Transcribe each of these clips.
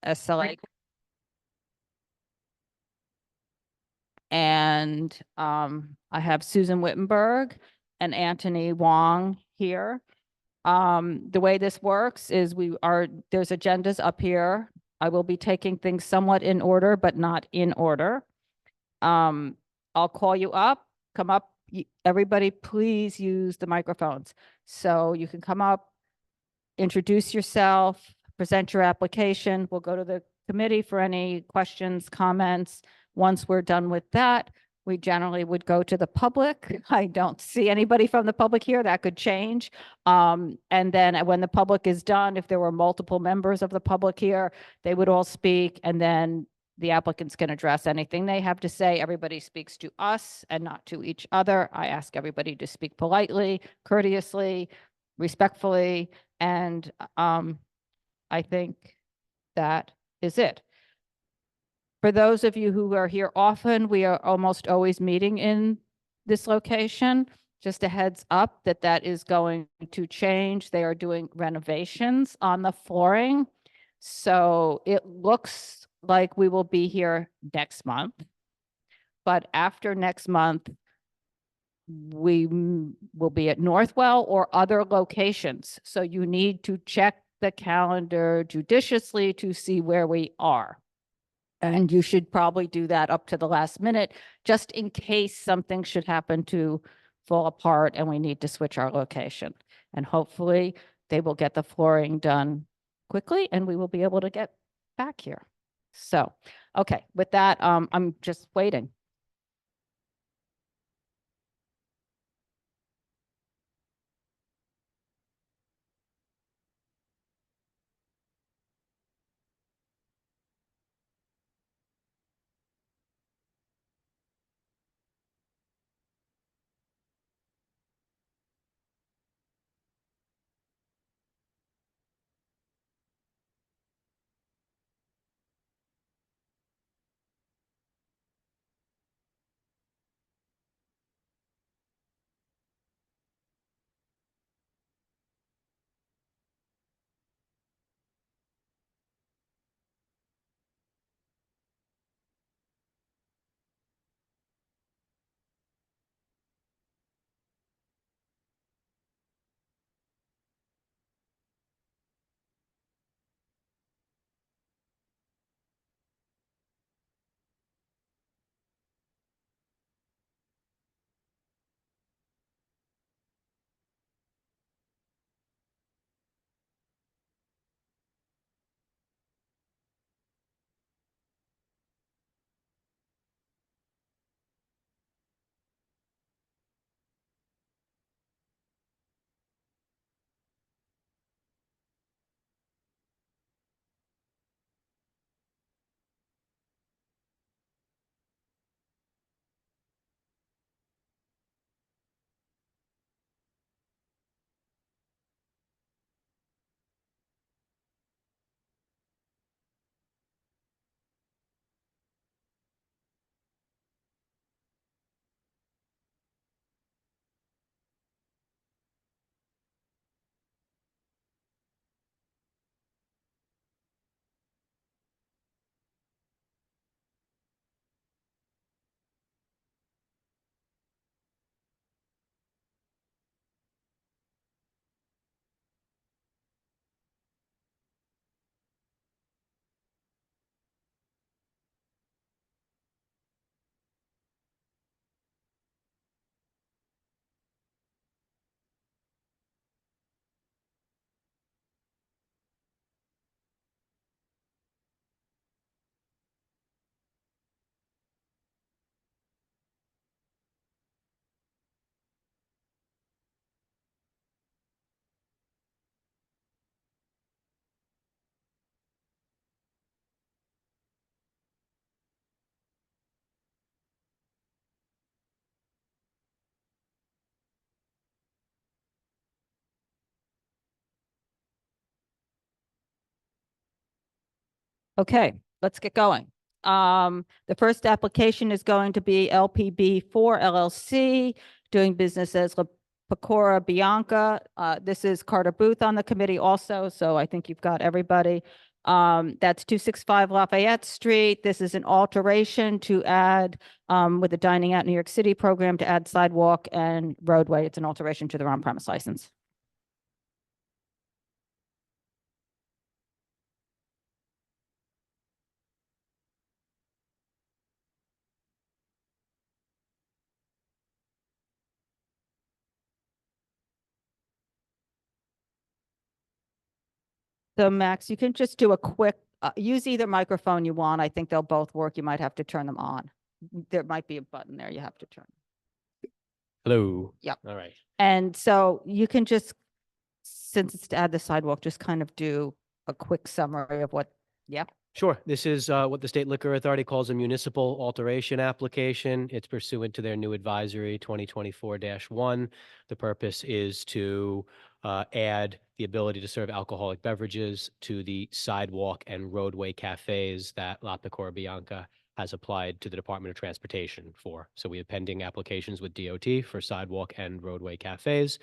SLA. And I have Susan Wittenberg and Anthony Wong here. The way this works is there's agendas up here. I will be taking things somewhat in order, but not in order. I'll call you up, come up. Everybody, please use the microphones. So you can come up, introduce yourself, present your application. We'll go to the committee for any questions, comments. Once we're done with that, we generally would go to the public. I don't see anybody from the public here. That could change. And then when the public is done, if there were multiple members of the public here, they would all speak, and then the applicants can address anything they have to say. Everybody speaks to us and not to each other. I ask everybody to speak politely, courteously, respectfully, and I think that is it. For those of you who are here often, we are almost always meeting in this location. Just a heads up that that is going to change. They are doing renovations on the flooring. So it looks like we will be here next month. But after next month, we will be at Northwell or other locations. So you need to check the calendar judiciously to see where we are. And you should probably do that up to the last minute, just in case something should happen to fall apart and we need to switch our location. And hopefully they will get the flooring done quickly and we will be able to get back here. So, okay, with that, I'm just waiting. Okay, let's get going. The first application is going to be LPB4 LLC, doing business as Pecora Bianca. This is Carter Booth on the committee also, so I think you've got everybody. That's 265 Lafayette Street. This is an alteration to add, with the Dining Out New York City program, to add sidewalk and roadway. It's an alteration to the on-premise license. So Max, you can just do a quick, use either microphone you want. I think they'll both work. You might have to turn them on. There might be a button there you have to turn. Hello. Yep. All right. And so you can just, since it's to add the sidewalk, just kind of do a quick summary of what, yeah. Sure. This is what the State Liquor Authority calls a municipal alteration application. It's pursuant to their new advisory 2024-1. The purpose is to add the ability to serve alcoholic beverages to the sidewalk and roadway cafes that Pecora Bianca has applied to the Department of Transportation for. So we have pending applications with DOT for sidewalk and roadway cafes.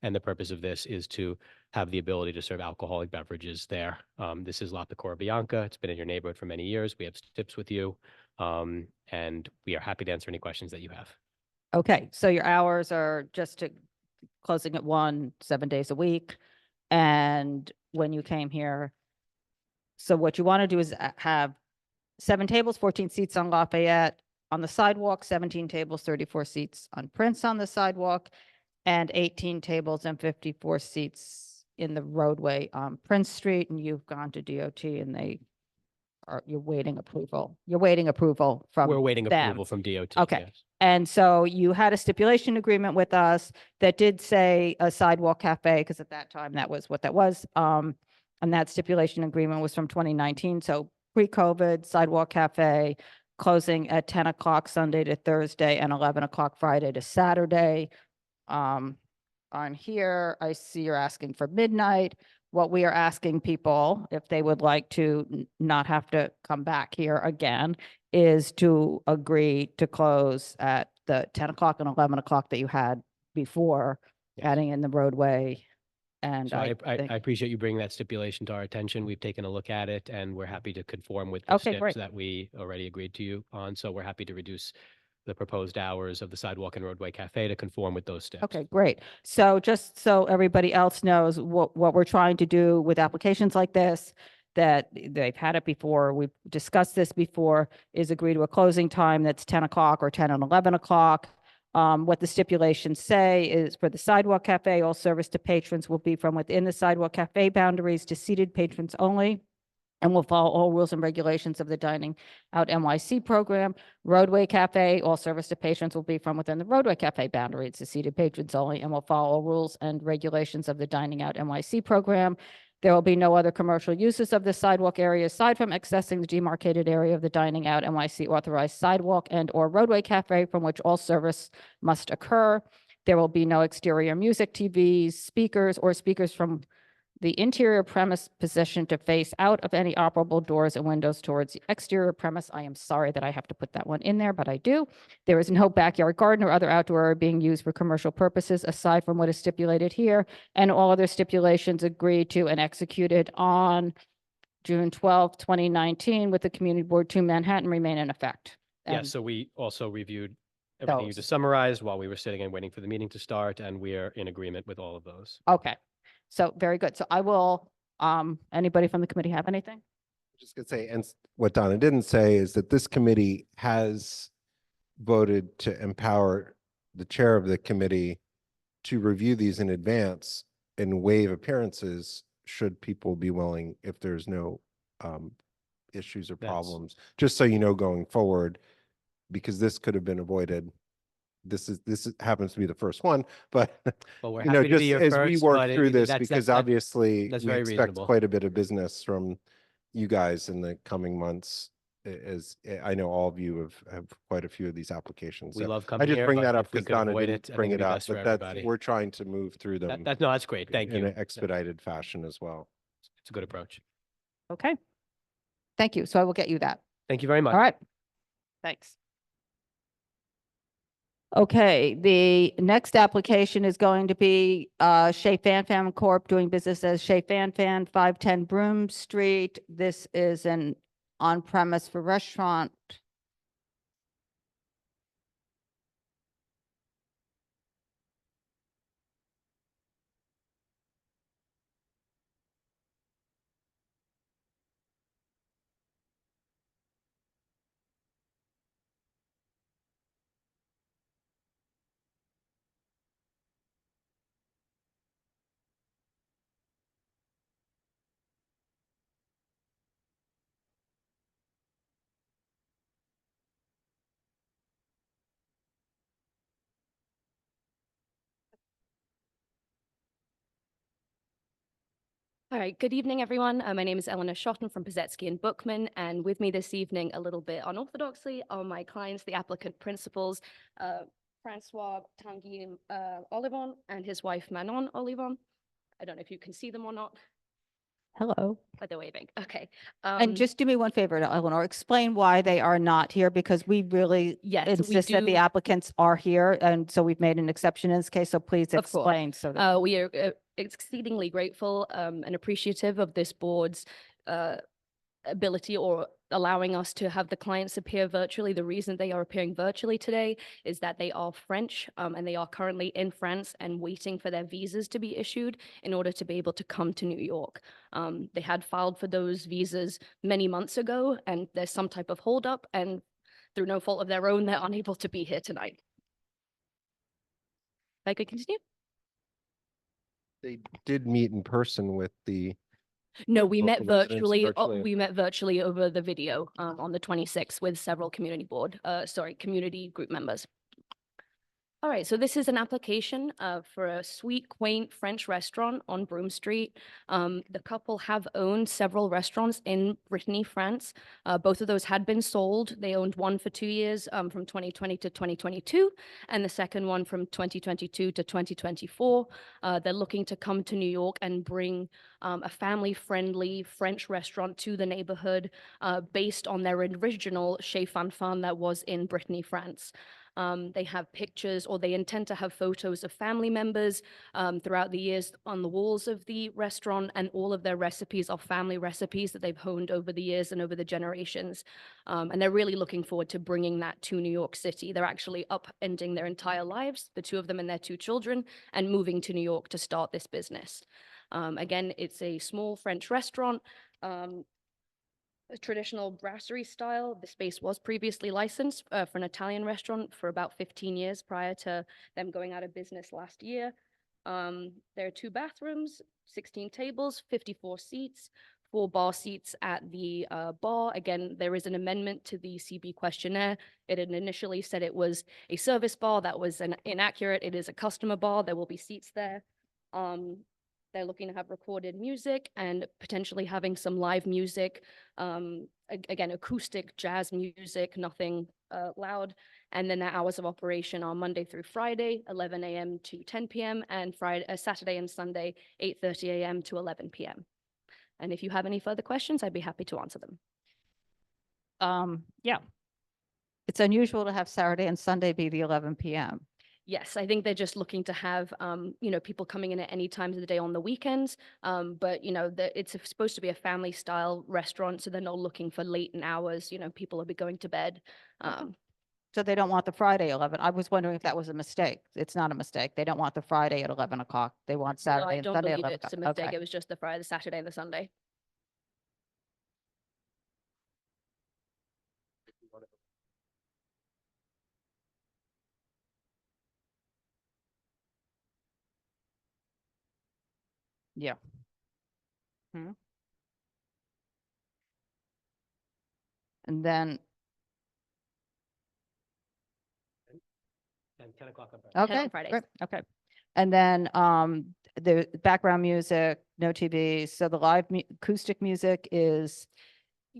And the purpose of this is to have the ability to serve alcoholic beverages there. This is Pecora Bianca. It's been in your neighborhood for many years. We have tips with you, and we are happy to answer any questions that you have. Okay, so your hours are just to closing at 1, 7 days a week. And when you came here, so what you want to do is have 7 tables, 14 seats on Lafayette on the sidewalk, 17 tables, 34 seats on Prince on the sidewalk, and 18 tables and 54 seats in the roadway on Prince Street. And you've gone to DOT and you're waiting approval. You're waiting approval from We're waiting them. approval from DOT. Okay. Yes. And so you had a stipulation agreement with us that did say a sidewalk cafe, because at that time that was what that was. And that stipulation agreement was from 2019. So pre-COVID, sidewalk cafe, closing at 10 o'clock Sunday to Thursday and 11 o'clock Friday to Saturday. On here, I see you're asking for midnight. What we are asking people, if they would like to not have to come back here again, is to agree to close at the 10 o'clock and 11 o'clock that you had before, Yes. adding in the roadway. And So I think- appreciate you bringing that stipulation to our attention. We've taken a look at it and we're happy to conform with the Okay, steps great. that we already agreed to you on. So we're happy to reduce the proposed hours of the sidewalk and roadway cafe to conform with those steps. Okay, great. So just so everybody else knows what we're trying to do with applications like this, that they've had it before, we've discussed this before, is agree to a closing time that's 10 o'clock or 10 and 11 o'clock. What the stipulations say is for the sidewalk cafe, all service to patrons will be from within the sidewalk cafe boundaries to seated patrons only, and will follow all rules and regulations of the Dining Out NYC program. Roadway cafe, all service to patrons will be from within the roadway cafe boundaries to seated patrons only, and will follow all rules and regulations of the Dining Out NYC program. There will be no other commercial uses of the sidewalk area aside from accessing the demarcated area of the Dining Out NYC authorized sidewalk and or roadway cafe from which all service must occur. There will be no exterior music, TVs, speakers, or speakers from the interior premise positioned to face out of any operable doors and windows towards the exterior premise. I am sorry that I have to put that one in there, but I do. There is no backyard garden or other outdoor area being used for commercial purposes aside from what is stipulated here, and all other stipulations agreed to and executed on June 12th, 2019 with the Community Board 2 Manhattan remain in effect. Yeah, And so we also reviewed everything you those. just summarized while we were sitting and waiting for the meeting to start, and we are in agreement with all of those. Okay, so very good. So I will, anybody from the committee have anything? Just gonna say, and what Donna didn't say is that this committee has voted to empower the chair of the committee to review these in advance and waive appearances should people be willing, if there's no issues or That's- problems, just so you know going forward, because this could have been avoided. This happens to be the first one, but Well, we're you know, happy to just be your as we first, work but through this, that's- because that- obviously that's we very expect reasonable. quite a bit of business from you guys in the coming months. As I know all of you have quite a few of these applications. We So love I coming just here, bring but that up if we because could Donna avoid didn't it, I bring think it it'd be up, best for but that's, everybody. we're trying to move through them No, that's great. Thank in you. an expedited fashion as well. It's a good approach. Okay. Thank you. So I will get you that. Thank you very much. All right. Thanks. Okay, the next application is going to be Chez Fanfan Corp. doing business as Chez Fanfan, 510 Broome Street. This is an on-premise for restaurant. All right, good evening, everyone. My name is Eleanor Schotten from Pazetsky and Bookman, and with me this evening, a little bit unorthodoxly, are my clients, the applicant principals, Francois Tanguy Olivon and his wife Manon Olivon. I don't know if you can see them or not, Hello. but they're waving. Okay. And just do me one favor, Eleanor, explain why they are not here, because we really yes, we insist that the do. applicants are here, and so we've made an exception in this case, so please Of course. explain. So that We are exceedingly grateful and appreciative of this board's ability or allowing us to have the clients appear virtually. The reason they are appearing virtually today is that they are French and they are currently in France and waiting for their visas to be issued in order to be able to come to New York. They had filed for those visas many months ago, and there's some type of holdup, and through no fault of their own, they're unable to be here tonight. If I could continue? They did meet in person with the, No, we met local residents virtually. virtually. We met virtually over the video on the 26th with several community group members. All right, so this is an application for a sweet, quaint French restaurant on Broome Street. The couple have owned several restaurants in Brittany, France. Both of those had been sold. They owned one for 2 years from 2020 to 2022, and the second one from 2022 to 2024. They're looking to come to New York and bring a family-friendly French restaurant to the neighborhood based on their original Chez Fanfan that was in Brittany, France. They have pictures, or they intend to have photos of family members throughout the years on the walls of the restaurant, and all of their recipes are family recipes that they've honed over the years and over the generations. And they're really looking forward to bringing that to New York City. They're actually upending their entire lives, the two of them and their 2 children, and moving to New York to start this business. Again, it's a small French restaurant. A traditional brasserie style. The space was previously licensed for an Italian restaurant for about 15 years prior to them going out of business last year. There are 2 bathrooms, 16 tables, 54 seats, 4 bar seats at the bar. Again, there is an amendment to the CB questionnaire. It had initially said it was a service bar. That was inaccurate. It is a customer bar. There will be seats there. They're looking to have recorded music and potentially having some live music. Again, acoustic jazz music, nothing loud. And then their hours of operation are Monday through Friday, 11 a.m. to 10 p.m. and Saturday and Sunday, 8:30 a.m. to 11 p.m. And if you have any further questions, I'd be happy to answer them. yeah. It's unusual to have Saturday and Sunday be the 11 p.m. Yes, I think they're just looking to have, people coming in at any times of the day on the weekends. But, it's supposed to be a family style restaurant, so they're not looking for late hours. People will be going to bed. So they don't want the Friday 11. I was wondering if that was a mistake. It's not a mistake. They don't want the Friday at 11 o'clock. They want No, Saturday I and don't Sunday at believe 11 it's a o'clock. mistake. Okay. It was just the Friday, the Saturday, and the Sunday. Yeah. And then, And 10 o'clock on Friday. 10 okay, on Fridays. great, okay. And then, the background music, no TV. So the live acoustic music is,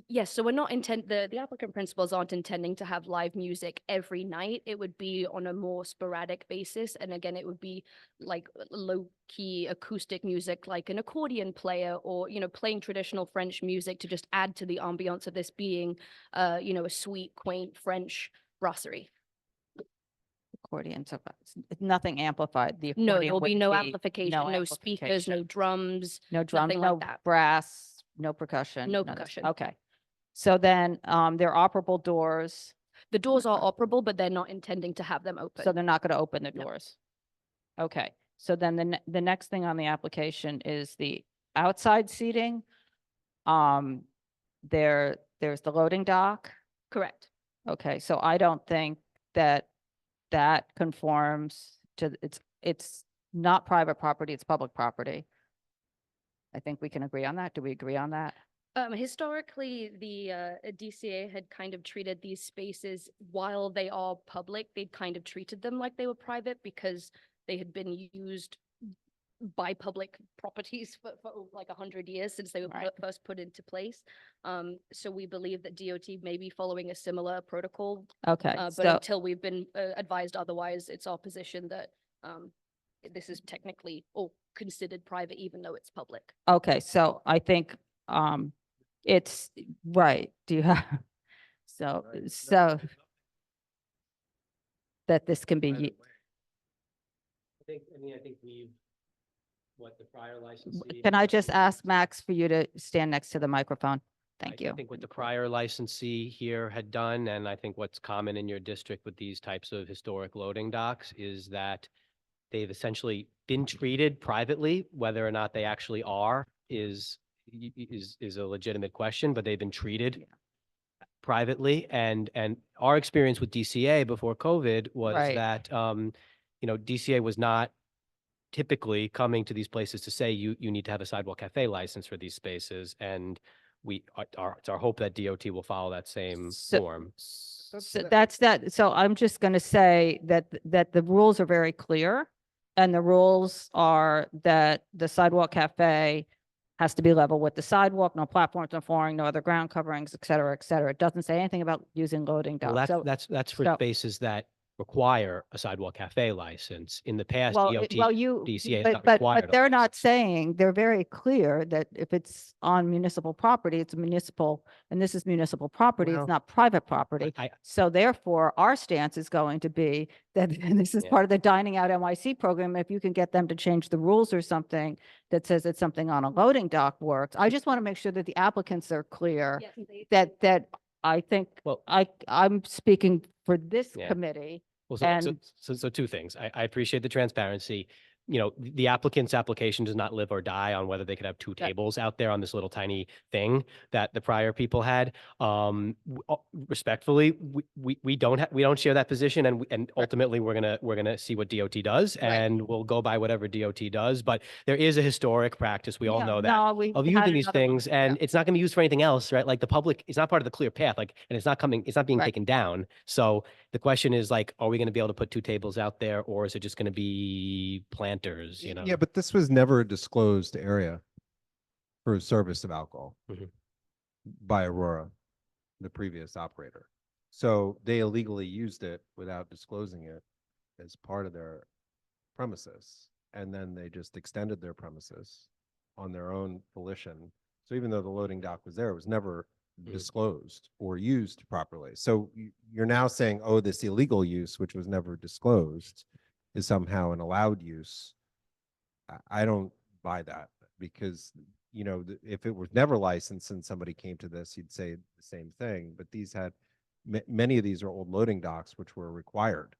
Yes, so we're not the applicant principals aren't intending to have live music every night. It would be on a more sporadic basis. And again, it would be like low key acoustic music, like an accordion player or, playing traditional French music to just add to the ambiance of this being, a sweet, quaint French brasserie. accordion, so nothing amplified. The No, accordion there will be wouldn't no amplification, no speakers, amplification, no drums, no drum, nothing no like that. brass, no percussion. No none of this. percussion. Okay. So then, they're operable doors, The doors are operable, but they're not intending to have them open. so they're not going to open the No. doors. Okay, so then the next thing on the application is the outside seating. There's the loading dock. Correct. Okay, so I don't think that conforms to, it's not private property, it's public property. I think we can agree on that. Do we agree on that? Historically, the DCA had kind of treated these spaces while they are public, they'd kind of treated them like they were private because they had been used by public properties for like 100 years since they were Right. first put into place. So we believe that DOT may be following a similar protocol, Okay, but so, until we've been advised otherwise, it's our position that this is technically or considered private, even though it's public. okay, so I think, it's, right, do you have, so that this can be, I think we've, what the prior licensee. can I just ask Max for you to stand next to the microphone? Thank you. I think what the prior licensee here had done, and I think what's common in your district with these types of historic loading docks is that they've essentially been treated privately. Whether or not they actually are is a legitimate question, but they've been treated privately. And our experience with DCA before COVID was Right. that, DCA was not typically coming to these places to say you need to have a sidewalk cafe license for these spaces. And it's our hope that DOT will follow that same form. So that's that. So I'm just going to say that the rules are very clear. And the rules are that the sidewalk cafe has to be level with the sidewalk, no platforms, no flooring, no other ground coverings, et cetera, et cetera. It doesn't say anything about using loading Well, docks. So, that's for so- spaces that require a sidewalk cafe license. In the past, well, DOT, DCA has not but required. they're not saying, they're very clear that if it's on municipal property, it's municipal, and this is municipal property, Well, it's not private property. I- So therefore, our stance is going to be that and this is Yeah. part of the Dining Out NYC program. If you can get them to change the rules or something that says that something on a loading dock works. I just want to make sure that the applicants are clear that I think, Well- I'm speaking for this Yeah. committee. Well, And- so two things. I appreciate the transparency. The applicant's application does not live or die on whether they could have two Yeah. tables out there on this little tiny thing that the prior people had. Respectfully, we don't share that position, and ultimately we're gonna see what DOT does, Right. and we'll go by whatever DOT does. But there is a historic practice, we all Yeah, know that, no, we of had using these another one. things, and Yeah. it's not gonna be used for anything else, right? Like the public, it's not part of the clear path, and it's not being Right. taken down. So the question is like, are we gonna be able to put two tables out there, or is it just gonna be planters, Yeah, but this was never a disclosed area for service of alcohol Mhm. by Aurora, the previous operator. So they illegally used it without disclosing it as part of their premises. And then they just extended their premises on their own volition. So even though the loading dock was there, it was never Mhm. disclosed or used properly. So you're now saying, oh, this illegal use, which was never disclosed, is somehow an allowed use. I don't buy that because, if it was never licensed and somebody came to this, you'd say the same thing. But these had, many of these are old loading docks, which were required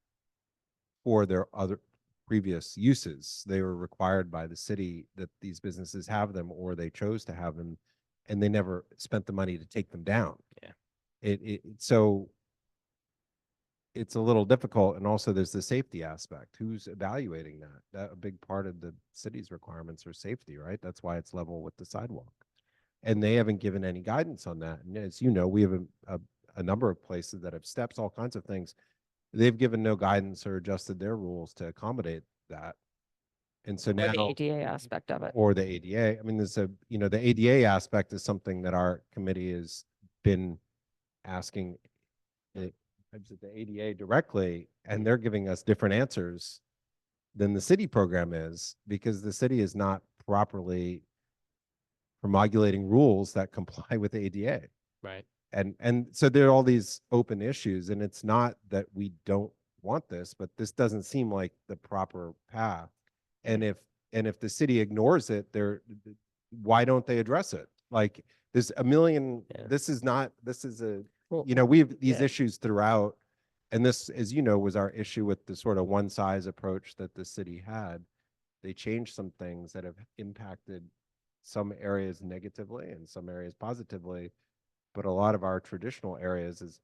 for their other previous uses. They were required by the city that these businesses have them, or they chose to have them, and they never spent the money to take them down. Yeah. So it's a little difficult. And also there's the safety aspect. Who's evaluating that? A big part of the city's requirements are safety, right? That's why it's level with the sidewalk. And they haven't given any guidance on that. And as you know, we have a number of places that have steps, all kinds of things. They've given no guidance or adjusted their rules to accommodate that. And so Or now, the ADA aspect of it. or the ADA. I mean, there's the ADA aspect is something that our committee has been asking the ADA directly, and they're giving us different answers than the city program is, because the city is not properly promulgating rules that comply with the ADA. Right. And so there are all these open issues, and it's not that we don't want this, but this doesn't seem like the proper path. And if the city ignores it, why don't they address it? Like, there's a million, Yeah. this is a, Well, we have these yeah. issues throughout. And this, as you know, was our issue with the sort of one size approach that the city had. They changed some things that have impacted some areas negatively and some areas positively, but a lot of our traditional areas has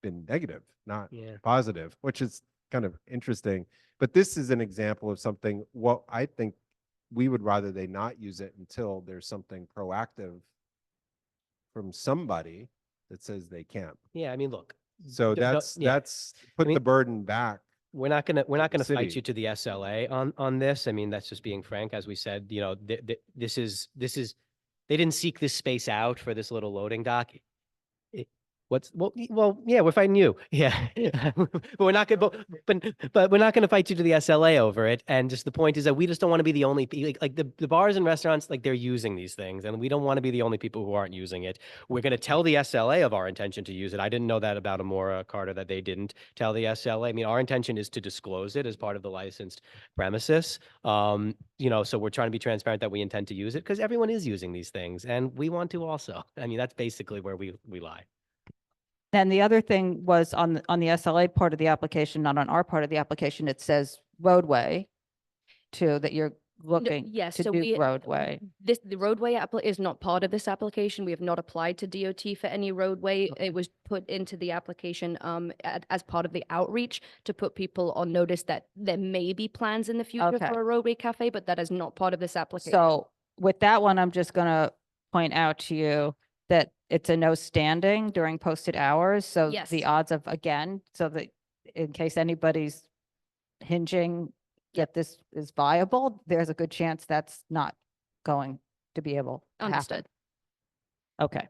been negative, not Yeah. positive, which is kind of interesting. But this is an example of something, what I think we would rather they not use it until there's something proactive from somebody that says they can't. Yeah, I mean, look. So d- d- that's, yeah. put I mean, the burden back. We're not gonna the fight you city. to the SLA on this. I mean, that's just being frank. As we said, this is, they didn't seek this space out for this little loading dock. Well, yeah, we're fighting you. Yeah. But we're not gonna, but we're not gonna fight you to the SLA over it. And just the point is that we just don't want to be the only, like the bars and restaurants, like they're using these things and we don't want to be the only people who aren't using it. We're gonna tell the SLA of our intention to use it. I didn't know that about Amora Carter, that they didn't tell the SLA. I mean, our intention is to disclose it as part of the licensed premises. So we're trying to be transparent that we intend to use it because everyone is using these things and we want to also. I mean, that's basically where we lie. And the other thing was on the SLA part of the application, not on our part of the application, it says roadway too, that you're looking yes, to so do roadway. The roadway is not part of this application. We have not applied to DOT for any roadway. It was put into the application as part of the outreach to put people on notice that there may be plans in the future Okay. for a roadway cafe, but that is not part of this application. So with that one, I'm just gonna point out to you that it's a no standing during posted hours. So Yes. the odds of, again, so that in case anybody's hinging that this is viable, there's a good chance that's not going to be able to happen. Understood. Okay.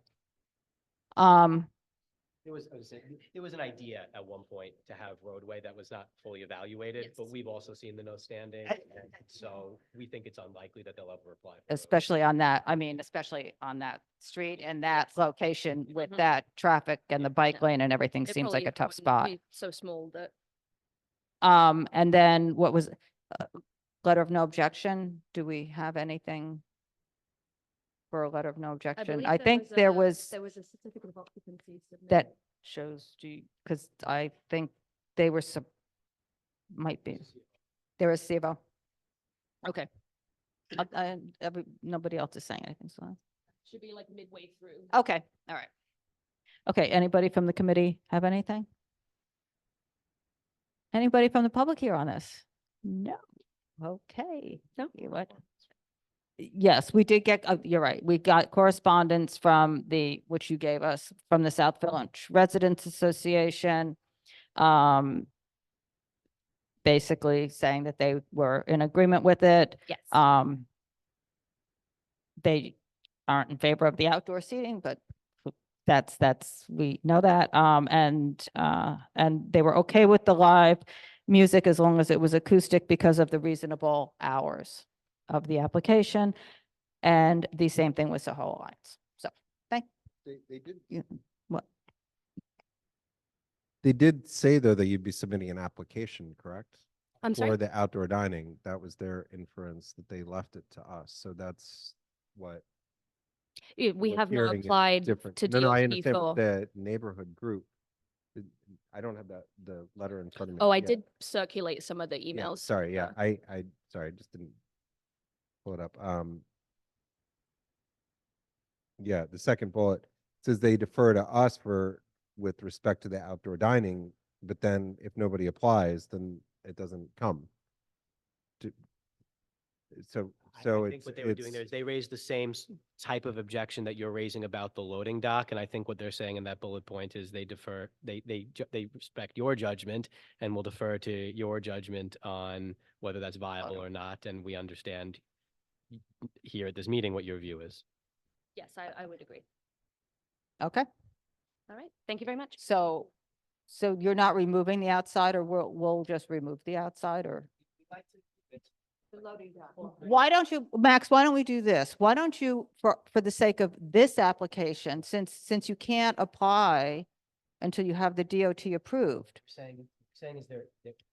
There was an idea at one point to have roadway that was not fully evaluated, but Yes. we've also seen the no standing. And so we think it's unlikely that they'll ever apply. for roadway. Especially on that, I mean, especially on that street and that location with Mhm. that traffic and the bike Yeah. lane and everything It seems like probably a tough wouldn't spot. be so small that And then what was, letter of no objection? Do we have anything for a letter of no objection? I think there was a certificate of occupancy submitted. that shows, because I think they were, might be, there is CBO. Okay. Nobody else is saying anything, so. Should be like midway through. Okay, all right. Okay, anybody from the committee have anything? Anybody from the public here on this? No. Okay. No. You what? Yes, we did get, you're right. We got correspondence from which you gave us, from the South Village Residents Association. Basically saying that they were in agreement with it. Yes. They aren't in favor of the outdoor seating, but that's, we know that. And they were okay with the live music as long as it was acoustic because of the reasonable hours of the application. And the same thing with SOHO Alliance. So, They did. you. What? They did say though that you'd be submitting an application, correct? I'm sorry. For the outdoor dining. That was their inference that they left it to us. So that's what. We we're have not hearing is applied different. to No, I DOT understand, but for. the neighborhood group. I don't have the letter in front of me. Oh, I yet. did circulate some of the Yeah, emails. sorry, yeah, sorry, I just didn't pull it up. Yeah, the second bullet says they defer to us with respect to the outdoor dining, but then if nobody applies, then it doesn't come. So I think what they were doing there is they raised the same type of objection that you're raising about the loading dock. And I think what they're saying in that bullet point is they defer, they respect your judgment and will defer to your judgment on whether that's viable or not. And we understand here at this meeting what your view is. Yes, I would agree. Okay, All right. Thank you very much. so you're not removing the outside, or we'll just remove the outside, or? Why don't you, Max, why don't we do this? Why don't you, for the sake of this application, since you can't apply until you have the DOT approved, saying is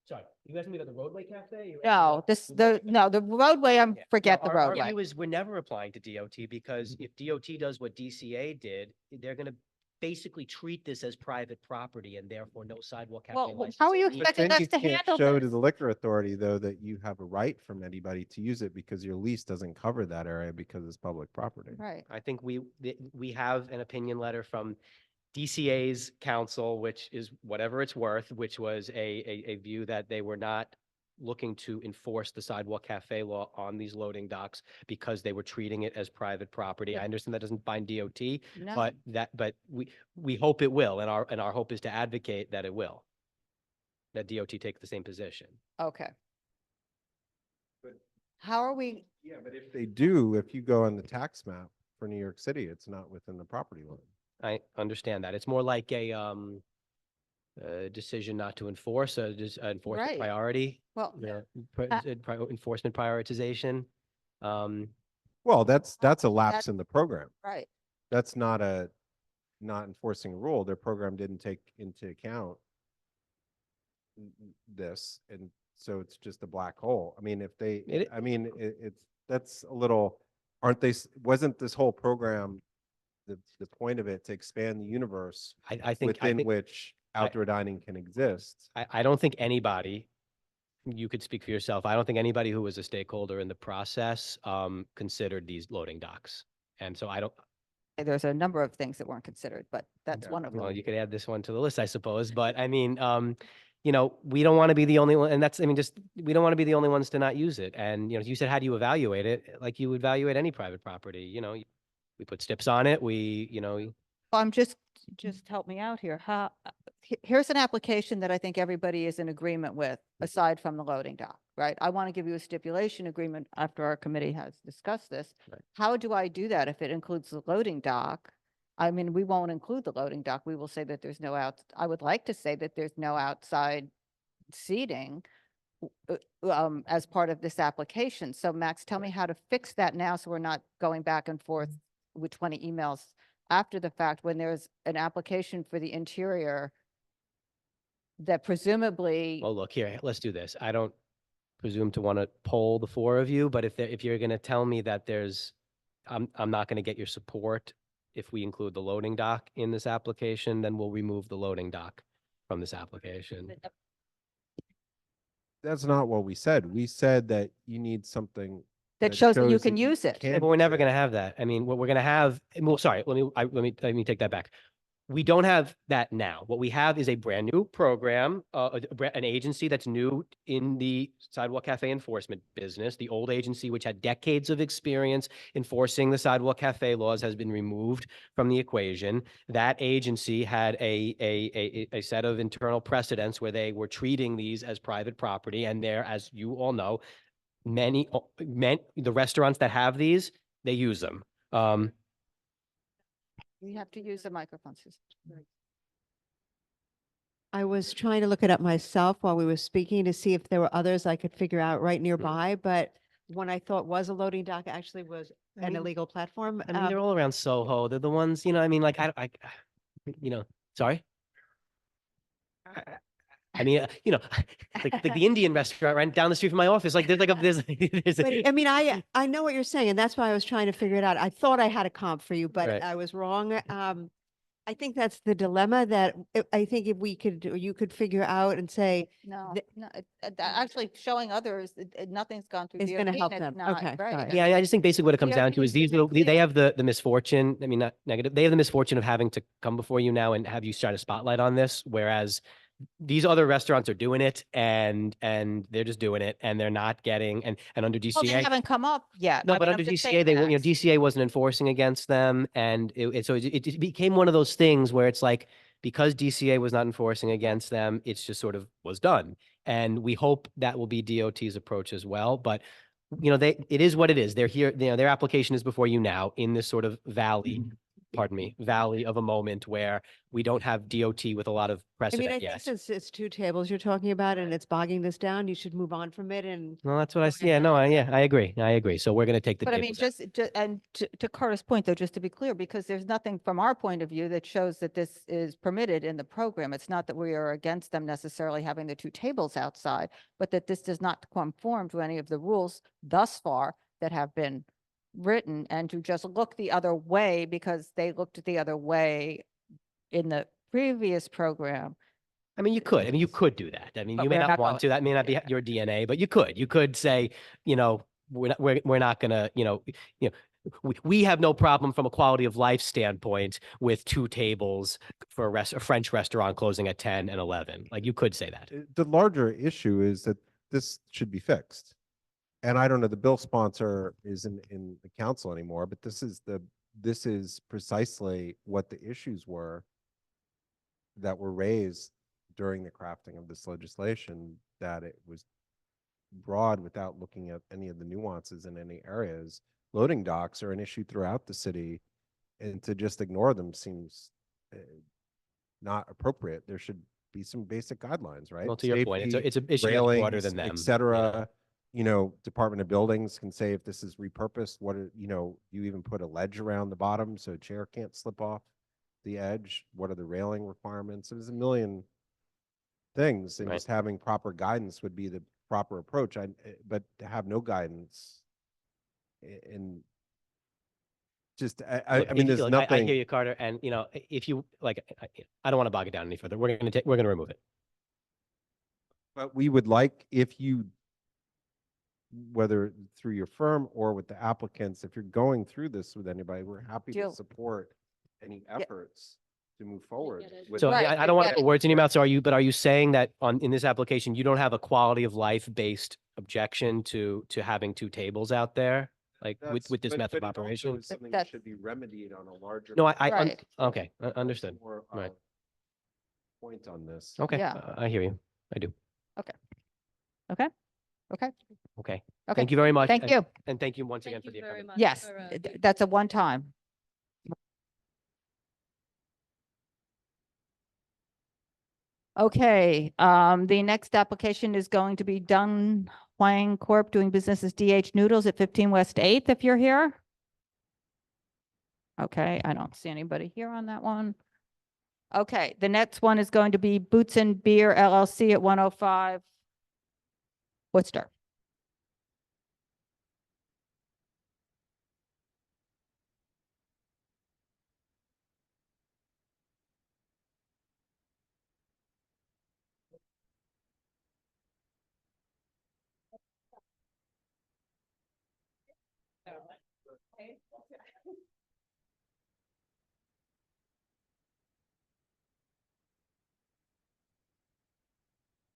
sorry, you asking me about the Roadway Cafe? You asking No, about this, the the roadway, Yeah. forget No, the our roadway. view is we're never applying to DOT because if DOT does what DCA did, they're gonna basically treat this as private property and therefore no sidewalk cafe Well, license. how are you is But needed. expecting then us you to can't handle show to this? the liquor authority, though, that you have a right from anybody to use it because your lease doesn't cover that area because it's public property. Right. I think we have an opinion letter from DCA's counsel, which is whatever it's worth, which was a view that they were not looking to enforce the sidewalk cafe law on these loading docks because they were treating it as private property. Yeah. I understand that doesn't bind DOT, No. but we hope it will, and our hope is to advocate that it will. That DOT take the same position. Okay. But- How are we, Yeah, but if they do, if you go on the tax map for New York City, it's not within the property line. I understand that. It's more like a decision not to enforce, enforcement Right. priority. well, Enforcement prioritization. Well, that's a that- lapse in the program. right. That's not enforcing a rule. Their program didn't take into account this, and so it's just a black hole. I mean, if they, It- I mean, that's a little, aren't they, wasn't this whole program, the point of it to expand the universe I think within which outdoor dining can exist? I don't think anybody, you could speak for yourself, I don't think anybody who was a stakeholder in the process considered these loading docks. And so I don't, There's a number of things that weren't considered, but that's Yeah. one of well, them. you could add this one to the list, I suppose, but I mean, we don't want to be the only one, and that's, I mean, just, we don't want to be the only ones to not use it. And, you said, how do you evaluate it? Like you evaluate any private property, we put steps on it, I'm just help me out here. Here's an application that I think everybody is in agreement with, aside from the loading dock, right? I want to give you a stipulation agreement after our committee has discussed this. Right. How do I do that if it includes the loading dock? I mean, we won't include the loading dock. We will say that there's no I would like to say that there's no outside seating as part of this application. So Max, tell me how to fix that now so we're not going back and forth with 20 emails after the fact when there's an application for the interior that presumably, well, look here, let's do this. I don't presume to want to poll the four of you, but if you're going to tell me that I'm not going to get your support if we include the loading dock in this application, then we'll remove the loading dock from this application. That's not what we said. We said that you need something that shows that you shows can use it. Yeah, but we're never going to have that. I mean, what we're going to have, well, sorry, let me take that back. We don't have that now. What we have is a brand new program, an agency that's new in the sidewalk cafe enforcement business. The old agency, which had decades of experience enforcing the sidewalk cafe laws, has been removed from the equation. That agency had a set of internal precedents where they were treating these as private property. And there, as you all know, the restaurants that have these, they use them. You have to use the microphone, Susan. I was trying to look it up myself while we were speaking to see if there were others I could figure out right nearby, but one I thought was a loading dock actually was I an mean- illegal platform. I mean, they're all around SOHO. They're the ones, I mean, like, sorry? I mean, like the Indian restaurant right down the street from my office, like there's But I mean, I know what you're saying, and that's why I was trying to figure it out. I thought I had a comp for you, but Right. I was wrong. I think that's the dilemma that I think if we could, or you could figure out and say, No, The- no, actually showing others, nothing's gone through. It's gonna DOT, help and it's them. not Okay, right. sorry. Yeah, I just think basically what it comes have down to to is be these very little, they clear. have the misfortune, I mean, not negative, they have the misfortune of having to come before you now and have you shine a spotlight on this, whereas these other restaurants are doing it and they're just doing it and they're not getting, and under Well, they DCA. haven't come up yet. No, I but mean, under I'm just DCA, saying they, that. DCA wasn't enforcing against them. And so it became one of those things where it's like, because DCA was not enforcing against them, it's just sort of was done. And we hope that will be DOT's approach as well. But, it is what it is. They're here, their application is before you now in this sort of valley. pardon me, valley of a moment where we don't have DOT with a lot of I mean, precedent I think yet. since it's two tables you're talking about and it's bogging this down, you should move on from it and. Well, that's what I, Go yeah, ahead. no, I agree. I agree. So we're going to take the But I mean, tables out. and to Carter's point, though, just to be clear, because there's nothing from our point of view that shows that this is permitted in the program. It's not that we are against them necessarily having the two tables outside, but that this does not conform to any of the rules thus far that have been written, and to just look the other way because they looked the other way in the previous program. I mean, you could. I mean, you could do that. I mean, But you may we're not not want going to. That may not be yeah. your DNA, but you could. You could say, you know, we're not gonna, we have no problem from a quality of life standpoint with two tables for a French restaurant closing at 10 and 11. Like you could say that. The larger issue is that this should be fixed. And I don't know, the bill sponsor isn't in the council anymore, but this is precisely what the issues were that were raised during the crafting of this legislation, that it was broad without looking at any of the nuances in any areas. Loading docks are an issue throughout the city, and to just ignore them seems not appropriate. There should be some basic guidelines, right? Well, to your point, Safety, it's an issue that's broader railings, than them. et cetera. Department of Buildings can say if this is repurposed, you even put a ledge around the bottom so a chair can't slip off the edge. What are the railing requirements? There's a million things, and Right. just having proper guidance would be the proper approach. But to have no guidance and just, Look, I mean, there's I nothing. hear you, Carter. And if you like, I don't want to bog it down any further. We're going to remove it. But we would like, if you, whether through your firm or with the applicants, if you're going through this with anybody, we're happy to Deal. support any efforts to move forward. get it. with So it. Right, I don't want to get put it. words in your mouth. So are you saying that in this application, you don't have a quality of life based objection to having two tables out there? Like That's- with this but- method but of it also operation? is something that That's- should be remedied on a larger. No, Right. okay, understood. More, Right. point on this. Okay, Yeah. I hear you. I do. Okay. Okay. Okay. Thank you very much. Thank you. And thank you once again Thank for the you very comment. much. Yes, for, that's a one-time. Okay, the next application is going to be done Huang Corp doing business as DH Noodles at 15 West 8th, if you're here. Okay, I don't see anybody here on that one. Okay, the next one is going to be Boots and Beer LLC at 105 Worcester.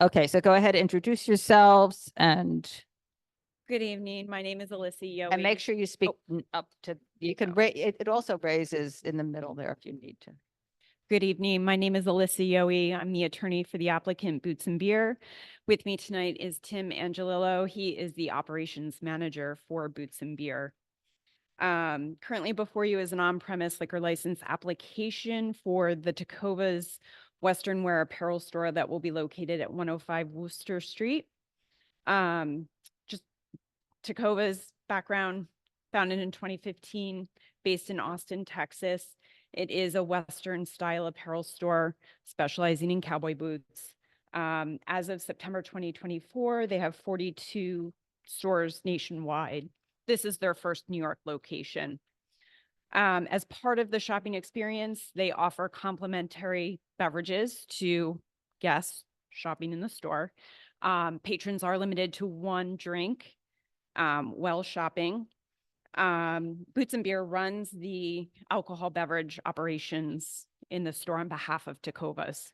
Okay, so go ahead, introduce yourselves and Good evening. My name is Alyssa Yohe. make sure you speak up to, you can it also raises in the middle there if you need to. Good evening. My name is Alyssa Yohe. I'm the attorney for the applicant Boots and Beer. With me tonight is Tim Angelillo. He is the operations manager for Boots and Beer. Currently before you is an on-premise liquor license application for the Tecovas Western Wear Apparel store that will be located at 105 Worcester Street. Just Tecovas background, founded in 2015, based in Austin, Texas. It is a Western style apparel store specializing in cowboy boots. As of September 2024, they have 42 stores nationwide. This is their first New York location. As part of the shopping experience, they offer complimentary beverages to guests shopping in the store. Patrons are limited to one drink while shopping. Boots and Beer runs the alcohol beverage operations in the store on behalf of Tecovas.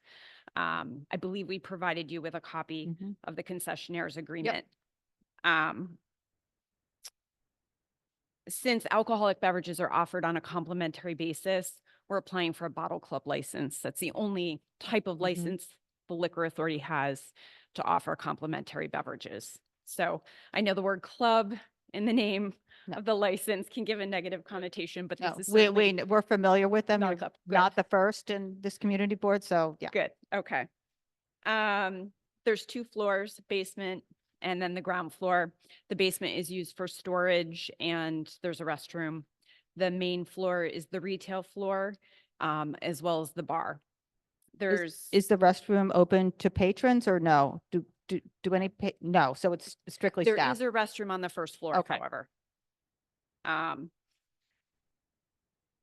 I believe we provided you with a copy of the concessionaire's agreement. Since alcoholic beverages are offered on a complimentary basis, we're applying for a bottle club license. That's the only type of license the liquor authority has to offer complimentary beverages. So I know the word club in the name No. of the license can give a negative connotation, but No, this is we, certainly we're familiar with them. not a You're club. Good. not the first in this community board, so yeah. Good, okay. There's 2 floors, basement and then the ground floor. The basement is used for storage and there's a restroom. The main floor is the retail floor, as well as the bar. There's, Is the restroom open to patrons or no? Do any, no, so it's strictly there staff. is a restroom on the first floor, Okay. however.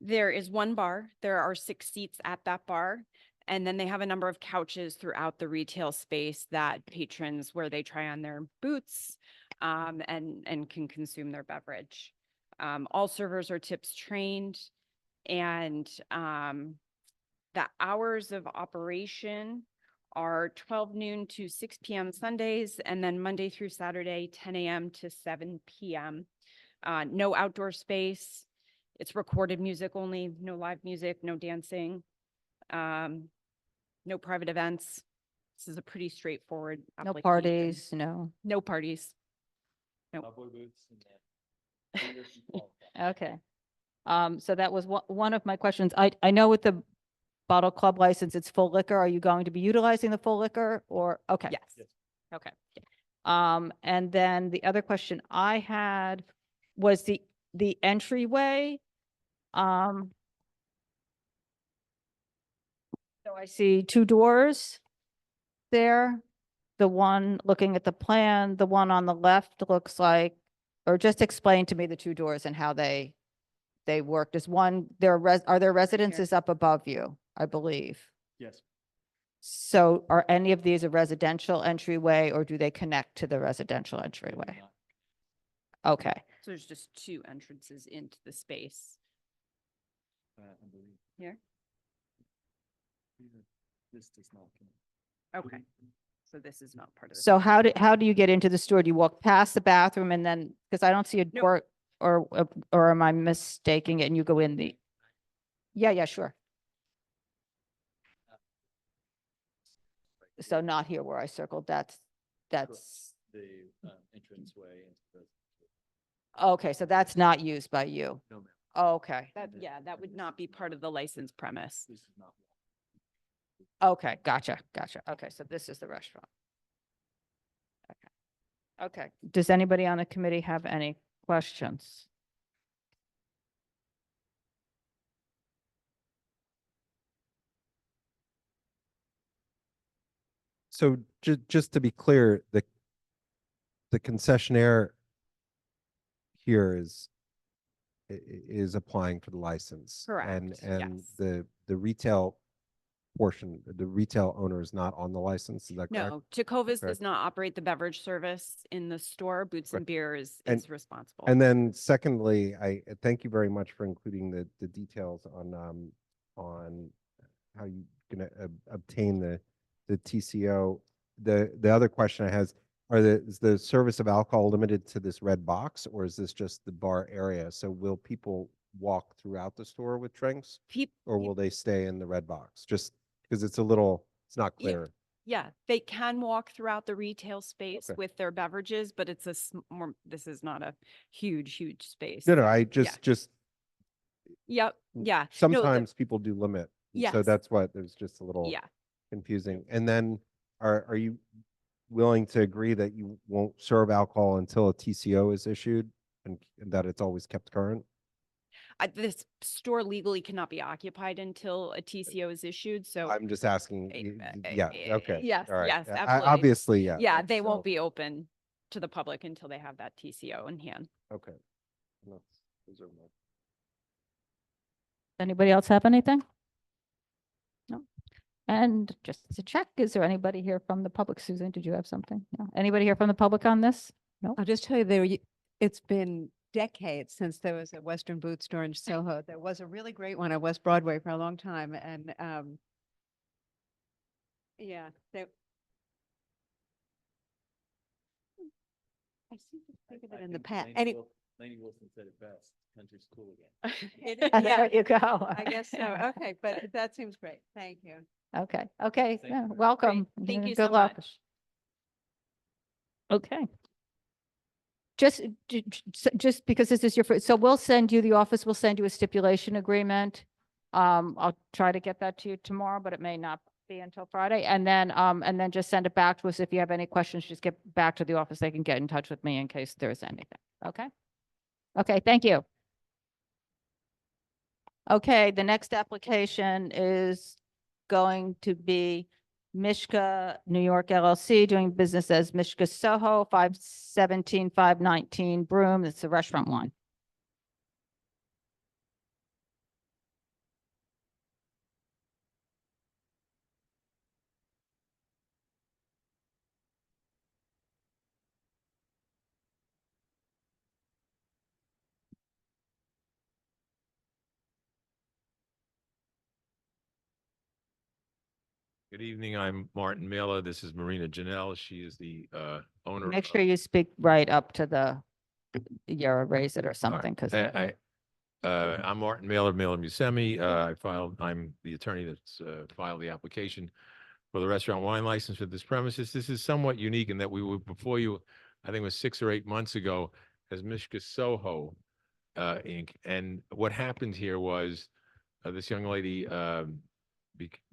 There is 1 bar. There are 6 seats at that bar. And then they have a number of couches throughout the retail space that patrons where they try on their boots and can consume their beverage. All servers are tips trained and the hours of operation are 12 noon to 6 p.m. Sundays and then Monday through Saturday, 10 a.m. to 7 p.m. No outdoor space. It's recorded music only, no live music, no dancing, no private events. This is a pretty straightforward No application. parties, no. No parties. Okay. So that was one of my questions. I know with the bottle club license, it's full liquor. Are you going to be utilizing the full liquor or, okay. Yes. Okay. And then the other question I had was the entryway. So I see 2 doors there. The one looking at the plan, the one on the left looks like, or just explain to me the 2 doors and how they work. Is one, are there residences up above you, I believe? Yes. So are any of these a residential entryway or do they connect to the residential entryway? Okay, So there's just 2 entrances into the space. I believe. Here? This does not. Okay. So this is not part of the. so how do you get into the store? Do you walk past the bathroom and then, because I don't see a Nope. door, or am I mistaking it and you go in the? Yeah, sure. So not here where I circled, that's, The entrance way into the. okay, so that's not used by you. No, ma'am. Okay, That would not be part of the license premise. This is not. okay, gotcha. Okay, so this is the restaurant. Okay. Does anybody on the committee have any questions? So just to be clear, the concessionaire here is applying for the license. And Correct, yes. the retail portion, the retail owner is not on the license, is that correct? No, Tecovas Okay. does not operate the beverage service in the store. Boots Right. and Beer is And- responsible. And then secondly, I thank you very much for including the details on how you gonna obtain the TCO. The other question I has, is the service of alcohol limited to this red box or is this just the bar area? So will people walk throughout the store with drinks or will they stay in the red box? Just because it's not Yeah. clear. Yeah, they can walk throughout the retail space Okay. with their beverages, but it's this is not a huge space. No, I Yeah. just Yep, yeah. No, sometimes people do limit. and So Yes. that's what, there's just a little Yeah, confusing. And then are you willing to agree that you won't serve alcohol until a TCO is issued and that it's always kept current? this store legally cannot be occupied until a TCO is issued, so. I'm just asking. Yeah, okay. Yes, all right. yes, Yeah, absolutely. Obviously, yeah. Yeah, they so- won't be open to the public until they have that TCO in hand. Okay. Those are my- Anybody else have anything? No. And just to check, is there anybody here from the public? Susan, did you have something? No. Anybody here from the public on this? No? I'll just tell you, it's been decades since there was a Western boot store in Soho. There was a really great one on West Broadway for a long time, and yeah, I seem to think of it in the past. Laney Wilson said it best. Country's cool again. There you go. I guess so. Okay, but that seems great. Thank you. Okay, Thank yeah, you. welcome. Thank you Good so luck. much. Okay. just because this is your, so we'll send you, the office will send you a stipulation agreement. I'll try to get that to you tomorrow, but it may not be until Friday. And then just send it back to us. If you have any questions, just get back to the office. They can get in touch with me in case there's anything. Okay? Okay, thank you. Okay, the next application is going to be Mishka, New York LLC, doing business as Mishka SOHO, 517-519 Broome. It's the restaurant one. Good evening. I'm Martin Mailer. This is Marina Janelle. She is the owner. Make sure you speak right up to the, raise it or something, because I'm Martin Mailer, Mailer Musemi. I'm the attorney that's filed the application for the restaurant wine license for this premises. This is somewhat unique in that we were before you, I think it was 6 or 8 months ago, as Mishka SOHO Inc. And what happened here was this young lady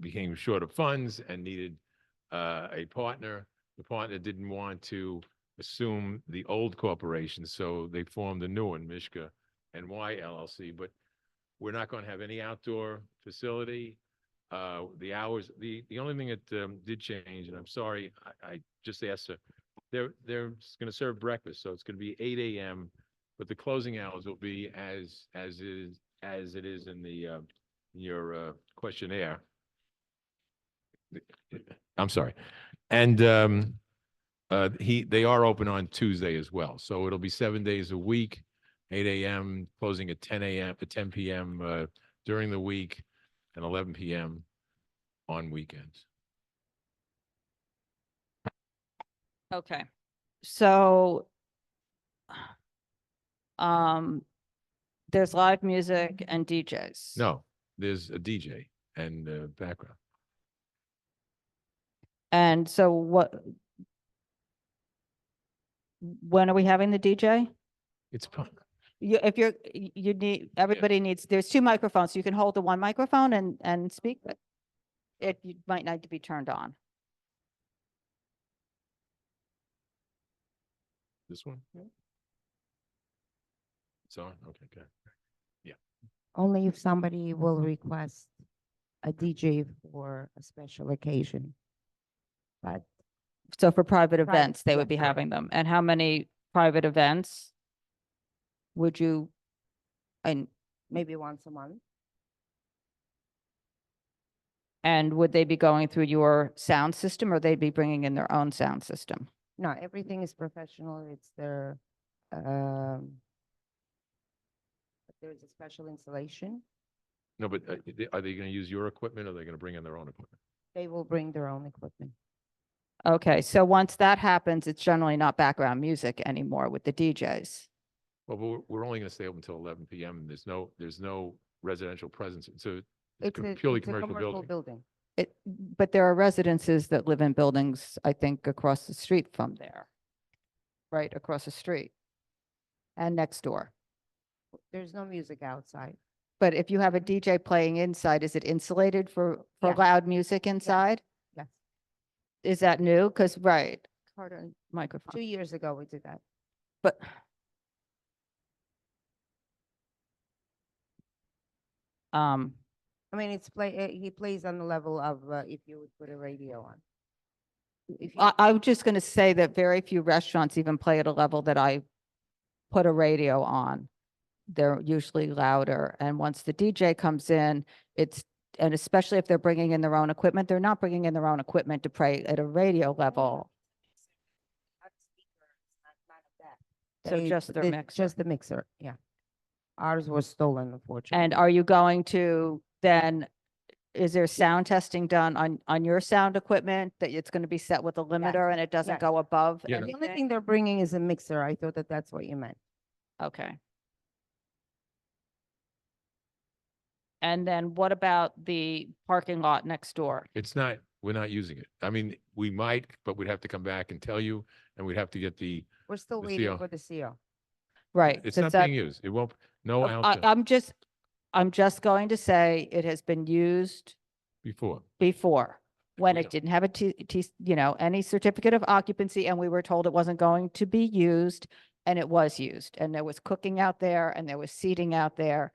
became short of funds and needed a partner. The partner didn't want to assume the old corporation, so they formed a new one, Mishka NY LLC. But we're not going to have any outdoor facility. The hours, the only thing that did change, and I'm sorry, I just asked her, they're going to serve breakfast, so it's going to be 8 a.m. But the closing hours will be as it is in the your questionnaire. I'm sorry. And they are open on Tuesday as well. So it'll be 7 days a week, 8 a.m., closing at 10 a.m. to 10 p.m. During the week, and 11 p.m. on weekends. okay. So there's live music and DJs. No, there's a DJ and background. And so when are we having the DJ? It's fun. You need, everybody needs, there's 2 microphones. You can hold the one microphone and speak, but you might need to be turned on. This one? It's on? Okay, good. Only if somebody will request a DJ for a special occasion. But So for private Private, events, they yeah, would be correct. having them. And how many private events would you, and maybe once a month. would they be going through your sound system, or they'd be bringing in their own sound system? No, everything is professional. It's their, there's a special installation. No, but are they going to use your equipment, or are they going to bring in their own equipment? They will bring their own equipment. Okay, so once that happens, it's generally not background music anymore with the DJs. Well, but we're only going to stay open until 11 p.m. There's no residential presence. So it's purely it's a commercial building. But there are residences that live in buildings, I think, across the street from there. Right across the street. And next door. There's no music outside. But if you have a DJ playing inside, is it insulated for Yes. loud music inside? Yes. Is that new? Because, right, harder microphone. 2 years ago, we did that. But I mean, he plays on the level of, if you would put a radio on. If you, I was just going to say that very few restaurants even play at a level that I put a radio on. They're usually louder. And once the DJ comes in, and especially if they're bringing in their own equipment, they're not bringing in their own equipment to play at a radio level. So just their mixer. Just the mixer, yeah. Ours was stolen, unfortunately. And are you going to then, is there sound testing done on your sound equipment that it's going to be set with a limiter and it doesn't yes. go above Yeah. The only anything? thing they're bringing is a mixer. I thought that that's what you meant. Okay. And then what about the parking lot next door? We're not using it. I mean, we might, but we'd have to come back and tell you, and we'd have to get the We're still The waiting CO. for the CO. Right. It's since not that- being used. It won't, no alcohol I'm just going to say it has been used before. before, when Yeah. it didn't have any certificate of occupancy, and we were told it wasn't going to be used, and it was used, and there was cooking out there, and there was seating out there,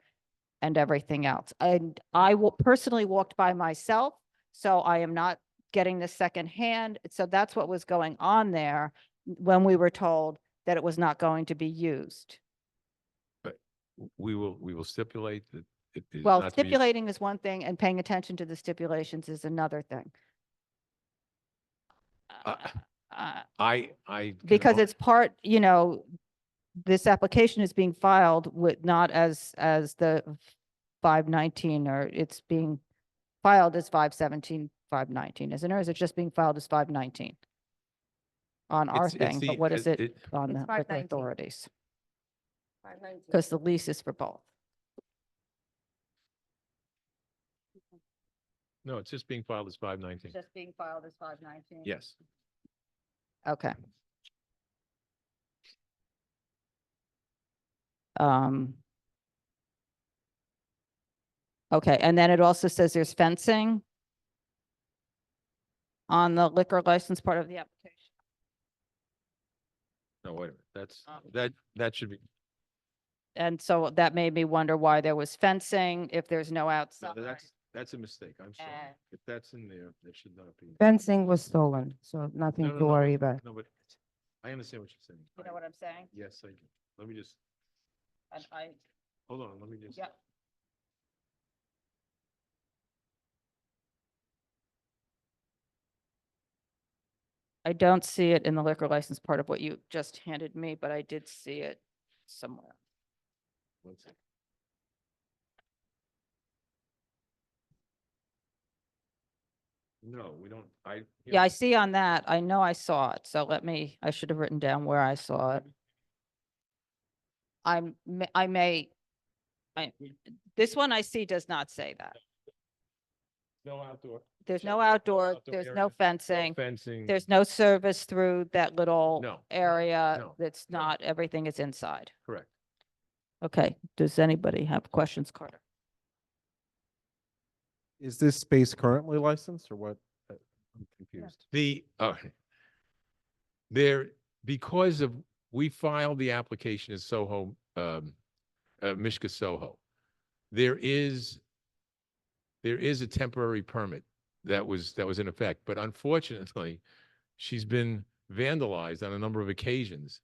and everything else. And I personally walked by myself, so I am not getting this secondhand. So that's what was going on there when we were told that it was not going to be used. We will stipulate that it is Well, not to be used. stipulating is one thing, and paying attention to the stipulations is another thing. Uh, Uh, I can Because o- it's part, this application is being filed with, not as the 519, or it's being filed as 517, 519, isn't it? Or is it just being filed as 519? On our it's thing, the- but what is it on It's the liquor 519. authorities? 519. Because the lease is for both. No, it's just being filed as 519. Just being filed as 519? Yes. Okay. Um. Okay, and then it also says there's fencing on the liquor license part of the application. No, wait a minute. That's, Oh. that should be, And so that made me wonder why there was fencing if there's no no, outside. that's a mistake. I'm sorry. Uh, If that's in there, there should not be. Fencing was stolen, so nothing No, to no, no, worry about. No, but I understand what you're saying. You know what I'm saying? Yes, I do. Let me just, And hold on, let me just. yeah. I don't see it in the liquor license part of what you just handed me, but I did see it somewhere. One second. No, we don't, Yeah, I see on that. I know I saw it. So I should have written down where I saw it. This one I see does not say that. No outdoor. There's no outdoor, outdoor there's area, no fencing, Fencing. there's no service through that little No, area. no, That's no. not, everything is inside. Correct. Okay, does anybody have questions, Carter? Is this space currently licensed or what? I'm confused. There, because of, we filed the application as SOHO, Mishka SOHO. There is a temporary permit that was in effect, but unfortunately, she's been vandalized on a number of occasions,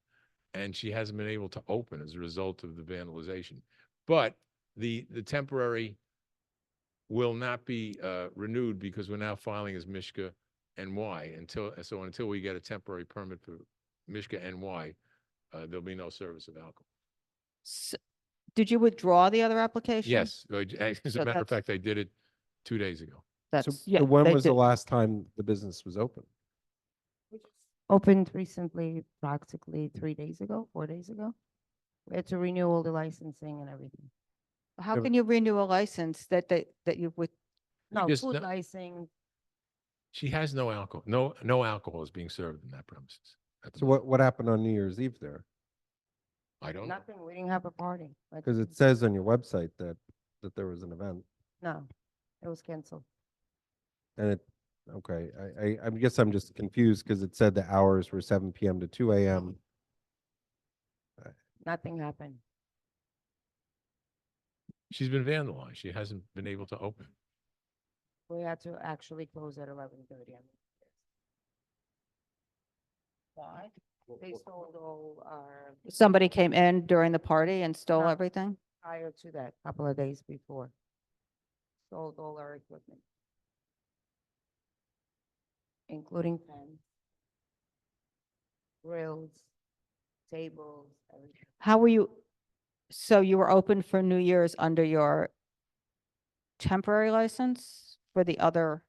and she hasn't been able to open as a result of the vandalization. But the temporary will not be renewed because we're now filing as Mishka NY until we get a temporary permit for Mishka NY, there'll be no service of alcohol. Did you withdraw the other application? Yes, as So a matter of that's- fact, I did it 2 days ago. So That's, yeah. so when they was the did. last time the business was open? Opened recently, practically 3 days ago, 4 days ago. We had to renew all the licensing and everything. How Yeah, can you renew a license that you would, No, just food no- license, She has no alcohol. No alcohol is being served in that premises. at the So moment. what happened on New Year's Eve there? I don't know. nothing. We didn't have a party. Like, Because it says on your website that there was an event. no, it was canceled. And okay, I guess I'm just confused because it said the hours were 7 PM to 2 AM. Nothing happened. She's been vandalized. She hasn't been able to open. We had to actually close at 11:30. why? They sold all our, Somebody came in during the party and stole No. everything? prior to that, couple of days before. Sold all our equipment. Including fans, grills, tables, everything. How were you, so you were open for New Year's under your temporary license for the other?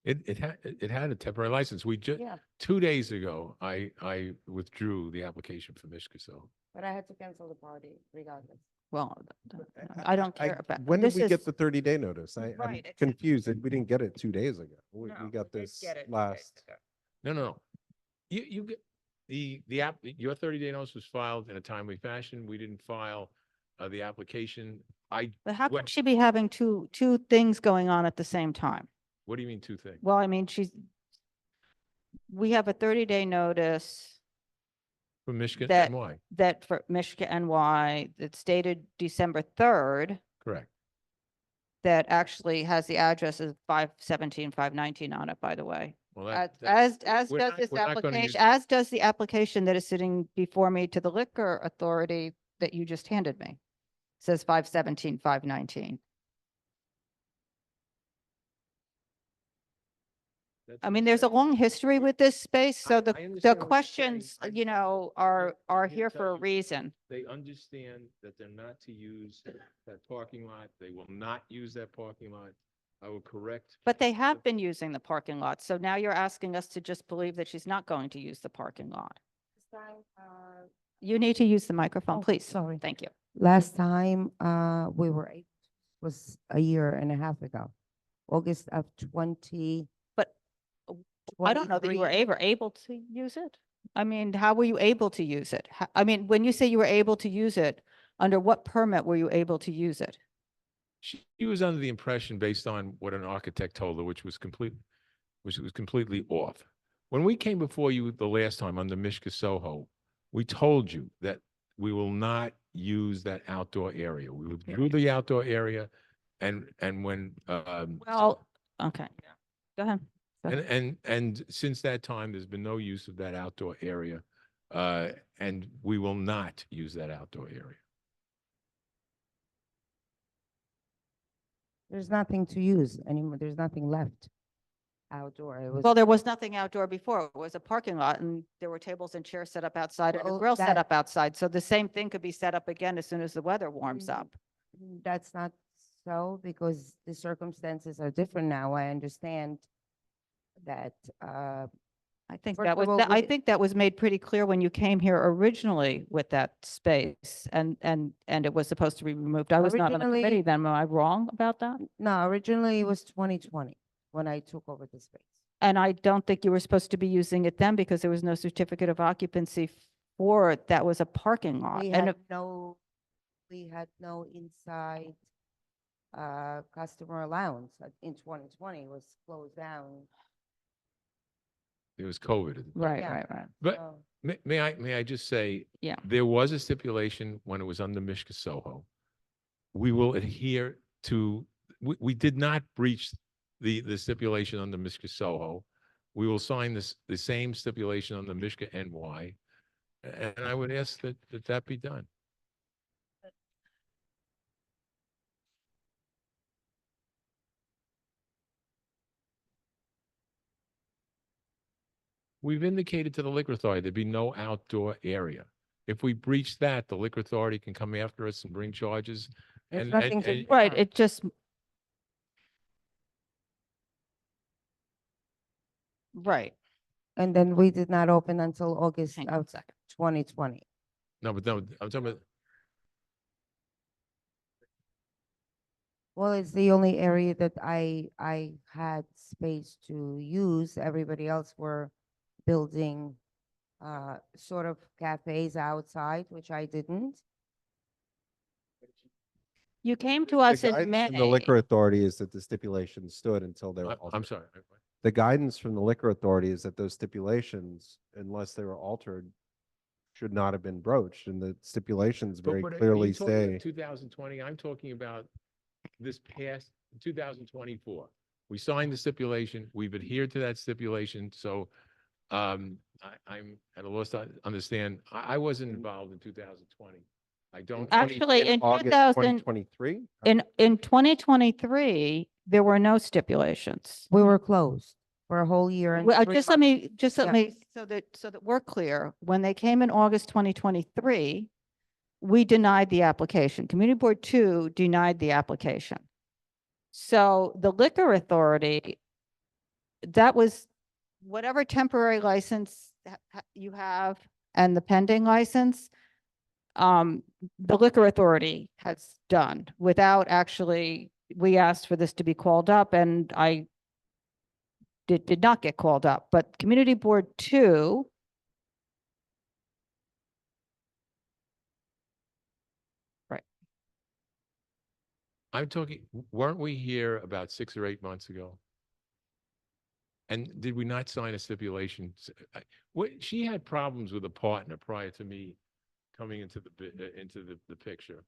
It had a temporary license. We just, Yeah, 2 days ago, I withdrew the application for Mishka, so. but I had to cancel the party regardless. Well, I don't care about. When did this we is- get the 30-day notice? I'm Right, it's- confused. We didn't get it 2 days ago. We No, got did this get it 2 days last. ago. No. You get, your 30-day notice was filed in a timely fashion. We didn't file the application. But how What- could she be having two things going on at the same time? What do you mean two things? Well, I mean, we have a 30-day notice From Michigan that- and why? that for Mishka NY that's dated December 3rd, Correct. that actually has the address of 517, 519 on it, by the way. Well, As we're does not- this we're not gonna use- application, as does the application that is sitting before me to the liquor authority that you just handed me. It says 517, 519. I mean, there's a long history with this space, so I the understand what you're saying. questions, I'm you know, here are to here tell for a you- reason. They understand that they're not to use that parking lot. They will not use that parking lot. I will correct. But they have been using the parking lot, so now you're asking us to just believe that she's not going to use the parking lot. You need to use the microphone, Oh, please. sorry. Thank you. Last time, was a year and a half ago, August of 20. But I don't know that you were 23. ever able to use it. I mean, how were you able to use it? I mean, when you say you were able to use it, under what permit were you able to use it? She was under the impression based on what an architect told her, which was completely off. When we came before you the last time under Mishka SOHO, we told you that we will not use that outdoor area. We withdrew the outdoor area and when, Well, okay, go ahead. and since that time, there's been no use of that outdoor area. And we will not use that outdoor area. There's nothing to use anymore. There's nothing left outdoor. It was. Well, there was nothing outdoor before. It was a parking lot and there were tables and chairs set up outside and a Well, grill set that- up outside. So the same thing could be set up again as soon as the weather warms up. That's not so because the circumstances are different now. I understand that, I think First that of was, all, I we- think that was made pretty clear when you came here originally with that space and it was supposed to be removed. I was not on the Originally- committee then. Am I wrong about that? no, originally it was 2020 when I took over the space. And I don't think you were supposed to be using it then because there was no certificate of occupancy for it. That was a parking lot. We And had no inside customer allowance in 2020. It was closed down. It was COVID. at the time. right, yeah. right. But So, may I just say? Yeah. There was a stipulation when it was under Mishka SOHO. We will adhere to, we did not breach the stipulation under Mishka SOHO. We will sign the same stipulation on the Mishka NY. And I would ask that be done. We've indicated to the liquor authority there'd be no outdoor area. If we breach that, the liquor authority can come after us and bring charges. There's And- nothing and- to and- do. Right, it just. Right. And then we did not open until August Hang on a of second. 2020. No, but no, I'm talking about, Well, it's the only area that I had space to use. Everybody else were building sort of cafes outside, which I didn't. You came to The us in guidance May. from the liquor authority is that the stipulations stood until they were I'm altered. sorry. The guidance from the liquor authority is that those stipulations, unless they were altered, should not have been broached, and the stipulations very But are you clearly talking about say. 2020, I'm talking about this past 2024. We signed the stipulation, we've adhered to that stipulation, so I'm at a loss to understand. I wasn't involved in 2020. I don't. Actually, in August 2000, 2023? in 2023, there were no stipulations. We were closed for a whole year and Well, 3 just let months. me, just let Yeah. me, so that we're clear, when they came in August 2023, we denied the application. Community Board 2 denied the application. So the liquor authority, that was whatever temporary license you have and the pending license, the liquor authority has done without actually, we asked for this to be called up and I did not get called up, but Community Board 2 I'm talking, weren't we here about 6 or 8 months ago? And did we not sign a stipulation? She had problems with a partner prior to me coming into the picture.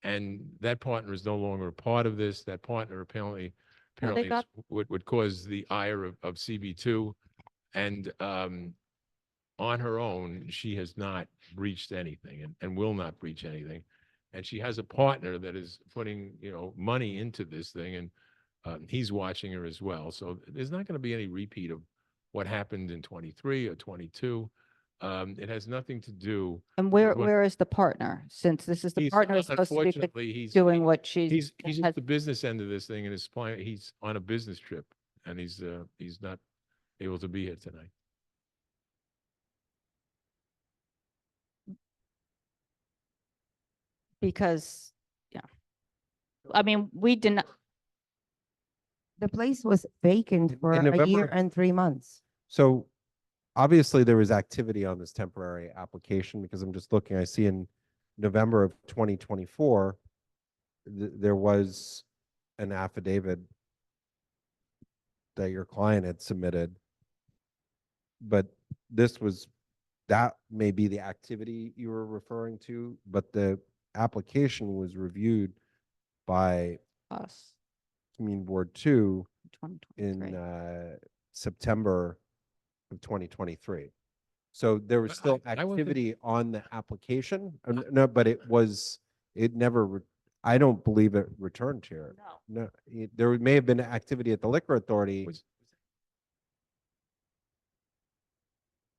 And that partner is no longer a part of this. That partner apparently No, they got- would cause the ire of CB2. And on her own, she has not breached anything and will not breach anything. And she has a partner that is putting, money into this thing, and he's watching her as well. So there's not going to be any repeat of what happened in 23 or 22. It has nothing to do. And what- where is the partner? Since this is the He's partner who's supposed to be unfortunately, he's doing what she's. he's has- just the business end of this thing, and he's on a business trip, and he's not able to be here tonight. Because, yeah. I mean, we didn't, The place was vacant for in a year November- and 3 months. So obviously there was activity on this temporary application because I'm just looking, I see in November of 2024, there was an affidavit that your client had submitted. But that may be the activity you were referring to, but the application was reviewed by us, Community Board 2 in 2023. September of 2023. So there was But still I wasn't- activity on the application. No, but it never, I don't believe it returned here. No. No, there may have been activity at the Liquor Authority. Was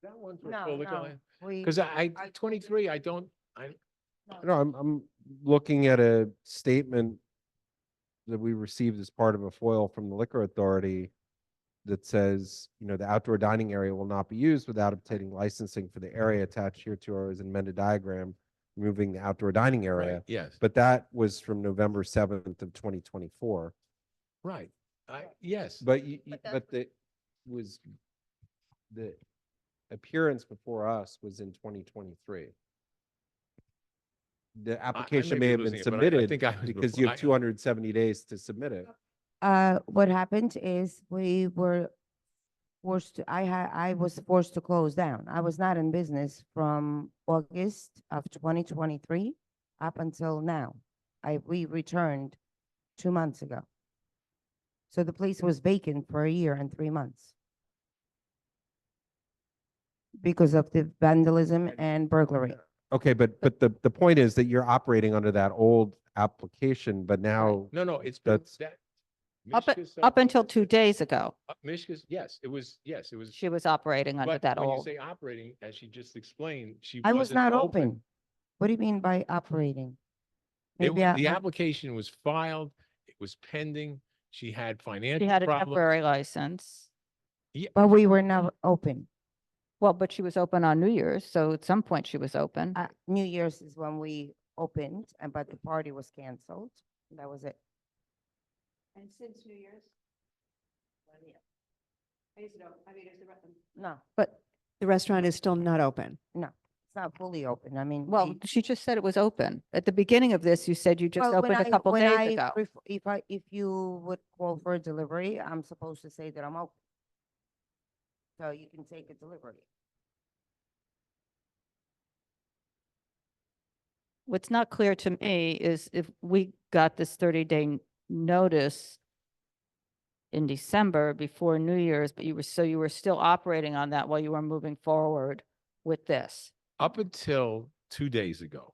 that one for No, full liquor no, license? we, Because I 23, I don't, No, I'm looking at a statement that we received as part of a FOIL from the Liquor Authority that says, the outdoor dining area will not be used without obtaining licensing for the area attached here to our amended diagram, removing the outdoor dining area. right, yes, But that was from November 7th of 2024. right. Yes. But the appearance before us was in 2023. The application may be have been losing it, but I submitted think I was because before- you have 270 days to submit it. what happened is we were forced to, I was forced to close down. I was not in business from August of 2023 up until now. We returned 2 months ago. So the place was vacant for a year and 3 months because of the vandalism and burglary. Okay, but the point is that you're operating under that old application, but now No, it's been that's- that. Up, Mishka's, up until 2 days ago, Mishka's, yes, it was. she was operating under But that when you old. say operating, as she just explained, she I was wasn't not open. What do you mean by operating? Maybe The application was filed, it was pending, she had She financial had a problems. temporary license. But we were never open. Well, but she was open on New Year's, so at some point she was open. New Year's is when we opened, but the party was canceled. That was it. And since New Year's? No, But the restaurant is still not open. no, it's not fully open. I mean. Well, we- she just said it was open. At the beginning of this, you said you just well, when opened a I- couple when days I ago. If you would call for a delivery, I'm supposed to say that I'm open. So you can take a delivery. What's not clear to me is if we got this 30-day notice in December before New Year's, but you were still operating on that while you were moving forward with this. Up until 2 days ago,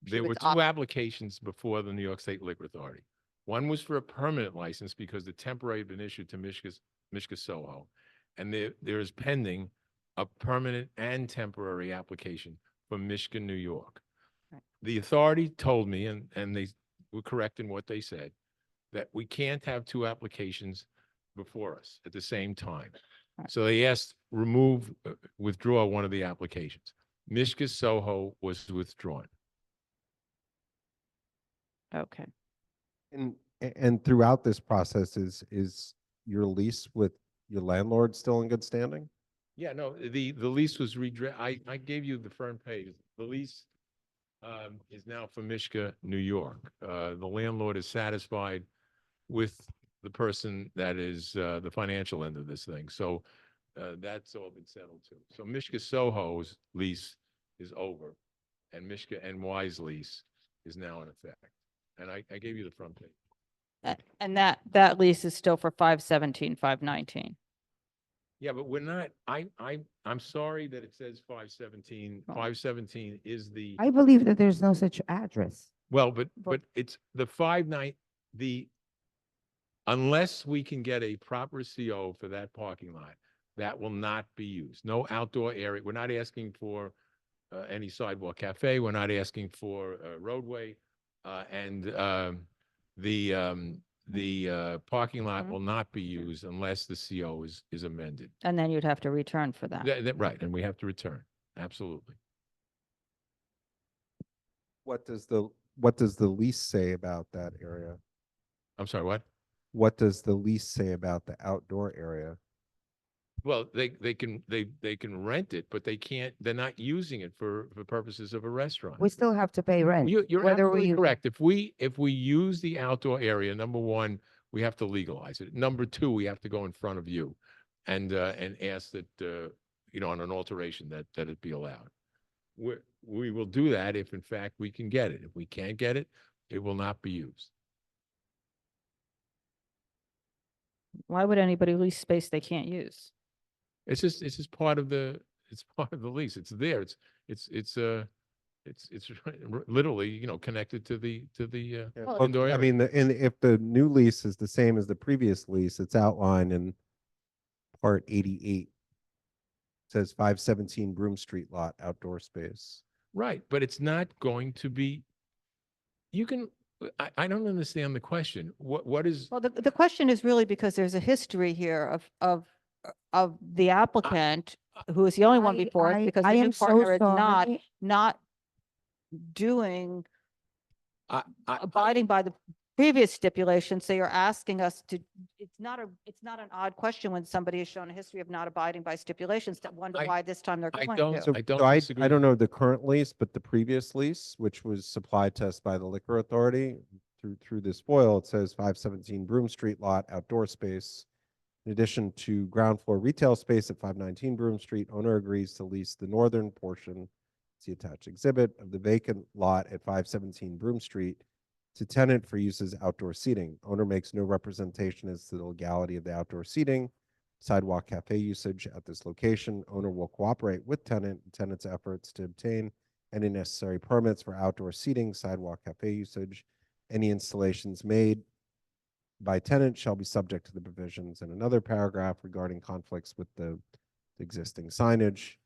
there was were two applications before the New York State Liquor Authority. One was for a permanent license because the temporary had been issued to Mishka SOHO. And there is pending a permanent and temporary application for Mishka, New York. Right. The authority told me, and they were correct in what they said, that we can't have two applications before us at the same time. Right. So they asked, withdraw one of the applications. Mishka SOHO was withdrawn. Okay. And throughout this process, is your lease with your landlord still in good standing? Yeah, no, the lease was I gave you the front page. The lease is now for Mishka, New York. The landlord is satisfied with the person that is the financial end of this thing. So that's all been settled too. So Mishka Soho's lease is over, and Mishka NY's lease is now in effect. And I gave you the front page. And that lease is still for 517, 519. Yeah, but we're not, I'm sorry that it says 517. Oh. 517 is the, I believe that there's no such address. well, but it's the 59, unless we can get a proper CO for that parking lot, that will not be used. No outdoor area. We're not asking for any sidewalk cafe. We're not asking for roadway. And the parking lot Mhm. will not be used unless the CO is amended. And then you'd have to return for that. Right, and we have to return. Absolutely. What does the lease say about that area? I'm sorry, what? What does the lease say about the outdoor area? Well, they can rent it, but they can't, they're not using it for purposes of a restaurant. We still have to pay rent. You're whether we absolutely use it. correct. If we use the outdoor area, number one, we have to legalize it. Number two, we have to go in front of you and ask that, on an alteration that it be allowed. We will do that if in fact we can get it. If we can't get it, it will not be used. Why would anybody lease space they can't use? It's just part of the lease. It's there. It's literally, connected to the Yeah, Well, well, indoor I area. mean, if the new lease is the same as the previous lease, it's outlined in part 88. It says 517 Broome Street lot, outdoor space. Right, but it's not going to be, I don't understand the question. What is, Well, the question is really because there's a history here of the applicant, who is the only one before us, because the I new am so partner is sorry. not doing, I- abiding by the previous stipulation. So you're asking us to, it's not an odd question when somebody has shown a history of not abiding by stipulations, to wonder I- why this time they're I going don't- to. So I don't so disagree I don't with you. know the current lease, but the previous lease, which was supplied to us by the Liquor Authority through this foil, it says 517 Broome Street lot, outdoor space. In addition to ground floor retail space at 519 Broome Street, owner agrees to lease the northern portion, it's the attached exhibit, of the vacant lot at 517 Broome Street to tenant for use as outdoor seating. Owner makes no representation as to the legality of the outdoor seating, sidewalk cafe usage at this location. Owner will cooperate with tenant and tenant's efforts to obtain any necessary permits for outdoor seating, sidewalk cafe usage. Any installations made by tenant shall be subject to the provisions in another paragraph regarding conflicts with the existing signage.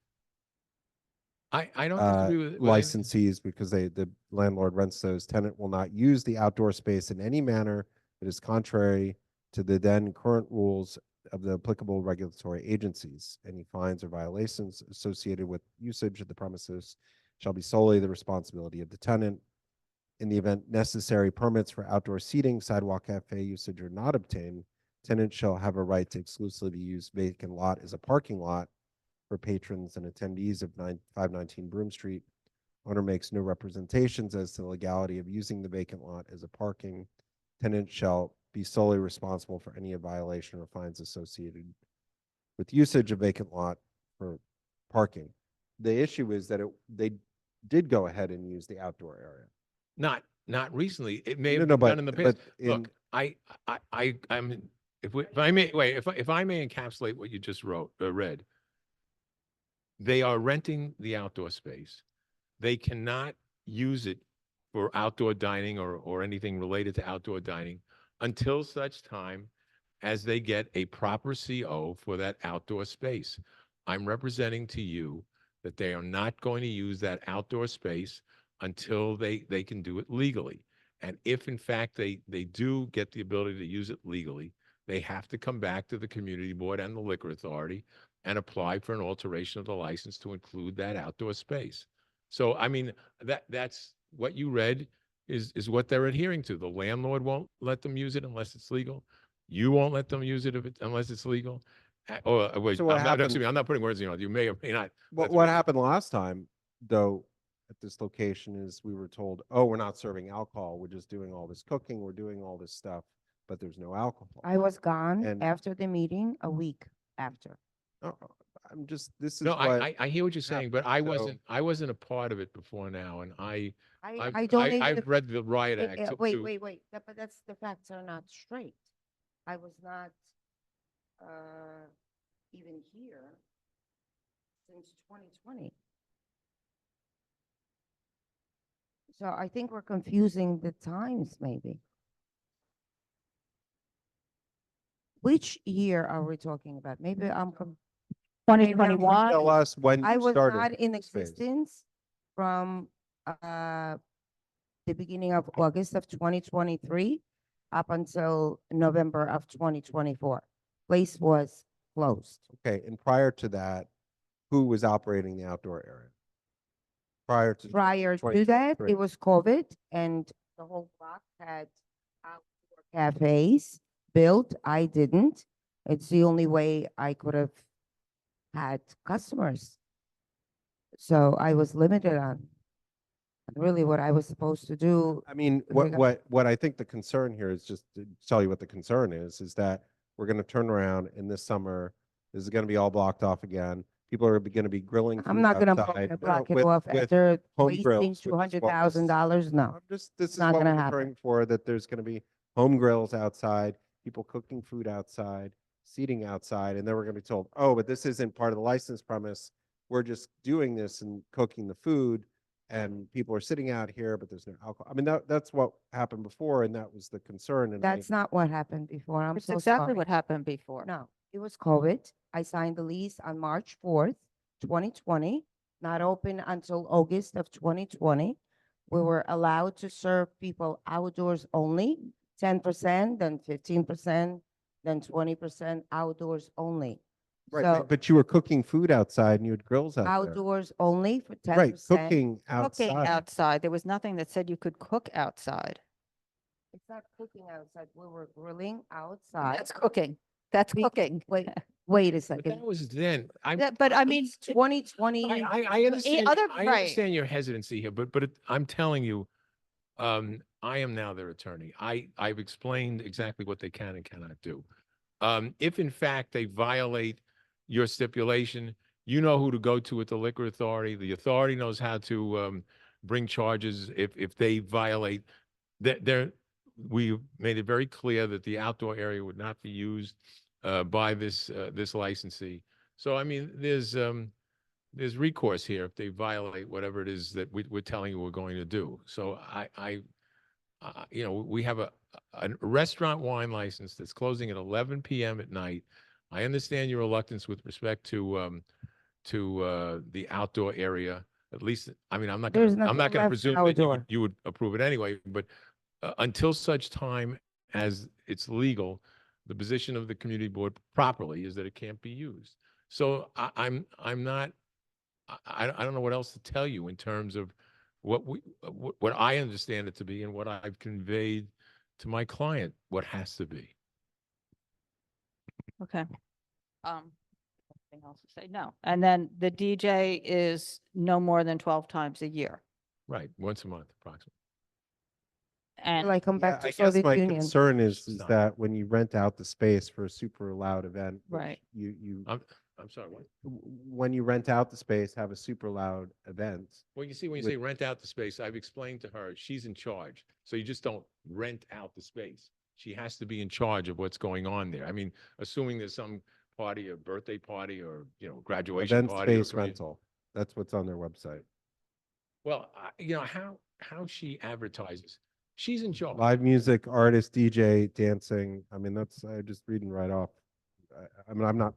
I don't disagree with. Licensees, because the landlord rents those, tenant will not use the outdoor space in any manner that is contrary to the then current rules of the applicable regulatory agencies. Any fines or violations associated with usage of the premises shall be solely the responsibility of the tenant. In the event necessary permits for outdoor seating, sidewalk cafe usage are not obtained, tenant shall have a right to exclusively use vacant lot as a parking lot for patrons and attendees of 519 Broome Street. Owner makes no representations as to the legality of using the vacant lot as a parking. Tenant shall be solely responsible for any violation or fines associated with usage of vacant lot for parking. The issue is that they did go ahead and use the outdoor area. Not recently. It may No, have no, been done in the past. but in- Look, I'm, if I may, wait, if I may encapsulate what you just read. They are renting the outdoor space. They cannot use it for outdoor dining or anything related to outdoor dining until such time as they get a proper CO for that outdoor space. I'm representing to you that they are not going to use that outdoor space until they can do it legally. And if in fact they do get the ability to use it legally, they have to come back to the community board and the liquor authority and apply for an alteration of the license to include that outdoor space. So, I mean, that's what you read is what they're adhering to. The landlord won't let them use it unless it's legal. You won't let them use it unless it's legal. Wait, So what happened- excuse me, I'm not putting words in your mouth. You may or may not. What happened last time, though, at this location is we were told, oh, we're not serving alcohol. We're just doing all this cooking. We're doing all this stuff, but there's no alcohol. I was gone And- after the meeting, a week after. Oh, I'm just, this is No, what. I hear what you're saying, but I happened, so- wasn't a part of it before now, and I I've, don't even. I've read the riot Eh, act. eh, to- Wait, to- wait, wait, but that's, the facts are not straight. I was not, even here since 2020. So I think we're confusing the times, maybe. Which year are we talking about? Maybe I'm, 2021. Tell us when I you was started. not in this phase. existence from, the beginning of August of 2023 up until November of 2024. Place was closed. Okay, and prior to that, who was operating the outdoor area? Prior to. Prior to that, 2023. it was COVID and the whole block had outdoor cafes built. I didn't. It's the only way I could have had customers. So I was limited on really what I was supposed to do. I mean, with regard- what I think the concern here is, just to tell you what the concern is that we're gonna turn around in this summer, this is gonna be all blocked off again. People are gonna be grilling I'm food not gonna outside, block it with- off with after home wasting grills, which is what $200,000. No. I'm just, this is not what gonna we're happen. referring for, that there's gonna be home grills outside, people cooking food outside, seating outside, and then we're gonna be told, oh, but this isn't part of the license premise. We're just doing this and cooking the food, and people are sitting out here, but there's no alcohol. I mean, that's what happened before, and that was the concern. And That's not what happened before. I'm It's so exactly sorry. what happened before. No, it was COVID. I signed the lease on March 4th, 2020, not open until August of 2020. We were allowed to serve people outdoors only, 10%, then 15%, then 20% outdoors only. Right, So but you were cooking food outside and you had grills out there. outdoors only for 10%. Right, cooking Cooking outside. outside. There was nothing that said you could cook outside. It's not cooking outside. We were grilling outside. That's cooking. That's We- cooking. Wait a But second. that was then. Yeah, but I mean, 2020. I understand, other- I right. understand your hesitancy here, but I'm telling you, I am now their attorney. I've explained exactly what they can and cannot do. If in fact they violate your stipulation, you know who to go to at the liquor authority. The authority knows how to bring charges if they violate. We made it very clear that the outdoor area would not be used by this licensee. So I mean, there's recourse here if they violate whatever it is that we're telling you we're going to do. So you know, we have a restaurant wine license that's closing at 11 p.m. at night. I understand your reluctance with respect to the outdoor area. At least, I mean, I'm not There's going to nothing left presume that outdoor. you would approve it anyway, but until such time as it's legal, the position of the community board properly is that it can't be used. So I'm not, I don't know what else to tell you in terms of what I understand it to be and what I've conveyed to my client, what has to be. okay. Nothing else to say? No. And then the DJ is no more than 12 times a year. Right, once a month approximately. And I come Yeah, back I to guess Soviet my Union. concern is Stop. that when you rent out the space for a super loud event, which Right. you, I'm sorry, what? when you rent out the space, have a super loud event. Well, you see, when you With- say rent out the space, I've explained to her, she's in charge. So you just don't rent out the space. She has to be in charge of what's going on there. I mean, assuming there's some party, a birthday party or, you know, graduation Event party. or space commu- rental. That's what's on their website. Well, you know, how she advertises, she's in charge. Live music, artist, DJ, dancing. I mean, that's, I just reading right off. I mean, I'm not,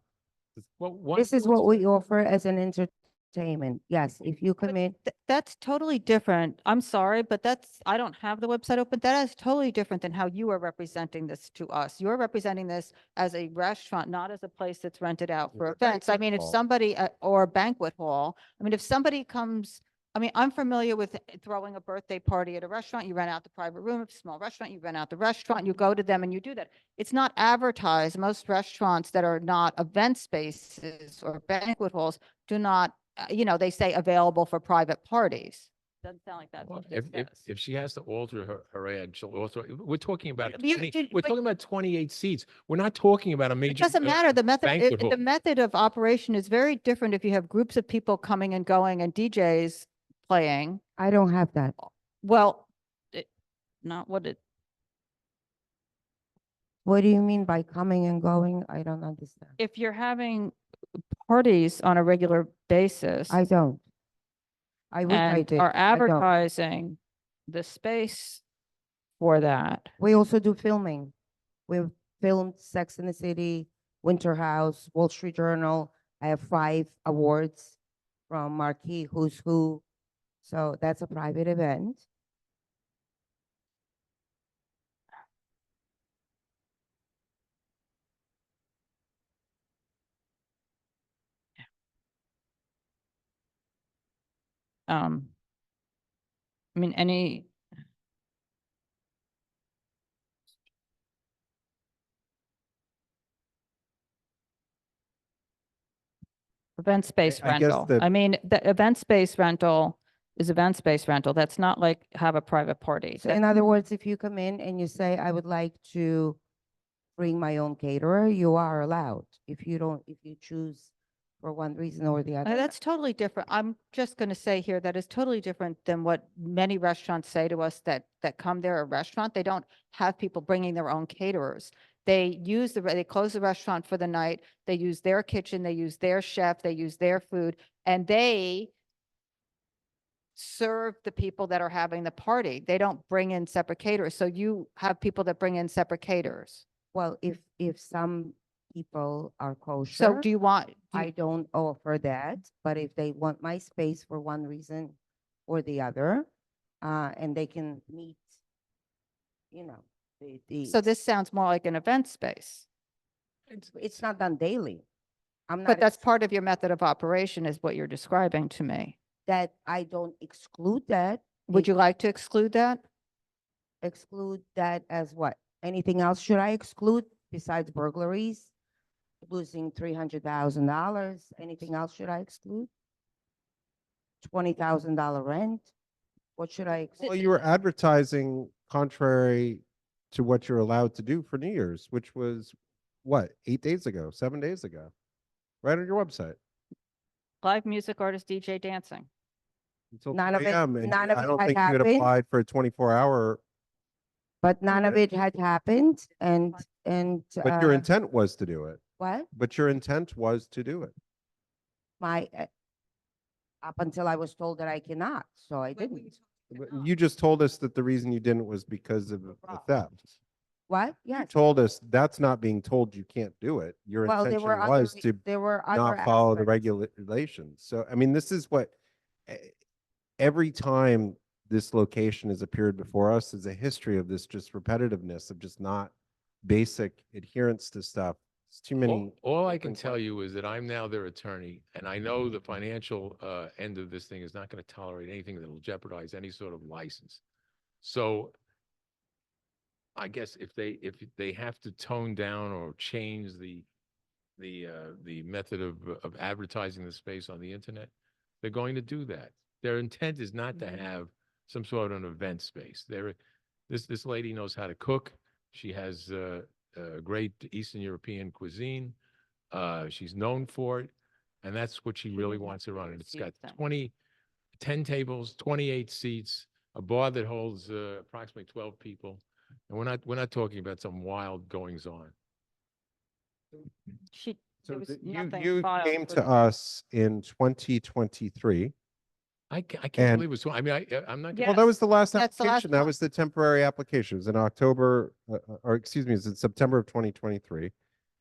Well, This is what we offer as an entertainment. Yes, if you come in, that's totally different. I'm sorry, but I don't have the website open. That is totally different than how you are representing this to us. You're representing this as a restaurant, not as a place that's rented out for It's a events. I mean, if hall. somebody, or a banquet hall, I mean, if somebody comes, I mean, I'm familiar with throwing a birthday party at a restaurant. You rent out the private room, it's a small restaurant, you rent out the restaurant, you go to them and you do that. It's not advertised. Most restaurants that are not event spaces or banquet halls do not, you know, they say available for private parties. Doesn't sound like that's Well, what this says. if she has to alter her ad, she'll alter, we're talking about, But you- 20 you- we're but- talking about 28 seats. We're not talking about a It major. doesn't matter. The method, banquet the hall. method of operation is very different if you have groups of people coming and going and DJs playing. I don't have that. Well, not what it, What do you mean by coming and going? I don't understand. if you're having parties on a regular basis I don't. I wish I and did. are I don't. advertising the space for that, We also do filming. We've filmed Sex in the City, Winter House, Wall Street Journal. I have 5 awards from Marquee Who's Who. So that's a private event. I mean, any. Event space I guess rental. the- I mean, the event space rental is event space rental. That's not like have a private party. So in other words, if you come in and you say, I would like to bring my own caterer, you are allowed. If you choose for one reason or the other. That's totally different. I'm just going to say here that is totally different than what many restaurants say to us that come there, a restaurant. They don't have people bringing their own caterers. They they close the restaurant for the night. They use their kitchen, they use their chef, they use their food, and they serve the people that are having the party. They don't bring in separate caterers. So you have people that bring in separate caterers. Well, if some people are kosher. So do you want, I don't offer that, but if they want my space for one reason or the other, and they can meet, so this sounds more like an event space, it's not done daily. I'm but not, that's part of your method of operation is what you're describing to me. that I don't exclude that. Would you like to exclude that? Exclude that as what? Anything else should I exclude besides burglaries? Losing $300,000, anything else should I exclude? $20,000 rent? What should I Well, exclude? you were advertising contrary to what you're allowed to do for New Year's, which was what, 8 days ago, 7 days ago, right on your website. Live music artist, DJ dancing. Until None of 2 it- a.m., and none of I it don't had think you had happened. applied for a 24-hour, But none of it had happened and, but your intent was to do it. what? But your intent was to do it. My, up until I was told that I cannot, so I didn't. But you just told us that the reason you didn't was because of a theft. What? You Yes. told us that's not being told you can't do it. Your Well, there intention were other, was to there were other not follow the aspects. regulations. So, I mean, this is what, eh, every time this location has appeared before us is a history of this just repetitiveness of just not basic adherence to stuff. It's too many. All I can different tell you is that I'm now their attorney, and I know the financial end of this thing is not going to tolerate anything that will jeopardize any sort of license. So I guess if they have to tone down or change the method of advertising the space on the internet, they're going to do that. Their intent is not to have some sort of an event space. This lady knows how to cook. She has great Eastern European cuisine. She's known for it, and that's what she really wants to run. And it's got 10 tables, 28 seats, a bar that holds approximately 12 people. And we're not talking about some wild goings on. There So was you nothing filed came for to the- us in 2023. I can't And- believe it's, I mean, I'm not. Yeah. Well, that was the last That's the last application. That one. was the temporary application. It was in October, or excuse me, it's in September of 2023.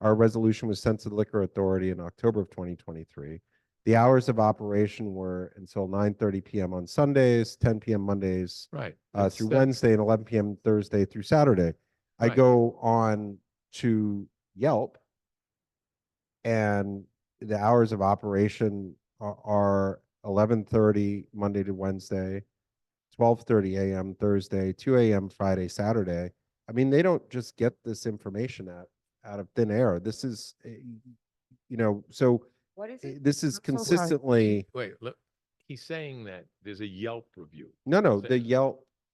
Our resolution was sent to the Liquor Authority in October of 2023. The hours of operation were until 9:30 p.m. on Sundays, 10 p.m. Mondays, Right. through Wednesday, and 11 p.m. Thursday through Saturday. I Right. go on to Yelp, and the hours of operation are 11:30 Monday to Wednesday, 12:30 a.m. Thursday, 2 a.m. Friday, Saturday. I mean, they don't just get this information out of thin air. This is, so What is it? this is I'm so sorry. consistently, Wait, look, He's saying that there's a Yelp review. No, no, Saying-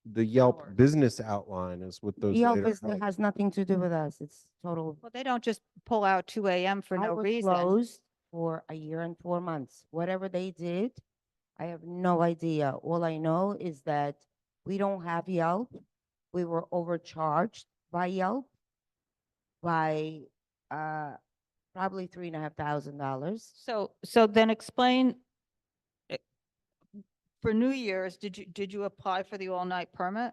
the Yelp Hours. business outline is what those Yelp later. is, it has nothing to do with us. It's total. Well, they don't just pull out 2 AM for I no was reason. closed for a year and 4 months. Whatever they did, I have no idea. All I know is that we don't have Yelp. We were overcharged by Yelp by probably $3,500. So then explain, eh, for New Year's, did you apply for the all-night permit?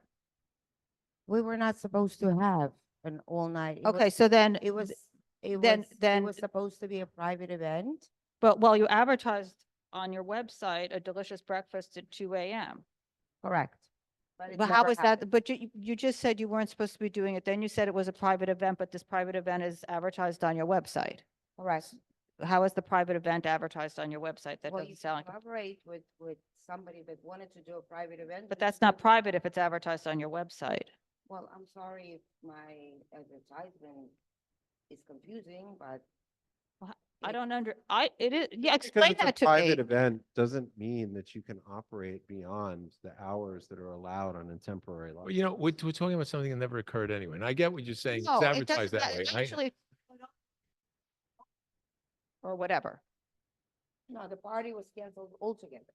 We were not supposed to have an all night. Okay, so then, It was, it then- was supposed to be a private event. but while you advertised on your website a delicious breakfast at 2 AM. Correct. it But how never was that, happened. but you just said you weren't supposed to be doing it, then you said it was a private event, but this private event is advertised on your website. Correct. How is the private event advertised on your website? That Well, doesn't you sound like, collaborate with somebody that wanted to do a private event. but we that's can not do- private if it's advertised on your website. Well, I'm sorry if my advertisement is confusing, but I it- don't it is, yeah, Because explain it's a that to private me. event doesn't mean that you can operate beyond the hours that are allowed on a temporary Well, license. you know, we're talking about something that never occurred anyway. And I get what you're saying. No, It's it advertised doesn't- that way. actually- Or whatever. no, the party was canceled altogether.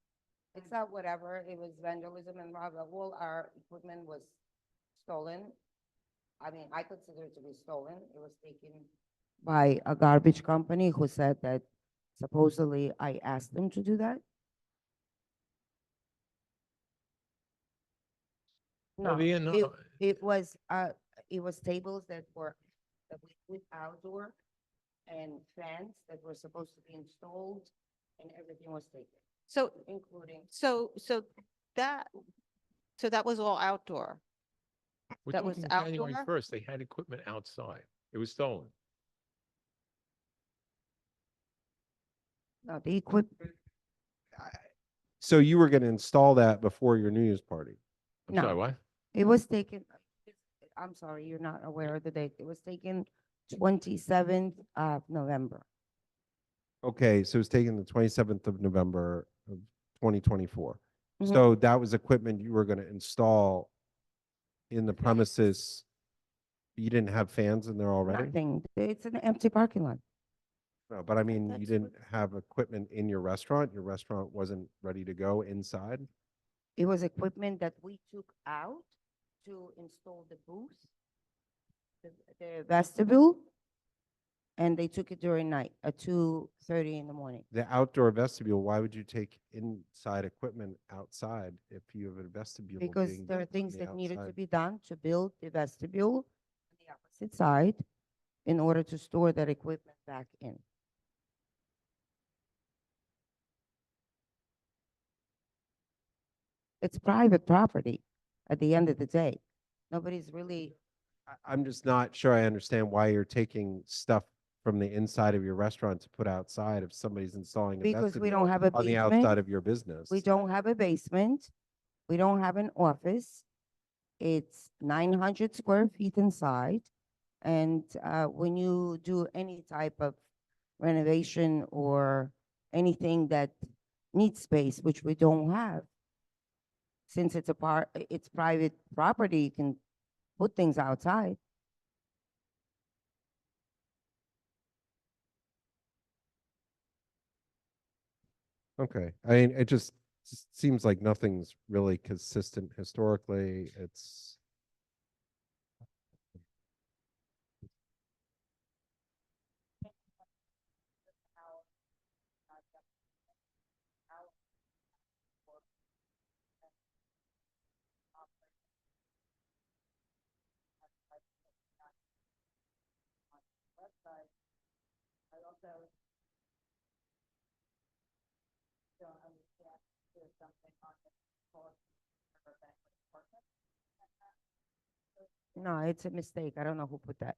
It's not whatever, it was vandalism and blah, blah, all our equipment was stolen. I mean, I consider it to be stolen. It was taken by a garbage company who said that supposedly I asked them to do that. Well, No, Ian, it was tables that were, that we put outdoor and fans that were supposed to be installed and everything was taken, So, including. that, so that was all outdoor. we're that was talking January outdoor? 1st. They had equipment outside. It was stolen. No, the equipment, So you were gonna install that before your New Year's party? I'm No. sorry, what? it was taken, I'm sorry, you're not aware of the date. It was taken 27th of November. Okay, so it's taken the 27th of November of 2024. Mhm. So that was equipment you were gonna install in the premises. You didn't have fans in there already? Nothing. It's an empty parking lot. No, but I mean, you That's didn't have equipment in your restaurant? Your restaurant wasn't ready to go inside? It was equipment that we took out to install the booth, the vestibule, and they took it during night at 2:30 in the morning. The outdoor vestibule, why would you take inside equipment outside if you have a vestibule? Because being there are built on things the that needed to outside? be done to build the vestibule on the opposite side in order to store that equipment back in. It's private property at the end of the day. Nobody's really, I'm just not sure I understand why you're taking stuff from the inside of your restaurant to put outside if somebody's installing a because we don't vestibule have a on the outside basement. of your business. We don't have a basement. We don't have an office. It's 900 square feet inside. And when you do any type of renovation or anything that needs space, which we don't have, since it's private property, you can put things outside. Okay, I mean, it just seems like nothing's really consistent historically. It's. No, it's a mistake. I don't know who put that.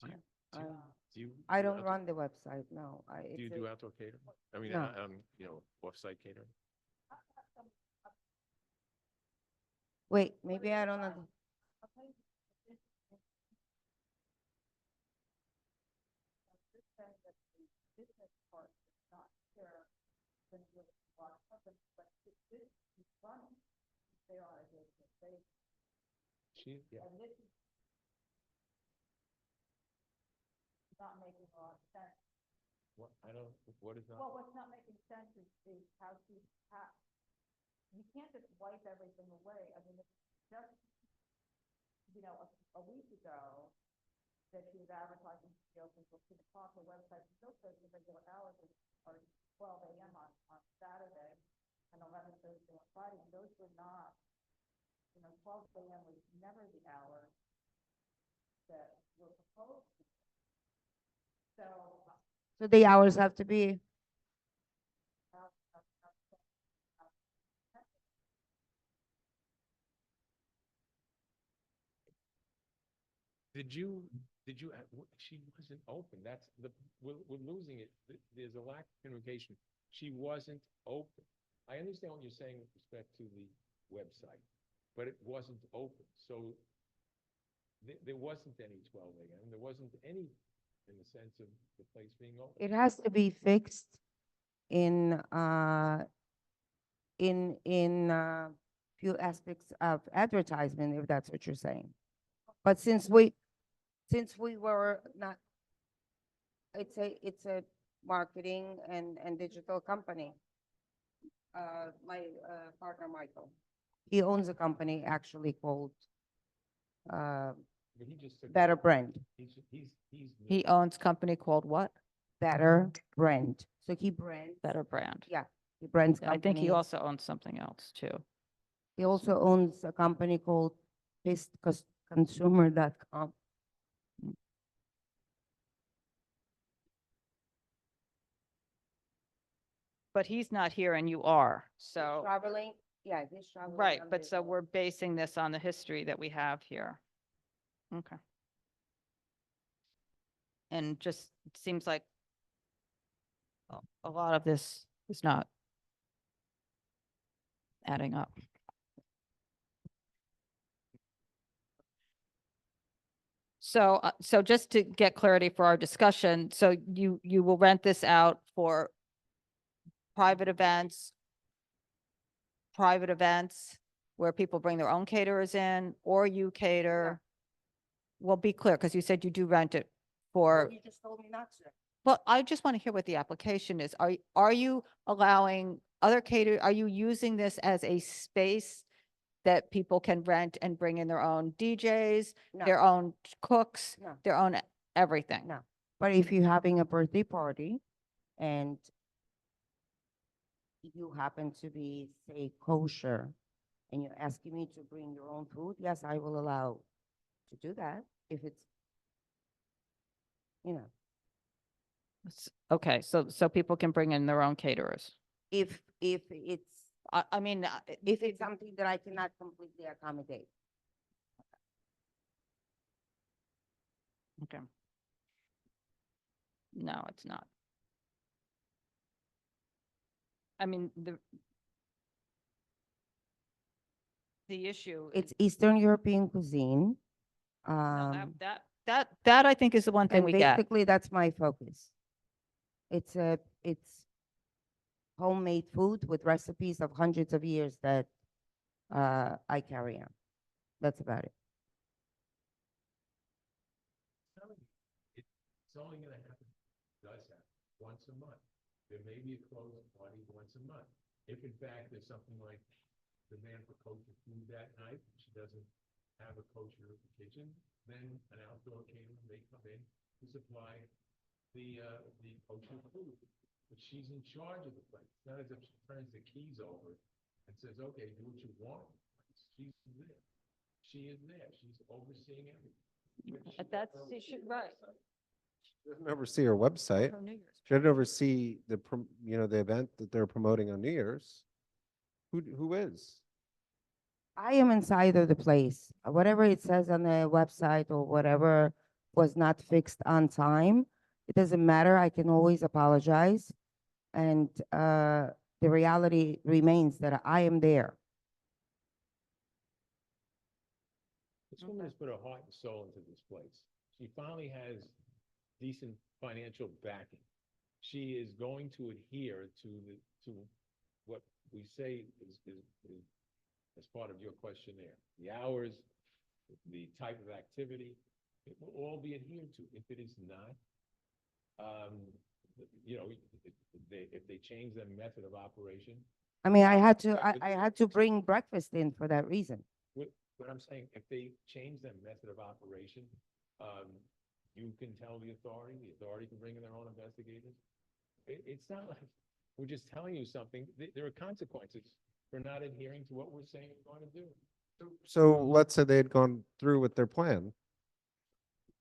Do you- do you I do don't outdoor- run the website, no. Do you do outdoor catering? I mean, No. off-site catering? Wait, maybe I don't know. running. They are a business. Yeah. And this is not making a lot of sense. What, I don't, what is that? Well, what's not making sense is how you can't just wipe everything away. I mean, it's just, a week ago, that she was advertising to be open till 2 o'clock. Her website still says the regular hours are 12 a.m. on Saturday and 11 Thursday and Friday. And those were not, 12 a.m. was never the hour that were proposed. So, So the hours have to be, Did you, she wasn't open. That's we're losing it. There's a lack of communication. She wasn't open. I understand what you're saying with respect to the website, but it wasn't open. So there wasn't any 12 a.m. There wasn't any in the sense of the place being open. it has to be fixed in few aspects of advertisement, if that's what you're saying. But since we were not, it's a marketing and digital company. My partner, Michael, he owns a company actually called But he just took Better Brand. He's he owns a company called what? Better Brand. So he brands, Better Brand. yeah, he brands I think he companies. also owns something else too. He also owns a company called consumer.com. But he's not here and you are, so, Traveling, yeah, he's traveling. right, on but his so own. we're basing this on the history that we have here. Okay. And just seems like a lot of this is not adding up. So, so just to get clarity for our discussion, so you will rent this out for private events where people bring their own caterers in, or you cater? Well, be clear, because you said you do rent it for, You just told me not to. well, I just want to hear what the application is. Are you allowing other are you using this as a space that people can rent and bring in their own DJs, No. their own cooks, No. their own everything? No, but if you're having a birthday party and you happen to be, say, kosher, and you're asking me to bring your own food, yes, I will allow to do that if it's, Okay, so people can bring in their own caterers. if it's, I mean, if it's something that I cannot completely accommodate. okay. No, it's not. I mean, the issue. It's Eastern European cuisine. No, that I think is the one thing And we get. basically that's my focus. It's homemade food with recipes of hundreds of years that I carry on. That's about it. It's only going to happen, does happen, once a month. There may be a closing party once a month. If in fact there's something like demand for kosher food that night, she doesn't have a kosher kitchen, then an outdoor caterer may come in to supply the kosher food. But she's in charge of the place. It's not as if she turns the keys over and says, okay, do what you want. She's there. She is there. She's overseeing everything. That's, right. She doesn't oversee her website. Her New Year's. She doesn't oversee the, the event that they're promoting on New Year's. Who is? I am inside of the place. Whatever it says on the website or whatever was not fixed on time, it doesn't matter. I can always apologize. And the reality remains that I am there. This woman has put her heart and soul into this place. She finally has decent financial backing. She is going to adhere to what we say is as part of your questionnaire, the hours, the type of activity, it will all be adhered to. If it is not, you know, if they change their method of operation, I mean, I had to, Right, I had to bring breakfast in for that reason. what I'm saying, if they change their method of operation, you can tell the authority can bring in their own investigators. It's not like we're just telling you something. There are consequences for not adhering to what we're saying we're going to do. So let's say they had gone through with their plan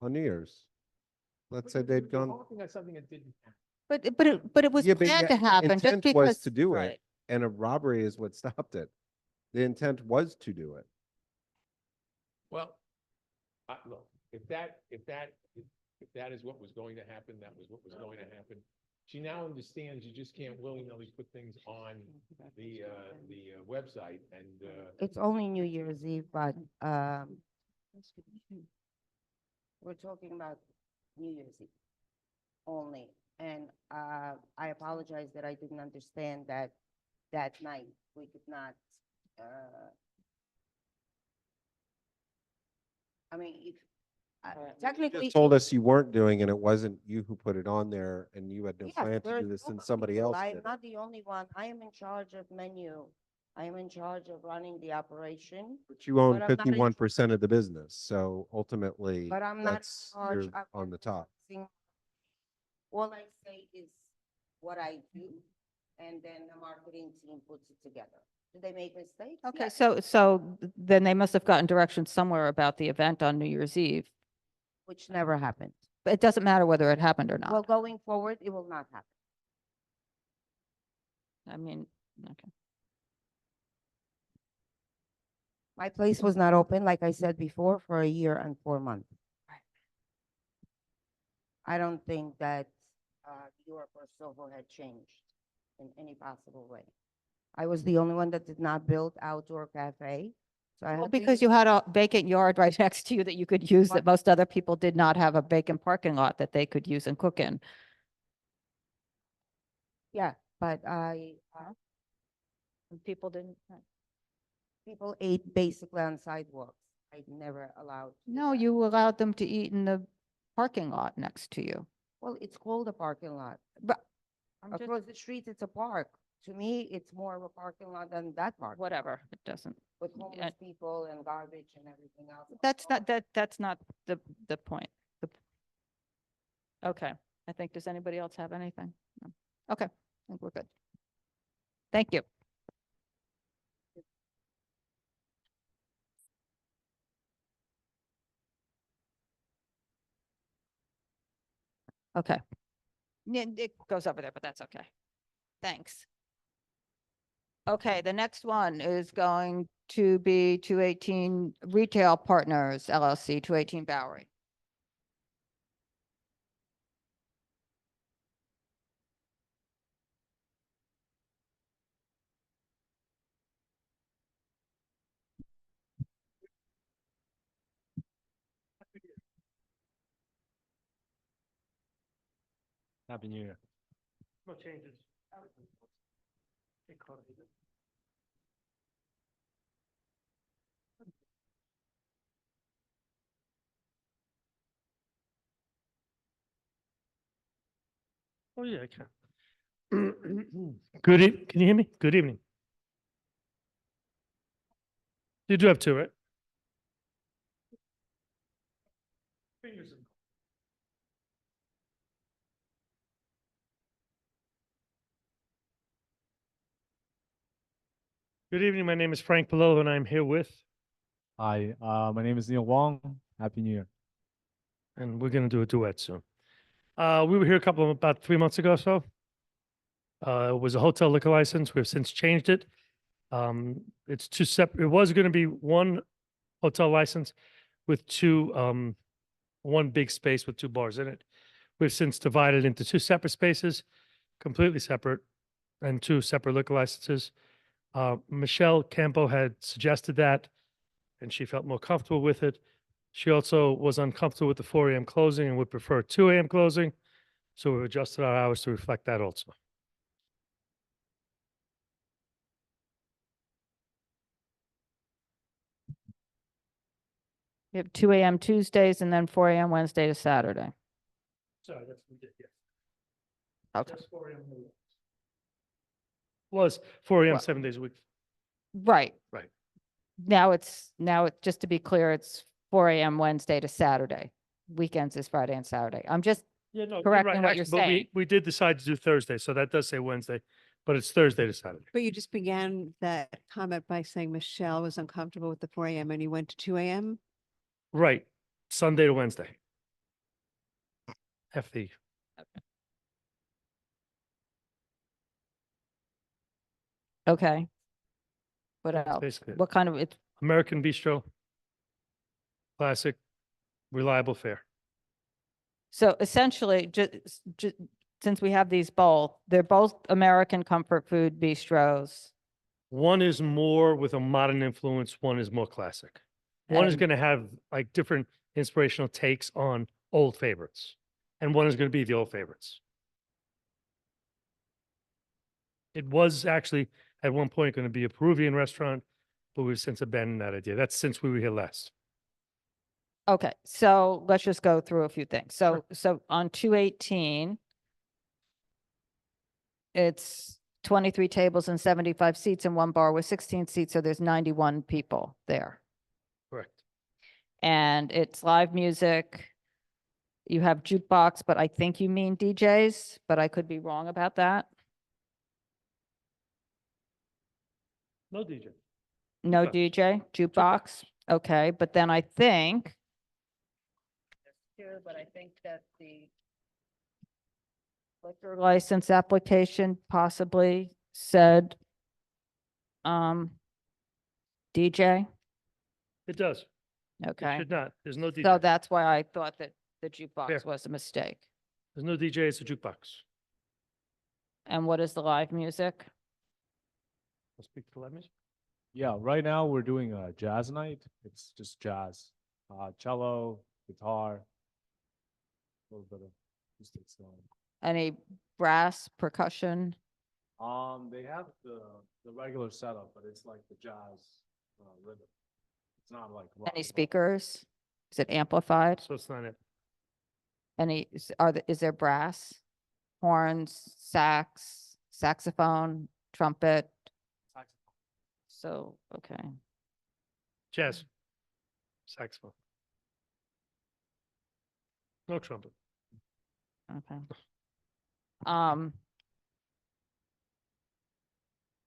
on New Year's. Let's say they'd You're gone. hoping at something that didn't happen. But it was Yeah, but planned yeah, to happen just intent was because. to do right. it, and a robbery is what stopped it. The intent was to do it. Well, look, if that is what was going to happen, that was what was going to happen. She now understands you just can't willy-nilly put things on the website and, It's only New Year's Eve, but, we're talking about New Year's Eve only. And, I apologize that I didn't understand that that night we could not, I mean, if, You technically. just told us you weren't doing, and it wasn't you who put it on there, and you had no Yes, plan to there's do this, and multiple somebody people. else I am did. not the only one. I am in charge of menu. I am in charge of running the operation, But you own but I'm not in 51% of the business, so ultimately, but I'm not in that's, charge you're of on the top. everything. All I say is what I do, and then the marketing team puts it together. Do they make mistakes? Okay, Yes, so then they must have gotten direction somewhere about the event on New Year's Eve. which never happened. But it doesn't matter whether it happened or Well, not. going forward, it will not happen. I mean, okay. My place was not open, like I said before, for a year and 4 months. I don't think that Europe or SOHO had changed in any possible way. I was the only one that did not build outdoor cafe. So I Well, had to because use- you had a vacant yard right next to you that you could use that But- most other people did not have a vacant parking lot that they could use and cook in. Yeah, but People didn't. people ate basically on sidewalks. I never allowed. to do No, that. you allowed them to eat in the parking lot next to you. Well, it's called a parking lot. But I'm just, Across the street, it's a park. To me, it's more of a parking lot than that park. whatever, it doesn't. With homeless people and garbage and everything else. That's not the point. Okay, I think, does anybody else have anything? No. Okay, I think we're good. Thank you. Okay. Yeah, it goes over there, but that's okay. Thanks. Okay, the next one is going to be 218 Retail Partners LLC, 218 Bowery. Happy New Year. No changes. Oh, yeah, I can. Can you hear me? Good evening. You do have two, right? Good evening. My name is Frank Palillo, and I'm here with, Hi, my name is Neil Wong. Happy New Year. and we're going to do a duet soon. We were here about 3 months ago or so. It was a hotel liquor license. We've since changed it. It's two separate, it was going to be one hotel license with two, one big space with two bars in it. We've since divided into two separate spaces, completely separate, and two separate liquor licenses. Michelle Campo had suggested that, and she felt more comfortable with it. She also was uncomfortable with the 4 a.m. closing and would prefer 2 a.m. closing. So we've adjusted our hours to reflect that also. We have 2 AM Tuesdays and then 4 AM Wednesday to Saturday. Sorry, that's, we did, yeah. Okay. That's 4 a.m. Was 4 a.m. Well- 7 days a week. Right. Right. Now it's, just to be clear, it's 4 AM Wednesday to Saturday. Weekends is Friday and Saturday. I'm just, Yeah, no, you're correcting right, what you're actually, but saying. we did decide to do Thursday, so that does say Wednesday, but it's Thursday to Saturday. But you just began that comment by saying Michelle was uncomfortable with the 4 AM and you went to 2 AM? Right, Sunday to Wednesday. FD. okay. What That's else? basically it. What kind of, it, American Bistro. Classic, reliable fare. so essentially, since we have these both, they're both American comfort food bistros. One is more with a modern influence, one is more classic. One is And- going to have like different inspirational takes on old favorites, and one is going to be the old favorites. It was actually at one point going to be a Peruvian restaurant, but we've since abandoned that idea. That's since we were here last. Okay, so let's just go through a few things. So on 218, it's 23 tables and 75 seats and one bar with 16 seats, so there's 91 people there. Correct. And it's live music. You have jukebox, but I think you mean DJs, but I could be wrong about that. No DJ. No Jukebox. DJ, jukebox. Okay, but then I think. Here, but I think that the liquor license application possibly said DJ. It does. It Okay, should not. There's no DJ. so that's why I thought that the Fair. jukebox was a mistake. There's no DJ. It's a jukebox. And what is the live music? I'll speak to the live music. Yeah, right now we're doing a jazz night. It's just jazz, cello, guitar, a little bit of acoustics going. Any brass, percussion? They have the regular setup, but it's like the jazz rhythm. It's not like rock Any and roll. speakers? Is it amplified? So it's not it. Any, is there brass, horns, sax, saxophone, trumpet? Saxophone. So, okay. Jazz. Saxophone. No trumpet. Okay.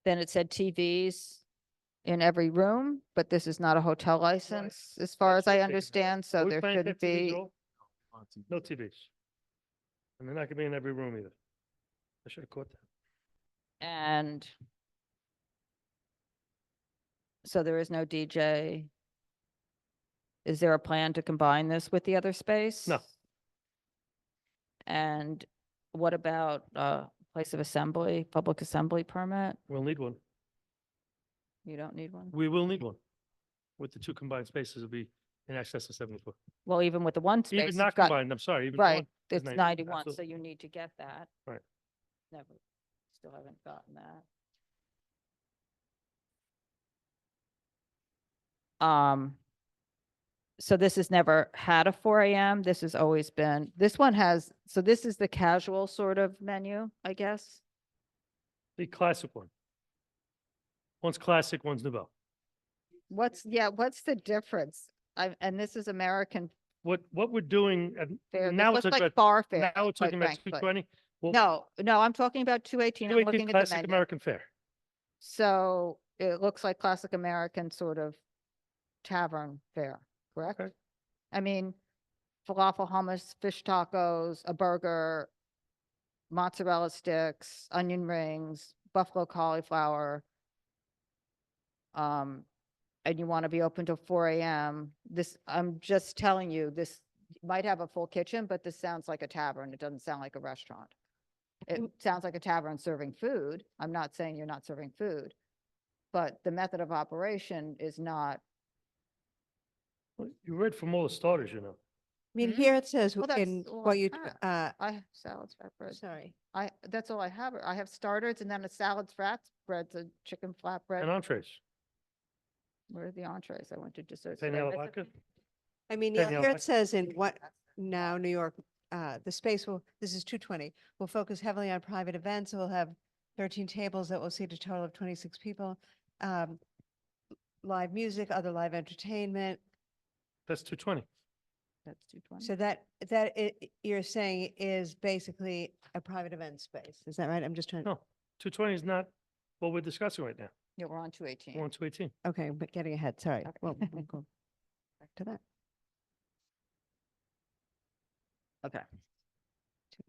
Then it said TVs in every room, but this is not a hotel license, as far as That's I what I'm thinking. understand, Are so we there planning to have shouldn't TVs at be, all? On TV. No TVs. And they're not gonna be in every room either. I should have caught that. and so there is no DJ. Is there a plan to combine this with the other space? No. And what about place of assembly, public assembly permit? We'll need one. You don't need one? We will need one. With the two combined spaces, it'll be in excess of 74. Well, even with the one space, Even you've not got, combined, I'm sorry, even right, one. it's 91, 91, so absolutely. you need to get that. Right. Never, still haven't gotten that. So this has never had a 4 AM. This has always been, this one has, so this is the casual sort of menu, I guess. The classic one. One's classic, one's nouveau. What's the difference? And this is American What we're doing, fare. This now we're looks talking like about, bar fare. now we're quite talking about frankly. 220. Well, No, I'm talking about 218. I'm 218 looking at the classic menu. American fare. So it looks like classic American sort of tavern fare, correct? Okay. I mean, falafel hummus, fish tacos, a burger, mozzarella sticks, onion rings, buffalo cauliflower. And you want to be open till 4 AM. I'm just telling you, this might have a full kitchen, but this sounds like a tavern. It doesn't sound like a restaurant. It sounds like a tavern serving food. I'm not saying you're not serving food, but the method of operation is not. Well, you read from all the starters, you know. I mean, Mhm. here it says Well, that's in all what I you, have. I have salads, flatbread. sorry. That's all I have. I have starters and then a salad, flatbreads, a chicken flatbread. And entrees. Where are the entrees? I went to desserts. Penne Did I alla miss it? vodka. I mean, Danielle, here I- it says in what, now New York, the space will, this is 220, will focus heavily on private events. It will have 13 tables that will seat a total of 26 people. Live music, other live entertainment. That's 220. That's 220. So you're saying is basically a private event space. Is that right? I'm just trying. No, 220 is not what we're discussing right now. Yeah, we're on 218. We're on 218. Okay, but getting ahead, sorry. Okay. Well, we'll go back to that. Okay.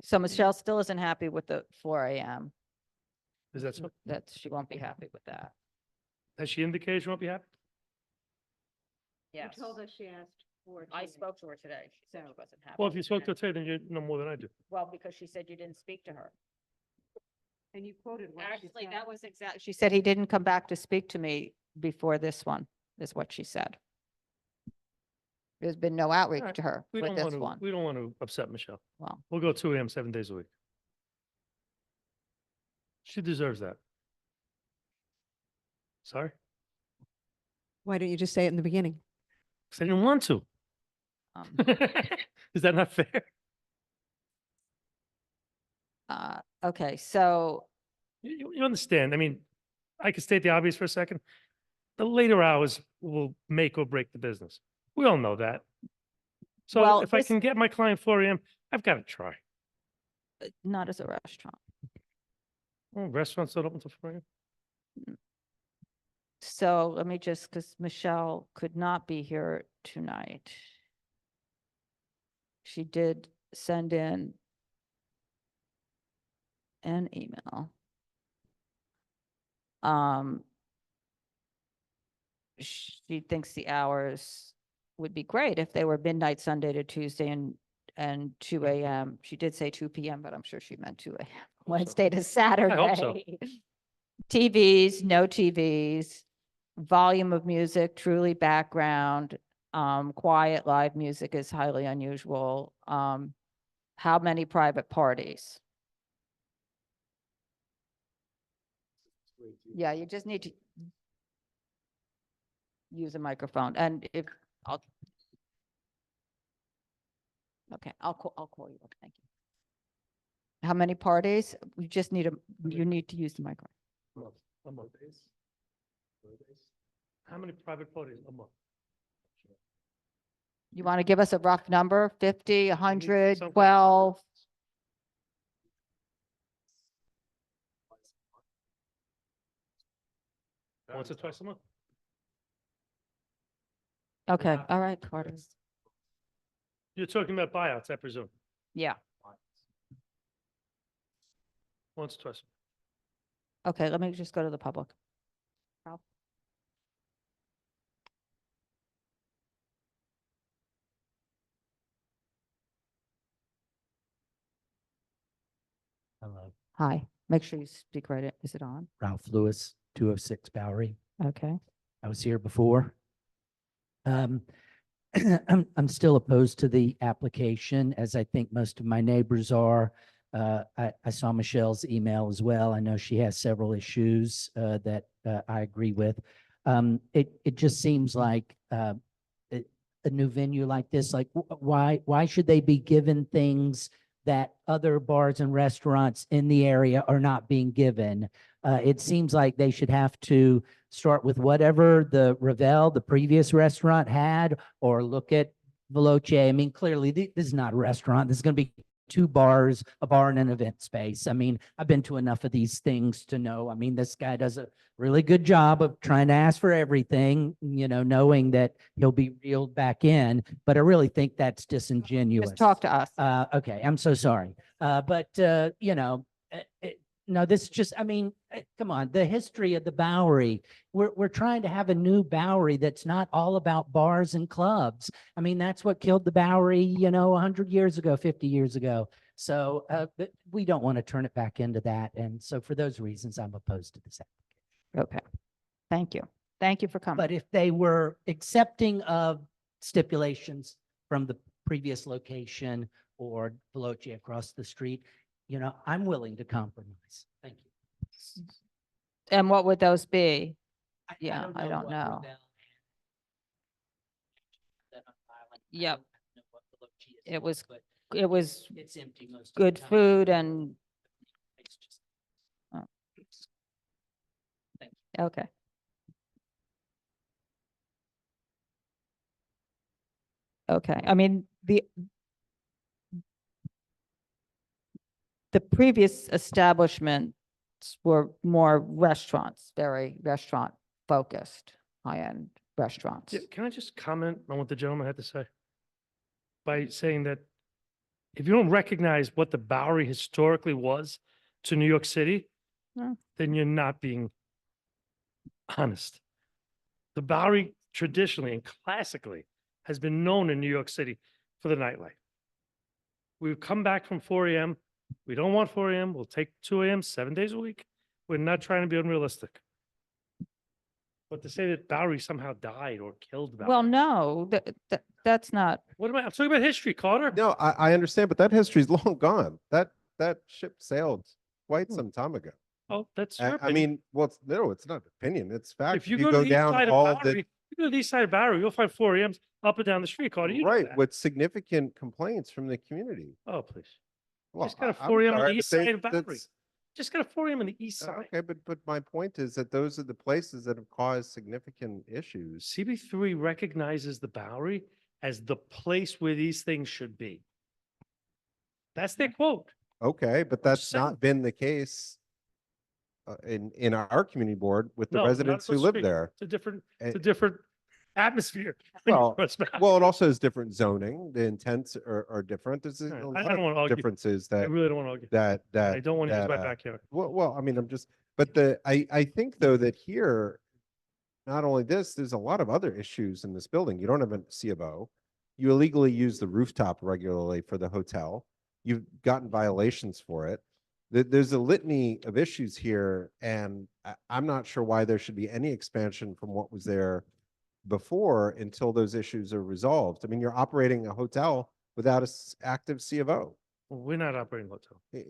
So Michelle still isn't happy with the 4 AM. Is that so? She won't be happy with that. Has she indicated she won't be happy? Yes. us she asked for. I spoke to her today. She said she wasn't happy. Well, if you with spoke to her it. today, then you know more than I do. Well, because she said you didn't speak to her. And you quoted what she Actually, said. that was exact. She said he didn't come back to speak to me before this one, is what she said. There's been no outreach Alright, to her We with don't this want to, one. we don't want to upset Michelle. Well, We'll go 2 a.m. 7 days a week. She deserves that. Sorry? Why don't you just say it in the beginning? 'Cause I didn't want to. um, Is that not fair? okay, so You understand, I mean, I could state the obvious for a second. The later hours will make or break the business. We all know that. So Well, if I this- can get my client 4 a.m., I've got to try. not as a restaurant. Well, restaurants don't open till 4 a.m. So let me just, because Michelle could not be here tonight. She did send in an email. She thinks the hours would be great if they were midnight Sunday to Tuesday and 2 AM. She did say 2 PM, but I'm sure she meant 2 AM, Wednesday to Saturday. hope so. TVs, no TVs, volume of music, truly background, quiet live music is highly unusual. How many private parties? Yeah, you just need to use a microphone and if I'll. Okay, I'll call you up. Thank you. How many parties? You just need you need to use the microphone. A month. How many private parties a month? You want to give us a rough number? 50, 100, something. 12? Once or twice a month? Okay, all right, Carter. You're talking about buyouts, I presume. Yeah, Once or twice. okay, let me just go to the public. Hello, Hi, make sure you speak right. Is it on? Ralph Lewis, 206 Bowery. Okay. I was here before. I'm still opposed to the application, as I think most of my neighbors are. I saw Michelle's email as well. I know she has several issues that I agree with. It just seems like a new venue like this, like why should they be given things that other bars and restaurants in the area are not being given? It seems like they should have to start with whatever the Ravel, the previous restaurant, had, or look at Veloce. I mean, clearly this is not a restaurant. This is going to be 2 bars, a bar and an event space. I mean, I've been to enough of these things to know. I mean, this guy does a really good job of trying to ask for everything, you know, knowing that he'll be reeled back in. But I really think that's disingenuous. Just talk to us. Okay, I'm so sorry. You know, no, this is just, I mean, come on, the history of the Bowery. We're trying to have a new Bowery that's not all about bars and clubs. I mean, that's what killed the Bowery, you know, 100 years ago, 50 years ago. So but we don't want to turn it back into that. And so for those reasons, I'm opposed to this application. Okay. Thank you. Thank you for coming. But if they were accepting of stipulations from the previous location or Veloce across the street, you know, I'm willing to compromise. Thank you. And what would those be? I Yeah, I don't what know. Ravel Yep. It was, it was good food and, oh. Okay. Okay, I mean, the previous establishments were more restaurants, very restaurant focused, high-end restaurants. Yeah, can I just comment on what the gentleman had to say? By saying that if you don't recognize what the Bowery historically was to New York City, Hmm. then you're not being honest. The Bowery traditionally and classically has been known in New York City for the nightlife. We've come back from 4 AM. We don't want 4 AM. We'll take 2 AM, 7 days a week. We're not trying to be unrealistic. But to say that Bowery somehow died or killed Bowery. Well, no, that's not, What am I? I'm talking about history, Carter. No, I understand, but that history's long gone. That ship sailed quite some time ago. Oh, that's your I opinion. mean, well, it's not opinion, it's fact. If you go to the east down side of all Bowery, you go to the east side of Bowery, you'll find 4 AMs up and down the street, Carter. You know right, that. with significant complaints from the community. Oh, please. Well, Just got a I'm 4 AM on sorry, the but east side of Bowery. that's- Just got a 4 AM on the east side. Okay, but my point is that those are the places that have caused significant issues. CB3 recognizes the Bowery as the place where these things should be. That's their quote. Okay, but I'm that's just saying. not been the case in our community board with the No, not residents who across the live street. there. It's a Eh, different atmosphere. Well, Across Bowery. Well, it also has different zoning. The intents are different. There's a All right, lot I don't wanna of argue. differences I that, really don't want to argue. that. I don't want to use that, my uh, backyard. Well, I mean, but I think though that here, not only this, there's a lot of other issues in this building. You don't have a C of O. You illegally use the rooftop regularly for the hotel. You've gotten violations for it. There's a litany of issues here, and I'm not sure why there should be any expansion from what was there before until those issues are resolved. I mean, you're operating a hotel without an active C of O. Well, we're not operating a hotel. Eh,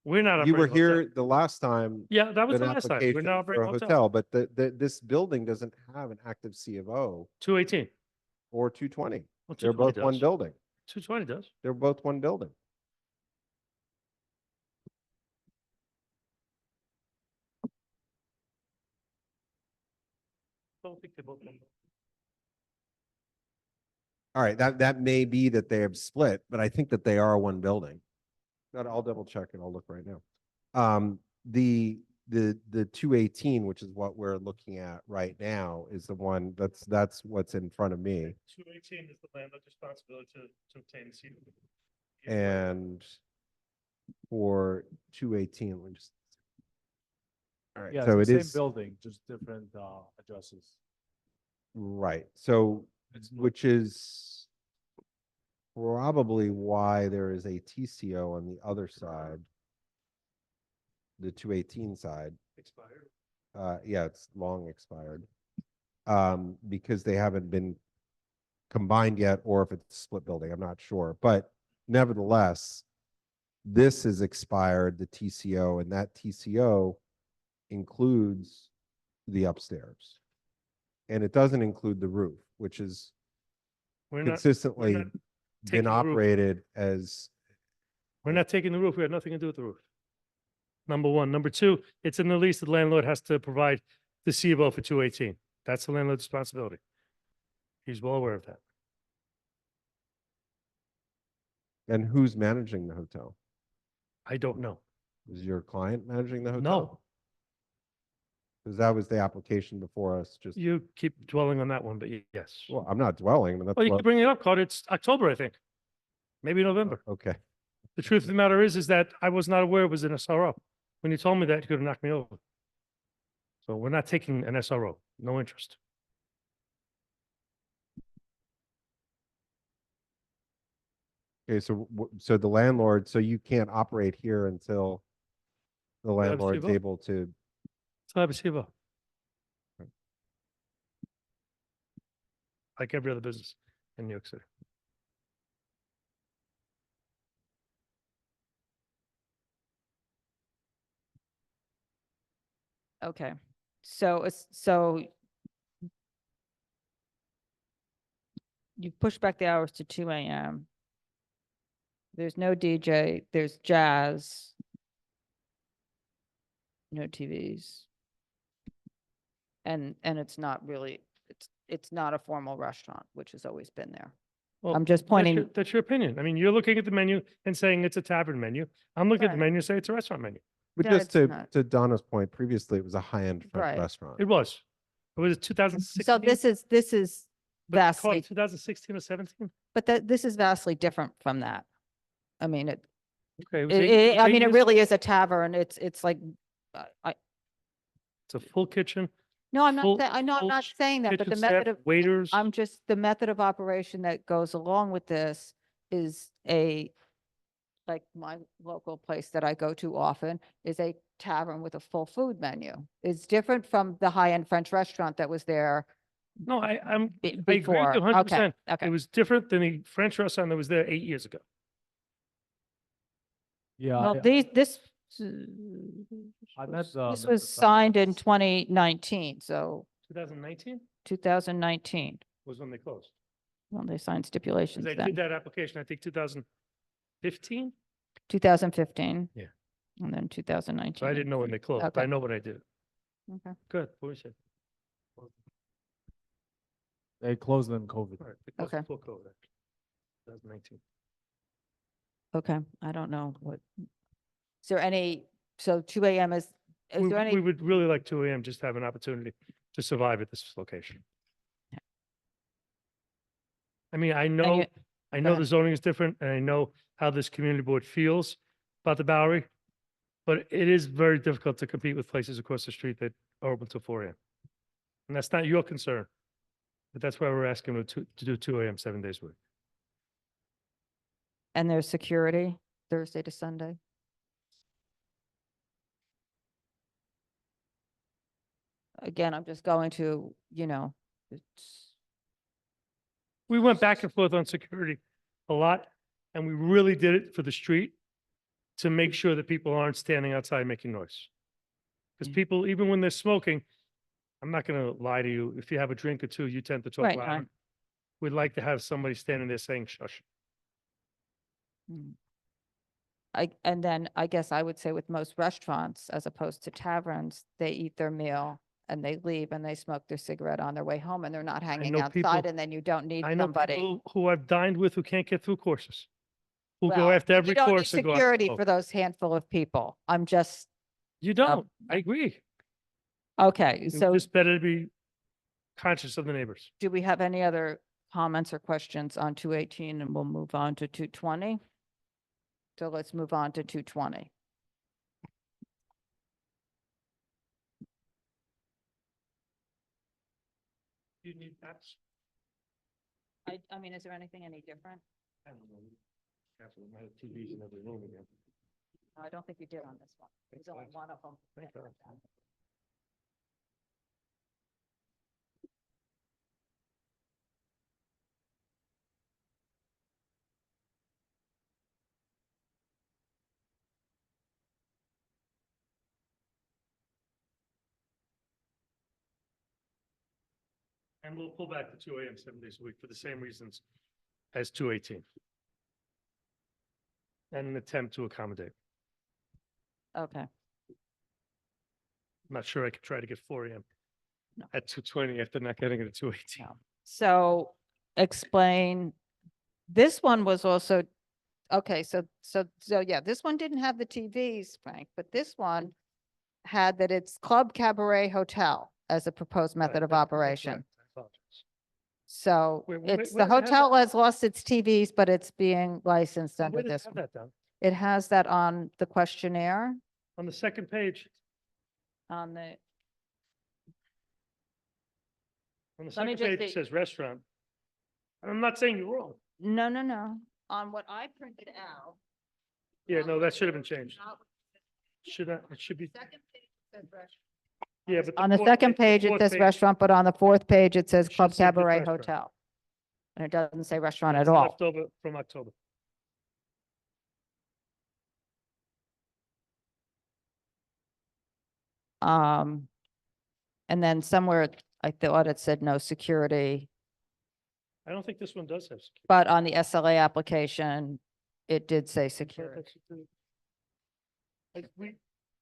We're not You were operating a hotel. here the last time. Yeah, that was an the last time. We're application not for operating a a hotel. hotel, but this building doesn't have an active C of O 218. or 220. Well, They're 220 both one does. building. 220 does. They're both one building. Don't think they both. All right, that may be that they have split, but I think that they are one building. But I'll double check and I'll look right now. The 218, which is what we're looking at right now, is the one that's what's in front of me. 218 is the landlord's responsibility to obtain the CUP. And for 218, let me just. All right, Yeah, so it's it the is same building, just different addresses. right. So which is probably why there is a TCO on the other side, the 218 side. Expired. Yeah, it's long expired. Because they haven't been combined yet, or if it's a split building, I'm not sure. But nevertheless, this is expired, the TCO, and that TCO includes the upstairs. And it doesn't include the roof, which is We're consistently not been taking the roof. operated as, We're not taking the roof. We had nothing to do with the roof. Number one. Number two, it's in the lease. The landlord has to provide the CBO for 218. That's the landlord's responsibility. He's well aware of that. and who's managing the hotel? I don't know. Is your client managing the hotel? No, Because that was the application before us, just, you keep dwelling on that one, but yes. well, I'm not dwelling, but that's Well, you what, can bring it up, Carter. It's October, I think. Maybe November. okay. The truth of the matter is that I was not aware it was an SRO. When you told me that, you could have knocked me over. So we're not taking an SRO, no interest. Okay, so, so the landlord, so you can't operate here until the have a landlord's CBO. able to, So I have a CBO. Like every other business in New York City. okay. So you push back the hours to 2 AM. There's no DJ, there's jazz. No TVs. And it's not really, it's not a formal restaurant, which has always been there. Well, I'm just that's pointing, that's your opinion. I mean, you're looking at the menu and saying it's a tavern menu. I'm looking at the Right. menu and saying it's a restaurant menu. But No, just it's to, not. to Donna's point, previously it was a high-end French Right. restaurant. It was. It was 2016. so this is vastly, 2016 or 17? but this is vastly different from that. I mean, Okay. It was eight- I eight mean, it years really ago. is a tavern. It's like, It's a full kitchen. no, I'm not, full- I know, I'm full not saying that, but kitchen the staff, method of, waiters. I'm just, the method of operation that goes along with this is like my local place that I go to often is a tavern with a full food menu. It's different from the high-end French restaurant that was there No, I agree with before. you 100%. Okay. It was different than the French restaurant that was there 8 years ago. Yeah, Well, this I met, this Mr. was signed in 2019, so 2019 2019. was when they closed. Well, they signed 'Cause stipulations they then. did that application, I think 2015. 2015. Yeah. And then 2019. So I didn't know when they closed, but I Okay. know what I did. Okay. Good. What was it? they closed in COVID. All right, they closed Okay. before COVID, actually. 2019. Okay, I don't know what. Is there any, so 2 AM is We there any? would really like 2 AM just to have an opportunity to survive at this location. I mean, I know you- the ahead. zoning is different and I know how this community board feels about the Bowery. But it is very difficult to compete with places across the street that are open till 4 AM. And that's not your concern. But that's why we're asking them to do 2 AM, 7 days a week. And there's security Thursday to Sunday? Again, I'm just going to, it's, We went back and forth on security a lot, and we really did it for the street to make sure that people aren't standing outside making noise. Because people, even when they're smoking, I'm not gonna lie to you, if you have a drink or two, you tend to talk Right, louder. We'd like to have somebody standing there saying shush. and then I guess I would say with most restaurants, as opposed to taverns, they eat their meal and they leave and they smoke their cigarette on their way home and they're not hanging know outside people- and then you don't need I know somebody. people who I've dined with who can't get through courses. Who go Well, after you every don't need course and go. out and security smoke. for those handful of people. I'm just, You don't, I agree. okay, It's so just better to be conscious of the neighbors. do we have any other comments or questions on 218 and we'll move on to 220? So let's move on to 220. You need apps? I mean, is there anything any different? I don't know. Careful, we might have TVs in every room again. No, I don't think you did on this one. There's only Thanks. one of them. Thank God. And we'll pull back to 2 AM 7 days a week for the same reasons as 218. And an attempt to accommodate. Okay, I'm not sure I could try to get 4 AM No. at 220 after not getting it at 218. No. So explain, this one was also, okay, so yeah, this one didn't have the TVs, Frank, but this one had that it's Club Cabaret Hotel as a proposed method of That's operation. correct. I apologize. So Wait, where it's, does the it have hotel has lost its TVs, but it's being licensed under Where does it this have one. that down? It has that on the questionnaire, On the second page, on the, on the Let me second just page, it see. says restaurant. And I'm not saying you're wrong. no, on what I printed out. Yeah, no, that should have been changed. It should be, Second page says restaurant. yeah, but. On the fourth second page, it fourth says page restaurant, but on the fourth page, it says should Club say just Cabaret restaurant. Hotel. And it doesn't say restaurant that's at all. Leftover from October. And then somewhere I thought it said no security. I don't think this one does have security. but on the SLA application, it did say security.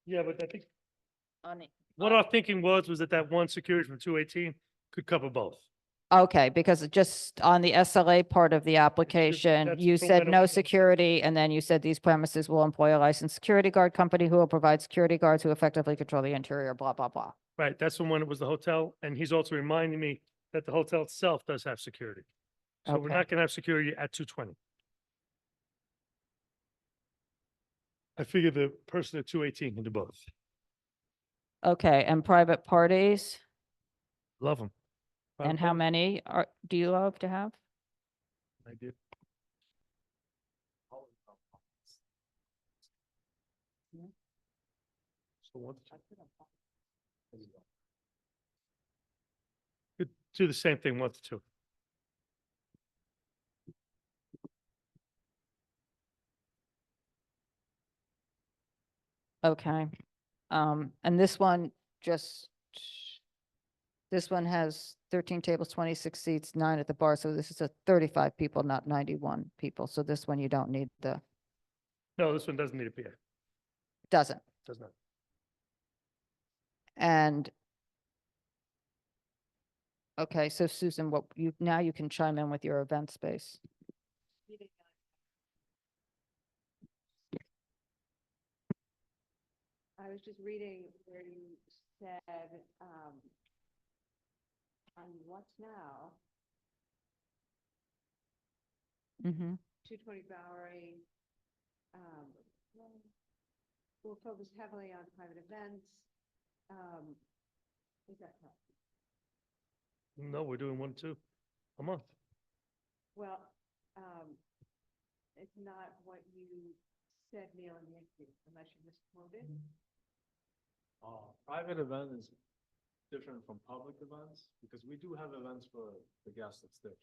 Yeah, but I think On it. what our thinking was that that one security from 218 could cover both. Okay, because it just on the SLA part of the application, that's you from said when it no was- security, and then you said these premises will employ a licensed security guard company who will provide security guards who effectively control the interior, blah, blah, blah. Right, that's the one that was the hotel, and he's also reminding me that the hotel itself does have security. So we're Okay. not gonna have security at 220. I figure the person at 218 can do both. Okay, and private parties, Love them. and how many do you love to have? I do. So what? Could do the same thing, 1 to 2. Okay, and this one this one has 13 tables, 26 seats, 9 at the bar, so this is a 35 people, not 91 people, so this one you don't need No, this one doesn't need a PA, doesn't. does not. And okay, so Susan, now you can chime in with your event space. I was just reading where you said, on what's now, Mm-hmm. 220 Bowery, will focus heavily on private events. Is that correct? No, we're doing 1 to 2 a month. Well, it's not what you said, Neil, in the interview, unless you misquoted. Private event is different from public events because we do have events for the guests upstairs.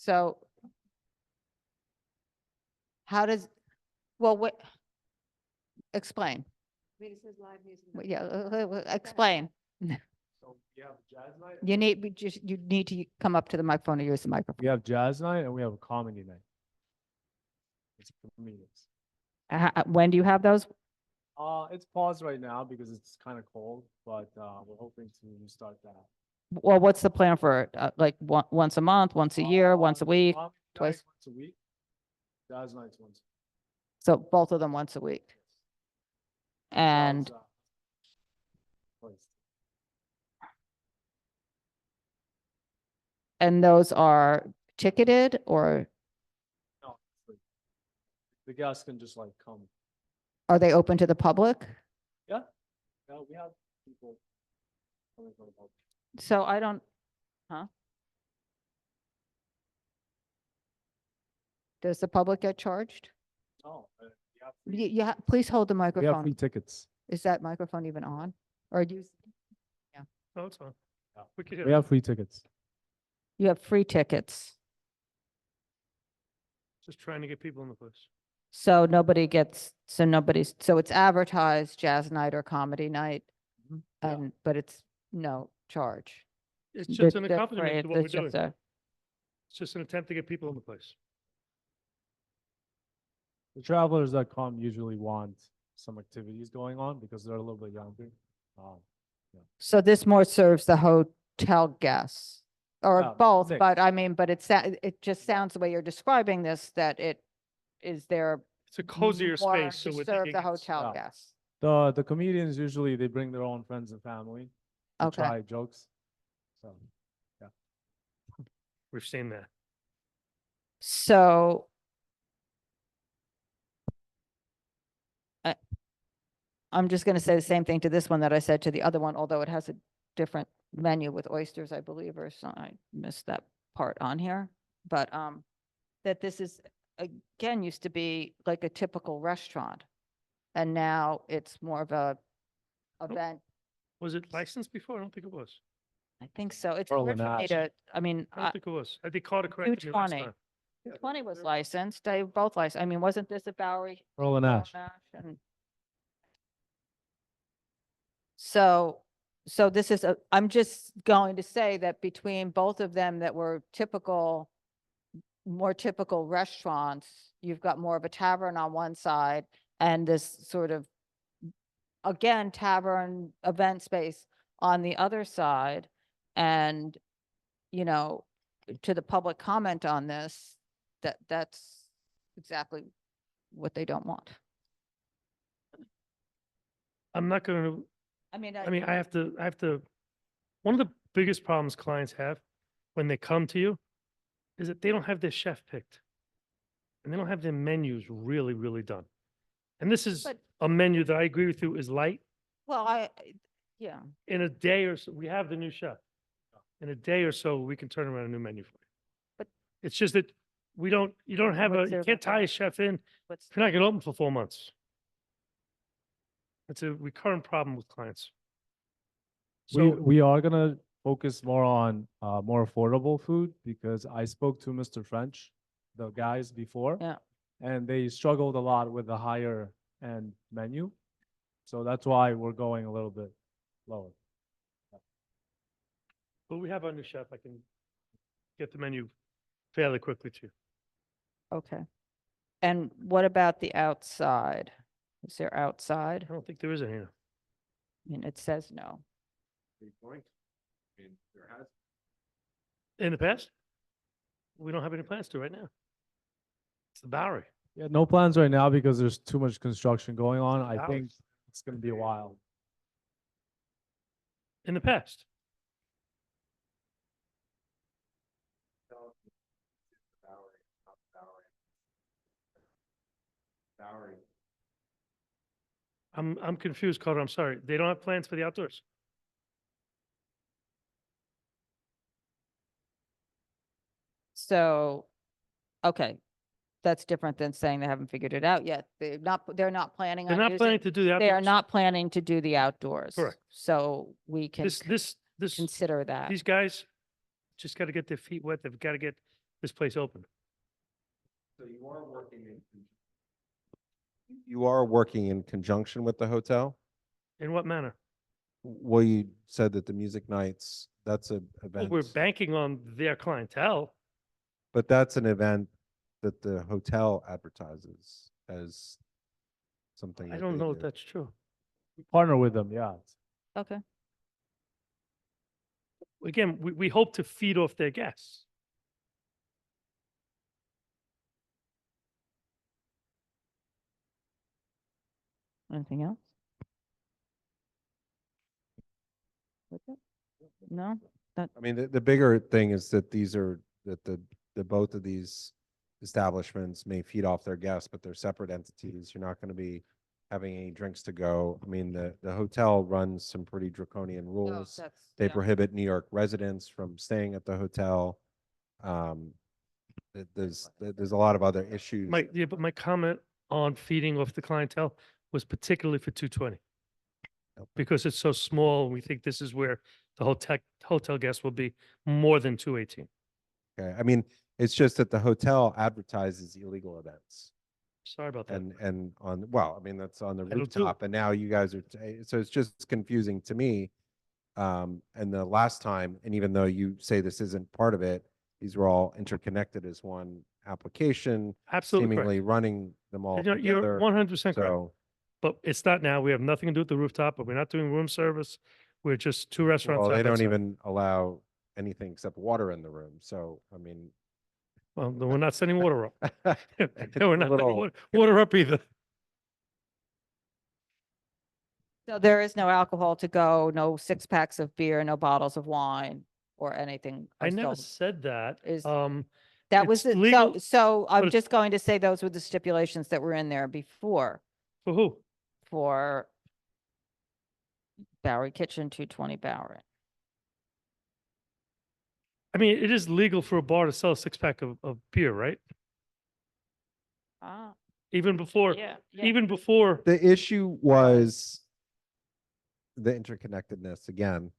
So how does, well, what, explain. I mean, it says live music. Yeah, explain. So we have jazz night. You need to come up to the microphone or use the microphone. We have jazz night and we have a comedy night. It's for comedians. When do you have those? It's paused right now because it's kind of cold, but we're hoping to restart that. Well, what's the plan for it? Like once a month, once a year, once a week? Comedy night twice? Once a week. Jazz nights once. So both of them once a week. And Jazz, placed. those are ticketed or No, it's free. The guests can just like come. are they open to the public? Yeah, we have people coming from the public. So I don't, huh? Does the public get charged? No, we have Yeah, please hold the we have free microphone. tickets. Is that microphone even on? Or do you, No, it's on. Yeah. We could hear We it. have free tickets. you have free tickets? Just trying to get people in the place. So so it's advertised jazz night or comedy night, Yeah. and, but it's no charge. It's just an The accompaniment parade, to what we're it's doing. just a- It's just an attempt to get people in the place. The travelers that come usually want some activities going on because they're a little bit younger. So this more serves the hotel guests, or Yeah, both, mix. but I mean, but it just sounds the way you're describing this, that it is there It's a cozier more space, so to we're serve thinking the it's- hotel Yeah. guests. The comedians usually they bring their own friends and family to Okay. try jokes. So We've seen that. So I'm just going to say the same thing to this one that I said to the other one, although it has a different menu with oysters, I believe, or so I missed that part on here. But that this is, again, used to be like a typical restaurant. And now it's more of a event. Was it licensed before? I don't think it was. I think so. It's Earl weird and for me Ash. to, I mean, I don't think it was. I think Carter corrected me last 220. time. 20 was licensed. They both licensed. I mean, wasn't this a Bowery? Earl and Earl Ash. and So so this is, I'm just going to say that between both of them that were typical, more typical restaurants, you've got more of a tavern on one side and this sort of, again, tavern event space on the other side. And, you know, to the public comment on this, that's exactly what they don't want. I'm not going to, I mean, I have to, one of the biggest problems clients have when they come to you is that they don't have their chef picked. And they don't have their menus really, really done. And this is But- a menu that I agree with you is light. well, yeah. In a day or so, we have the new chef. In a day or so, we can turn around a new menu for you. But- It's just that you don't have What's you their can't tie a chef in What's, if you're not gonna open for 4 months. It's a recurrent problem with clients. We, So we are gonna focus more on, more affordable food because I spoke to Mr. French, the guys before. Yeah. And they struggled a lot with the higher end menu. So that's why we're going a little bit lower. but we have our new chef. I can get the menu fairly quickly to you. okay. And what about the outside? Is there outside? I don't think there is any. I mean, it says no. In the past? We don't have any plans to right now. It's the Bowery. Yeah, no plans right now because there's too much construction going on. I Hours. think it's gonna be a while. In the past. I'm confused, Carter. I'm sorry. They don't have plans for the outdoors. So, okay, that's different than saying they haven't figured it out yet. They're not planning They're on not planning using, to do the outdoors. they are not planning to do the outdoors. Correct. So we can This, consider that. these guys just got to get their feet wet. They've got to get this place open. So you are working in conjunction with the hotel? In what manner? Well, you said that the music nights, that's a Well, event. we're banking on their clientele. But that's an event that the hotel advertises as something. I that don't they know if do. that's true. We partner with them, yeah. Okay. Again, we hope to feed off their guests. Anything else? With it? No? That, I mean, the bigger thing is that both of these establishments may feed off their guests, but they're separate entities. You're not going to be having any drinks to go. I mean, the hotel runs some pretty draconian no, rules. that's, They yeah. prohibit New York residents from staying at the hotel. There's a lot of other issues. But my comment on feeding off the clientele was particularly for 220. Yep. Because it's so small, we think this is where the hotel guests will be more than 218. Okay, I mean, it's just that the hotel advertises illegal events. Sorry about that. And well, I mean, that's on the Title II. rooftop, and now you guys are, so it's just confusing to me. And the last time, and even though you say this isn't part of it, these were all interconnected as one application, Absolutely correct. seemingly running them all You're together. 100% correct. So, But it's not now. We have nothing to do with the rooftop, but we're not doing room service. We're just two restaurants. well, side they by don't side. even allow anything except water in the room. So, I mean. Well, then we're not sending water up. it's No, we're a not little- sending water up either. So there is no alcohol to go, no 6-packs of beer, no bottles of wine or anything. I are never sold. said that. Is- Um, That was, it's it. legal, so but I'm it's- just going to say those were the stipulations that were in there before for who? for Bowery Kitchen, 220 Bowery. I mean, it is legal for a bar to sell a 6-pack of beer, right? Ah, Even before, yeah. even before, The issue was the interconnectedness again,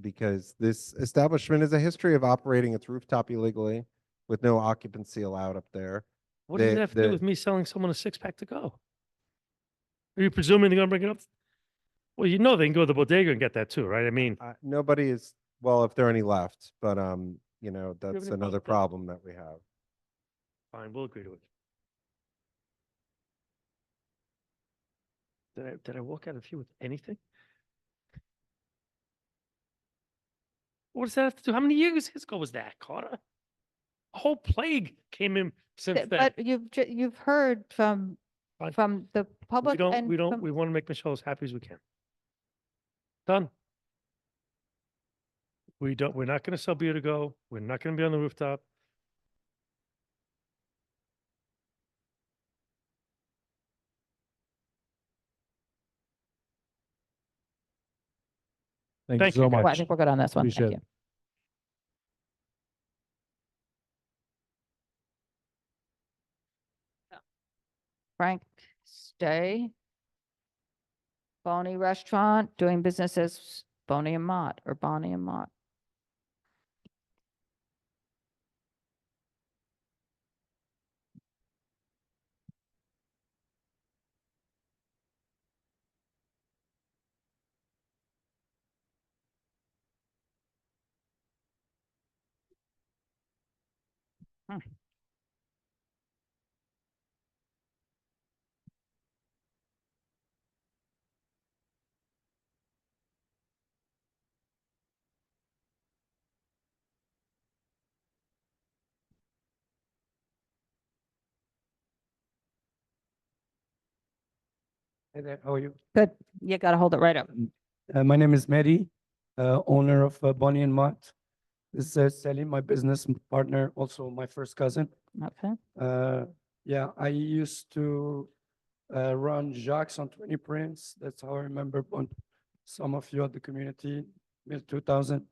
because this establishment has a history of operating its rooftop illegally with no occupancy allowed up there. what does the- it have to do the- with me selling someone a 6-pack to go? Are you presuming they're gonna bring it up? Well, you know, they can go to the bodega and get that too, right? I mean, Nobody is, well, if there are any left, but, you know, have that's any another problem problem that we have. fine, we'll agree to it. Did I walk out of here with anything? What does that have to do? How many years ago was that, Carter? A whole plague came in since then. But you've heard Fine. from the We public don't, and we don't, from- we want to make Michelle as happy as we can. Done. We're not going to sell beer to go. We're not going to be on the rooftop. Thank you Thank you, so guys. Well, I much. think we're good on this one. Thank Appreciate you. it. Frank Stay. Bonnie Restaurant, doing business as Bonnie and Mott or Bonnie and Mott. Hey there, how are you? Good. You gotta hold it right up. My name is Mehdi, owner of Bonnie and Mott. This is Sally, my business partner, also my first cousin. Okay. Yeah, I used to run Jacques on 20 prints. That's how I remember some of you at the community, mid 2000.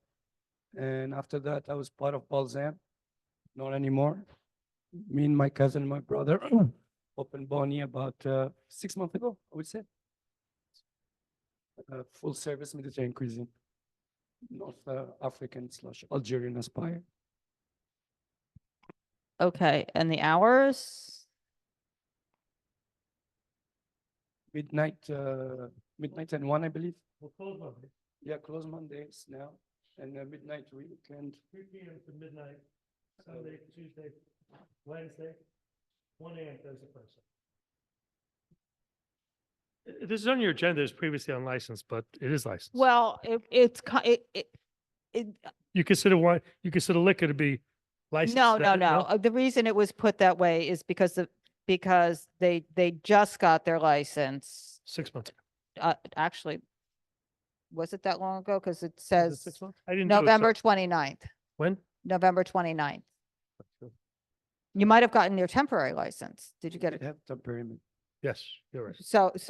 And after that, I was part of Balsam, not anymore. Me and my cousin, my brother, opened Bonnie about 6 months ago, I would say. Full service Mediterranean cuisine, North African / Algerian aspire. Okay, and the hours? Midnight and 1, I believe. We'll close Monday, Yeah, close Mondays now, and midnight weekend. 3 p.m. to midnight, Sunday, Tuesday, Wednesday, 1 a.m. Thursday, Friday. This is on your agenda, it's previously unlicensed, but it is licensed. Well, it, You consider liquor to be licensed? no, that- The reason it was put that way is because they just got their license. 6 months ago. Actually, was it that long ago? Because it Was it says 6 months? I didn't do it, so- November 29th. When? November 29th. You might have gotten your temporary license. Did you get it? Have temporary. Yes, you're right. So it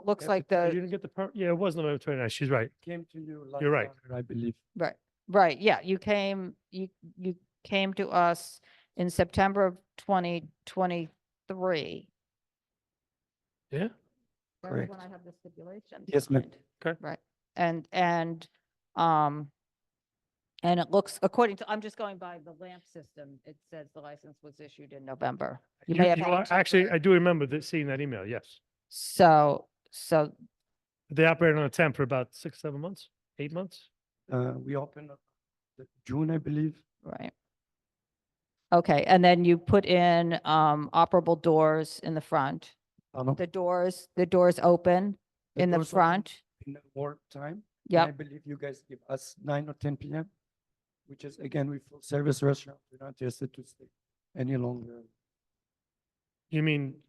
looks like You the, didn't get the yeah, it was November 29th. She's right. Came to you last You're right. summer, I believe. right, yeah, you came to us in September of 2023. Yeah. That was Correct. when I have the stipulation. Yes, ma'am. signed. Okay. Right, and it looks, according to, I'm just going by the lamp system, it says the license was issued in November. You may have had a Actually, I temporary- do remember seeing that email, yes. So, They operated on a temp for about 6, 7 months, 8 months. We opened up June, I believe. right. Okay, and then you put in operable doors in the front. The doors open The in the doors open front. in the work time. And I Yep, believe you guys give us 9 or 10 p.m., which is again, we full service restaurant. We're not interested to stay any longer. You mean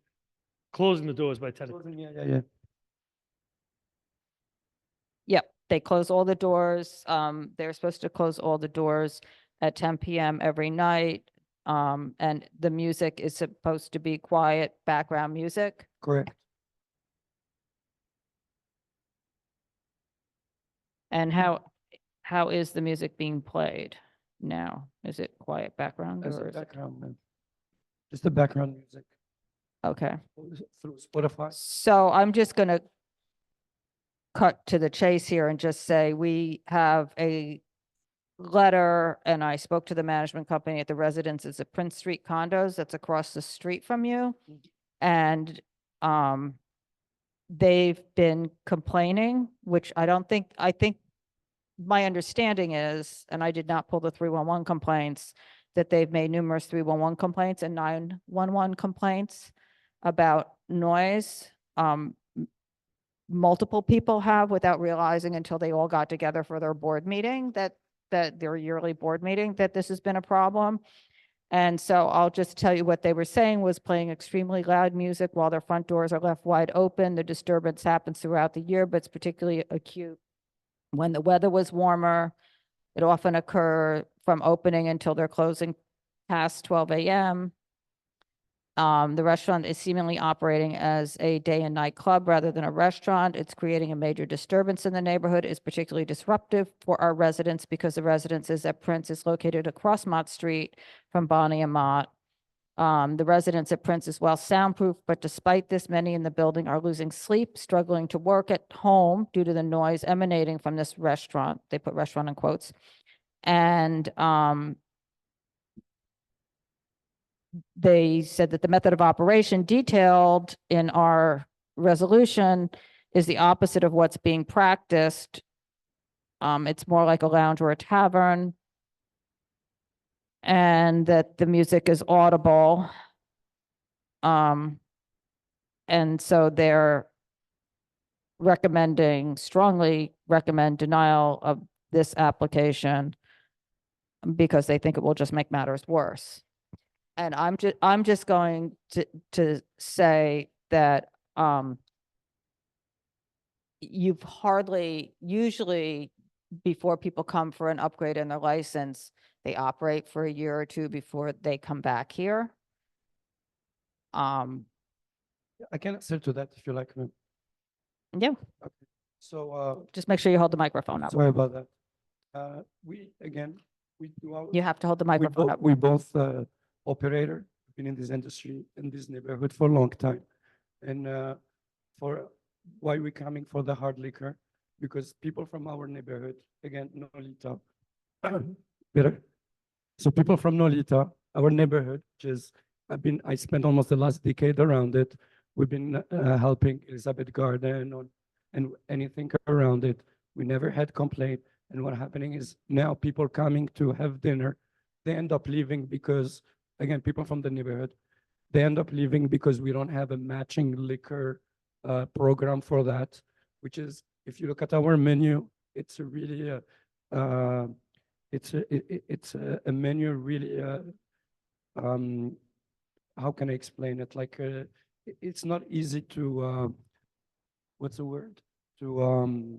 closing the doors by 10? Closing, yeah. yep. They close all the doors. They're supposed to close all the doors at 10 p.m. every night. And the music is supposed to be quiet background music. Correct. And how is the music being played now? Is it quiet background As or a is it? background, man. Just the background music Okay. through Spotify. So I'm just gonna cut to the chase here and just say, we have a letter, and I spoke to the management company at the residences at Prince Street condos that's across the street from you. And, they've been complaining, which I think my understanding is, and I did not pull the 311 complaints, that they've made numerous 311 complaints and 911 complaints about noise. Multiple people have, without realizing until they all got together for their board meeting, that their yearly board meeting, that this has been a problem. And so I'll just tell you what they were saying was playing extremely loud music while their front doors are left wide open. The disturbance happens throughout the year, but it's particularly acute when the weather was warmer. It often occurs from opening until they're closing past 12 a.m. The restaurant is seemingly operating as a day and night club rather than a restaurant. It's creating a major disturbance in the neighborhood. It's particularly disruptive for our residents because the residences at Prince is located across Mott Street from Bonnie and Mott. The residents at Prince is well soundproof, but despite this, many in the building are losing sleep, struggling to work at home due to the noise emanating from this restaurant. They put restaurant in quotes. And they said that the method of operation detailed in our resolution is the opposite of what's being practiced. It's more like a lounge or a tavern, and that the music is audible. And so they're strongly recommend denial of this application because they think it will just make matters worse. And I'm just going to say that you've usually before people come for an upgrade in their license, they operate for a year or two before they come back here. I can answer to that if you like. Ma'am. Yeah, Okay. So just make sure you hold the microphone up. sorry about that. We do our. You have to hold the microphone up. We both operator, been in this industry, in this neighborhood for a long time. And for why we coming for the hard liquor? Because people from our neighborhood, again, Nolita, better. So people from Nolita, our neighborhood, which is, I spent almost the last decade around it. We've been helping Elizabeth Garden and anything around it. We never had complaint. And what happening is now people coming to have dinner, they end up leaving because, again, people from the neighborhood, they end up leaving because we don't have a matching liquor program for that, which is, if you look at our menu, it's a really, it's a menu really, how can I explain it? Like, it's not easy to, what's the word? To,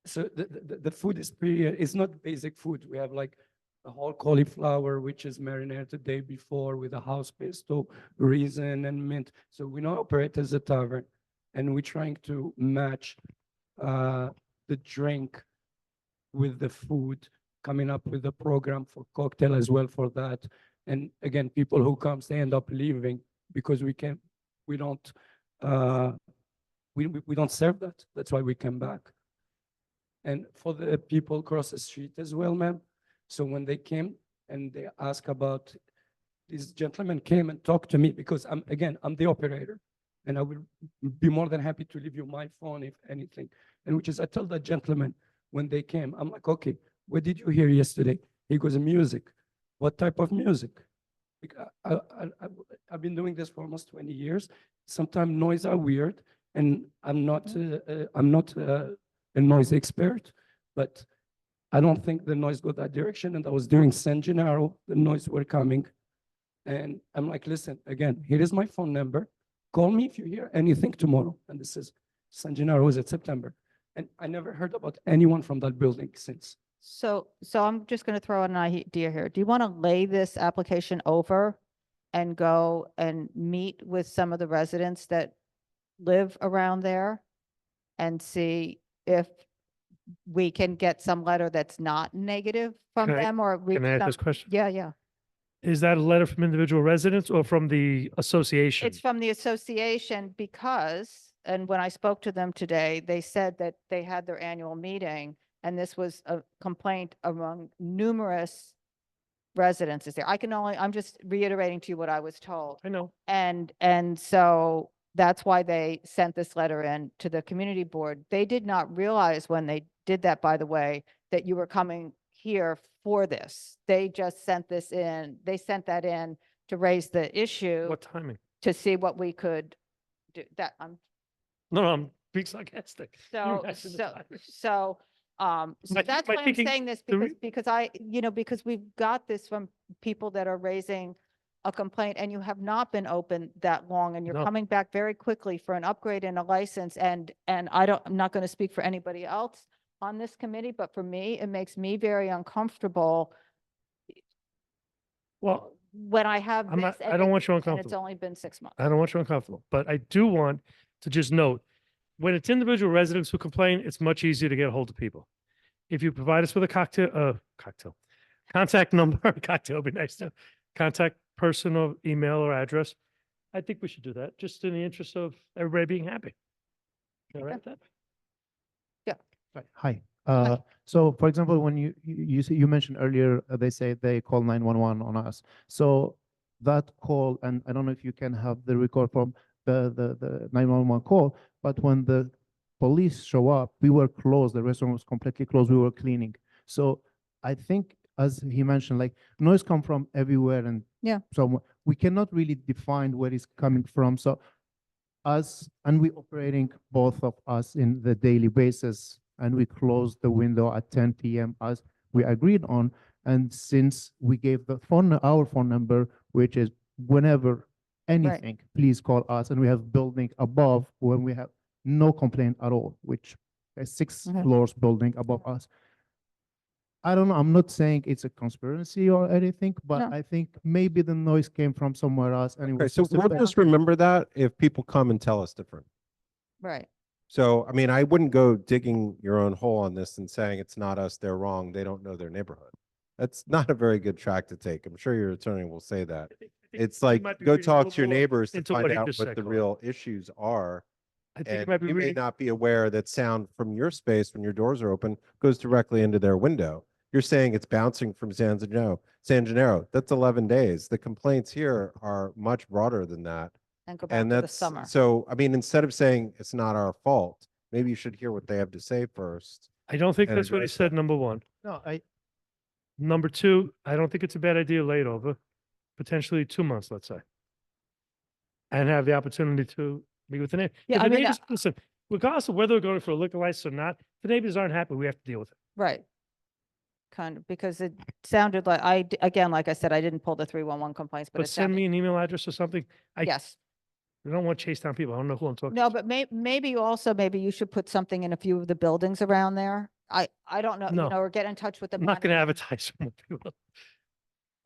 so the food is pretty, it's not basic food. We have like a whole cauliflower, which is marinated the day before with a house pesto, raisin and mint. So we don't operate as a tavern, and we're trying to match the drink with the food, coming up with a program for cocktail as well for that. And again, people who comes, they end up leaving because we don't serve that. That's why we come back. And for the people across the street as well, ma'am. So when they came and they asked about, this gentleman came and talked to me because I'm the operator, and I will be more than happy to leave you my phone if anything. And which is, I told that gentleman when they came, I'm like, okay, what did you hear yesterday? He goes, music. What type of music? I've been doing this for almost 20 years. Sometimes noise are weird, and I'm not a noise expert, but I don't think the noise go that direction. And I was doing San Gennaro, the noise were coming. And I'm like, listen, again, here is my phone number. Call me if you hear anything tomorrow. And this is San Gennaro is at September. And I never heard about anyone from that building since. So I'm just going to throw an idea here. Do you want to lay this application over and go and meet with some of the residents that live around there and see if we can get some letter that's not negative from Can I- them or reach Can I ask some- this question? Yeah. Is that a letter from individual residents or from the association? It's from the association because, and when I spoke to them today, they said that they had their annual meeting and this was a complaint among numerous residences there. I'm just reiterating to you what I was told. I know. And so That's why they sent this letter in to the community board. They did not realize when they did that, by the way, that you were coming here for this. They just sent this in, they sent that in to raise the issue What timing? to see what we could do. That, No, I'm being sarcastic. You so, mentioned the so, timing. so, so My- that's my why I'm thinking- saying this the re- because I, because we've got this from people that are raising a complaint and you have not been open that long and you're No. coming back very quickly for an upgrade in a license and I'm not going to speak for anybody else on this committee, but for me, it makes me very uncomfortable Well, when I have I'm this. not, I don't want you and it's uncomfortable. only been 6 months. I don't want you uncomfortable, but I do want to just note, when it's individual residents who complain, it's much easier to get a hold of people. If you provide us with a contact number, cocktail would be nice to, contact person or email or address, I think we should do that, just in the interest of everybody being happy. All right, with that? Right. Hi. So for example, when you mentioned earlier, they say they call 911 on us. So that call, and I don't know if you can have the record from the 911 call, but when the police show up, we were closed. The restaurant was completely closed. We were cleaning. So I think, as he mentioned, like noise come from everywhere, and Yeah. so we cannot really define where it's coming from. So us, and we operating both of us in the daily basis, and we closed the window at 10 p.m. as we agreed on. And since we gave our phone number, which is whenever anything, please call us. And we have building above when we have no complaint at all, which is 6 floors building above us. I don't know. I'm not saying it's a conspiracy or anything, but No. I think maybe the noise came from somewhere else. And it Okay, was so just a we'll bad- just remember that if people come and tell us different. Right. So, I mean, I wouldn't go digging your own hole on this and saying it's not us, they're wrong, they don't know their neighborhood. That's not a very good track to take. I'm sure your attorney will say that. I think It's we like, might be go reading a talk little to your more neighbors to into what find he out just what said, the Carl. real issues are. I think you And might be you may reading, not be aware that sound from your space when your doors are open goes directly into their window. You're saying it's bouncing from San Gennaro. That's 11 days. The complaints here are much broader than that. And go back And to the that's, summer. so, I mean, instead of saying it's not our fault, maybe you should hear what they have to say first. I don't think and that's what he address said, that. number one. No, Number two, I don't think it's a bad idea laid over, potentially 2 months, let's say. And have the opportunity to meet with the neighbor. Yeah, If I the mean, neighbors, listen, regardless of whether we're going for a liquor license or not, if the neighbors aren't happy, we have to deal with it. Right. Kind of, because it sounded like, again, like I said, I didn't pull the 311 complaints, but But it send me sounded, an email address or something. yes. I don't want to chase down people. I don't know who I'm talking No, to. but maybe you also, maybe you should put something in a few of the buildings around there. I don't know, No. or get in touch with the. I'm not going to management. advertise for more people.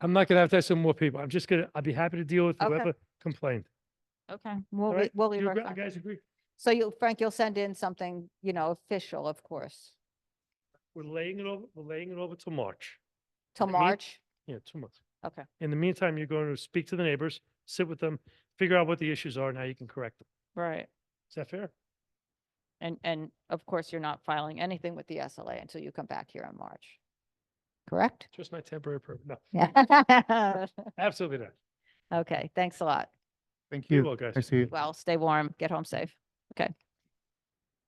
I'm not going to advertise for more people. I'm just I'll be happy to deal with Okay. whoever complained. Okay, All right? we'll leave You our agree- contact. guys agree? So Frank, you'll send in something, official, of course, We're laying it over till March. till Me- March. Yeah, 2 months. Okay, In the meantime, you're going to speak to the neighbors, sit with them, figure out what the issues are and how you can correct them. right. Is that fair? And of course, you're not filing anything with the SLA until you come back here in March. Correct? Just my temporary permit. No, Yeah. absolutely not. Okay, thanks a lot. Thank Be you. well, guys. I see you. Well, stay warm, get home safe. Okay.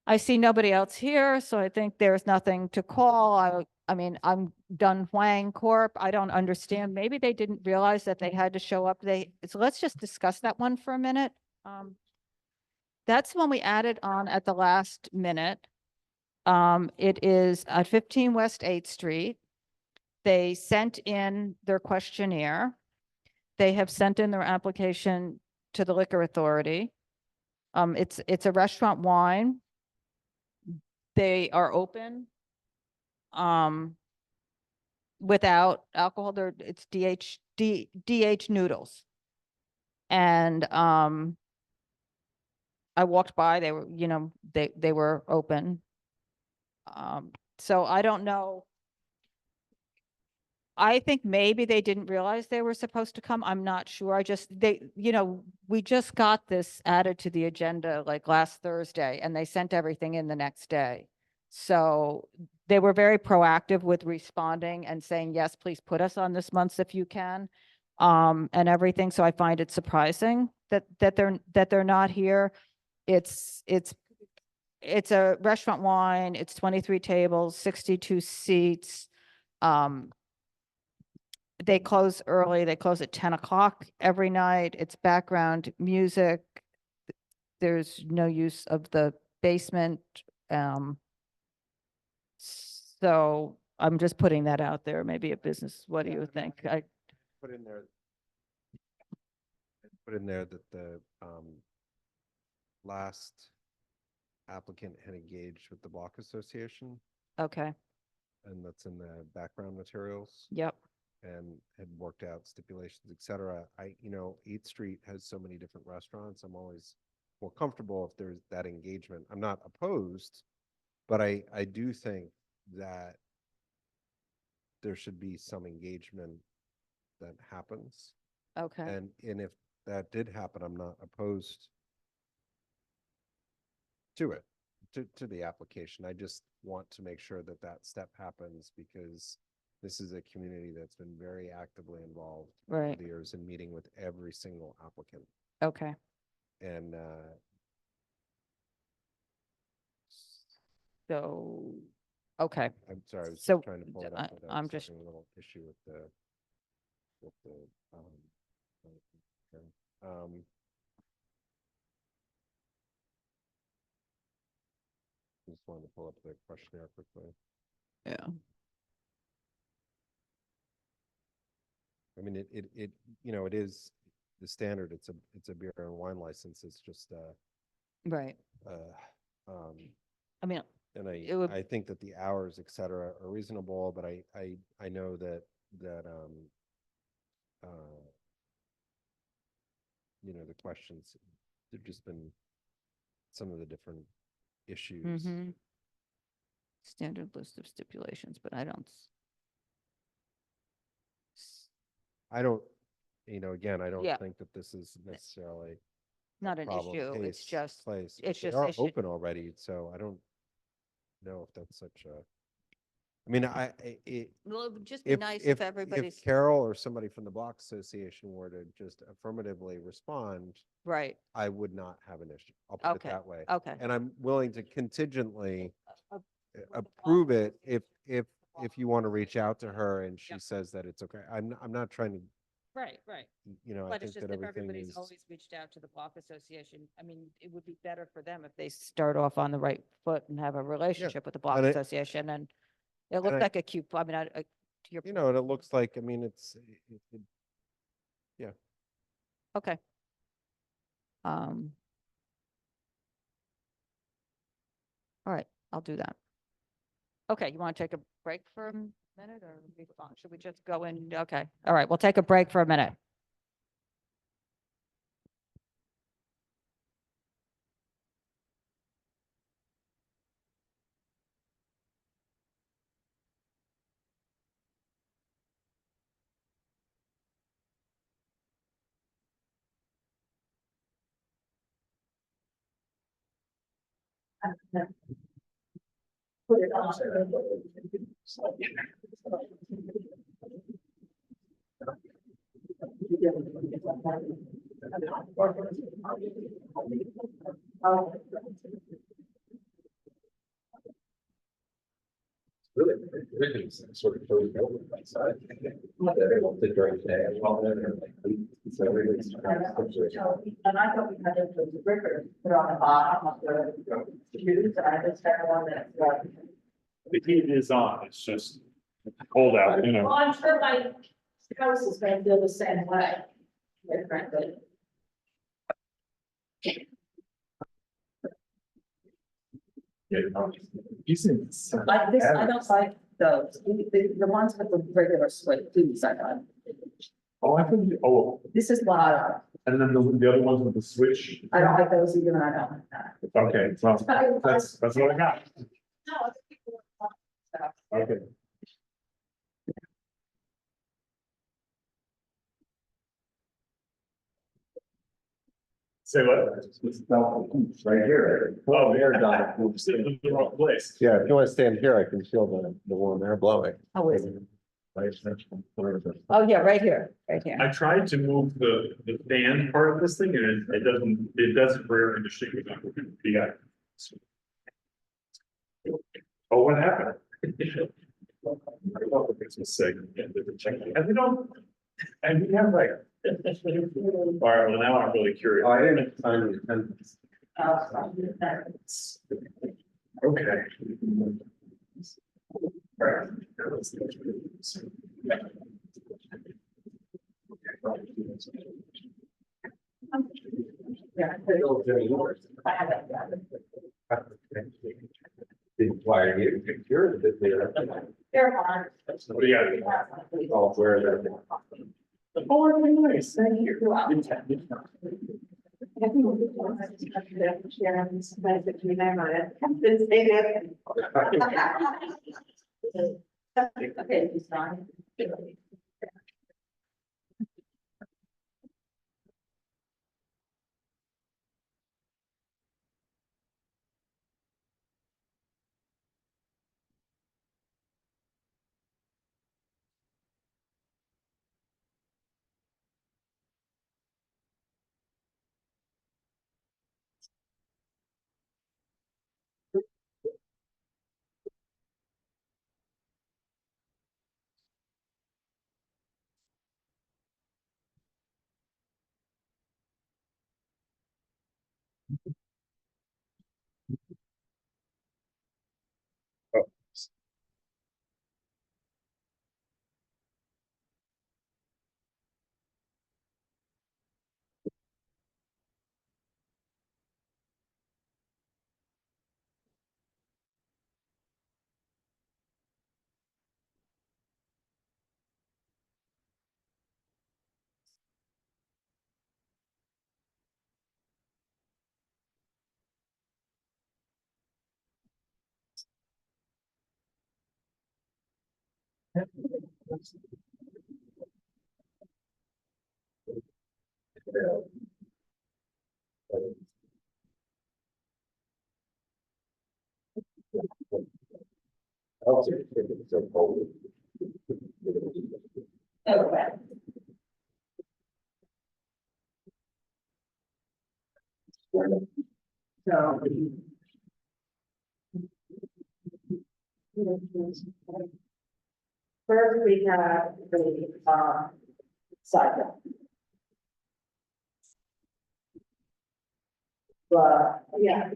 I see nobody else here, so I think there's nothing to call. I mean, I'm done Huang Corp. I don't understand. Maybe they didn't realize that they had to show up. So let's just discuss that one for a minute. That's one we added on at the last minute. It is at 15 West 8th Street. They sent in their questionnaire. They have sent in their application to the liquor authority. It's a restaurant wine. They are open. Without alcohol, it's DH Noodles. And, I walked by, they were, they were open. So I don't know. I think maybe they didn't realize they were supposed to come. I'm not sure. We just got this added to the agenda like last Thursday and they sent everything in the next day. So they were very proactive with responding and saying, yes, please put us on this month if you can, and everything. So I find it surprising that they're not here. It's a restaurant wine. It's 23 tables, 62 seats. They close early. They close at 10 o'clock every night. It's background music. There's no use of the basement. So I'm just putting that out there. Maybe a business, what do you think? Put in there that the last applicant had engaged with the Block Association, Okay, and that's in the background materials, yep, and had worked out stipulations, et cetera. 8th Street has so many different restaurants. I'm always more comfortable if there's that engagement. I'm not opposed, but I do think that there should be some engagement that happens. okay, And if that did happen, I'm not opposed to it, to the application. I just want to make sure that that step happens, because this is a community that's been very actively involved over right, the years in meeting with every single applicant. okay. And So, okay, I'm sorry, I was So, just trying to pull it up. but I I'm was just- having a little issue with the just wanted to pull up the questionnaire quickly. yeah, I mean, it it is the standard. It's a beer and wine license. It's just right. I mean, and It would- I think that the hours, et cetera, are reasonable, but I know that the questions, there've just been some of the different issues. mhm. Standard list of stipulations, but I don't. I don't, again, I don't Yeah. think that this is necessarily Not an problem issue. It's case just, place. it's They just- are it should- open already, so I don't know if that's such a, I mean, well, it would just be if, nice if, if everybody's, if Carol or somebody from the Block Association were to just affirmatively respond, right, I would not have an issue. I'll put it Okay. that way. okay. And I'm willing to contingently Uh, approve it if you want to reach out to her and she Yep. says that it's okay. I'm not trying to, Right, right. I But think it's just that if everything everybody's is. always reached out to the Block Association, I mean, it would be better for them if they start off on the right foot and have a relationship with the Block And I- Association, and it looked I- like a cute, I mean, to your, And it looks like, I mean, okay. All right, I'll do that. Okay, you want to take a break for a minute, or should we just go in? Okay, all right, we'll take a break for a minute. Really, sort of goes over my side. During the day, And I thought we had to put the bricker, put on the bottom of the shoes, and I just had one that's The heat is on, it's just cold out, Well, I'm sure my house is gonna feel the same way. Quite frankly. Like this, I don't like those, the ones with the regular sweat boots, I don't. Oh, I think, This is what I like. and then the other ones with the switch. I don't like those either, and I don't like that. Okay, well, that's what I got. No, I think people want stuff. Okay. Say what? Right here. Oh, Air dye. we're sitting in the wrong place. Yeah, if you want to stand here, I can feel the warm air blowing. How is it? Oh, yeah, right here, right here. I tried to move the fan part of this thing and it doesn't for air conditioning. Yeah. Oh, what happened? It's a segment. And we don't, and we have like. All right, well, now I'm really curious. I didn't find the attendance. Okay. Why are you secure that they're? They're fine. What do you got? Oh, where they're. Oh, nice, thank you. Okay, he's fine. Okay. So. First, we have the, sidewalk. Yeah.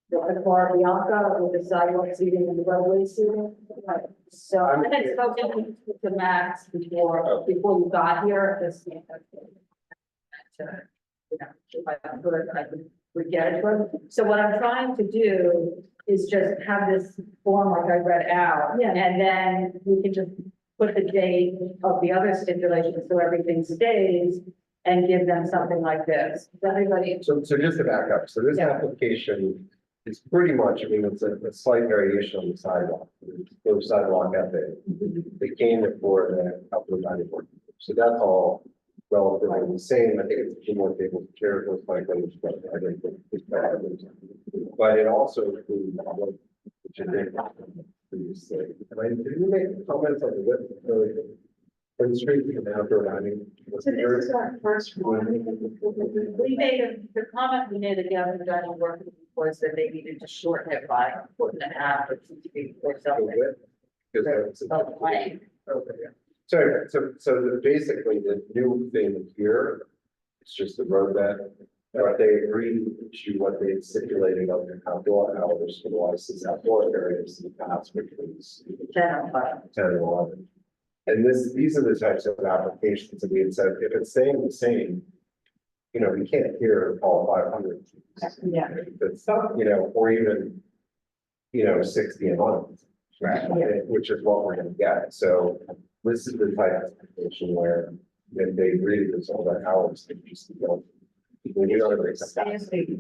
The car Bianca with the sidewalk seating and the roadway seating. Right. So I had spoken to Max before you got here, just. If I could, I would get it. So what I'm trying to do is just have this form like I read out. Yeah. And then we can just put the date of the other stipulations so everything stays and give them something like this. Is everybody? So just to back up, so this application is pretty much, I mean, it's a slight variation on the sidewalk. There's sidewalk at they came before the couple of times. So that's all relatively the same. I think it's a few more tables, chairs, most likely, but I don't think it's bad. But it also includes, which I think previously. And I did you make comments on the width for the street and outdoor dining? So this is our first one. We made the comment we made at the other dining work was that they needed to shorten it by a foot and a half or 2 feet or something. Okay. So basically the new thing here, it's just the road bed. But they agreed to what they stipulated on their outdoor hours for the licensed outdoor areas in the past, which was 10 and 11. And these are the types of applications that we had said, if it's staying the same, you know, we can't hear all 500. Yeah. But some, you know, or even, you know, 60 a month, right? Which is what we're gonna get. So this is the type of application where if they agree to all their hours, they just don't. You don't have the capacity.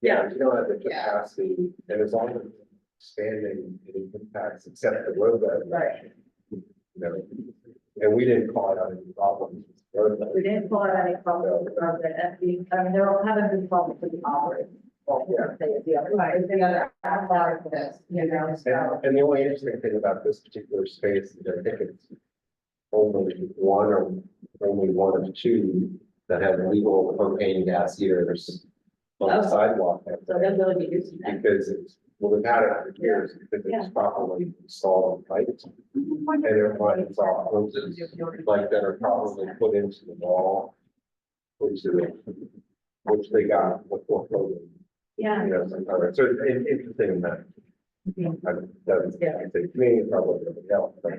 Yeah, you don't have the capacity, and as long as it's expanding, it impacts except the road bed. Right. You know, and we didn't call it out any problems. We didn't call it any problem with the road bed. I mean, there haven't been problems with the operating. The other outlier for this, you know, so. And the only interesting thing about this particular space is I think it's only one of two that have legal propane gas heaters on the sidewalk. So they'll really be using that. Because it's, well, we've had it for years because it was properly installed, right? And it runs off hoses like that are probably put into the wall. Which they got before COVID. Yeah. You know, sometimes, so it's interesting in that. Doesn't say to me, probably everybody else. But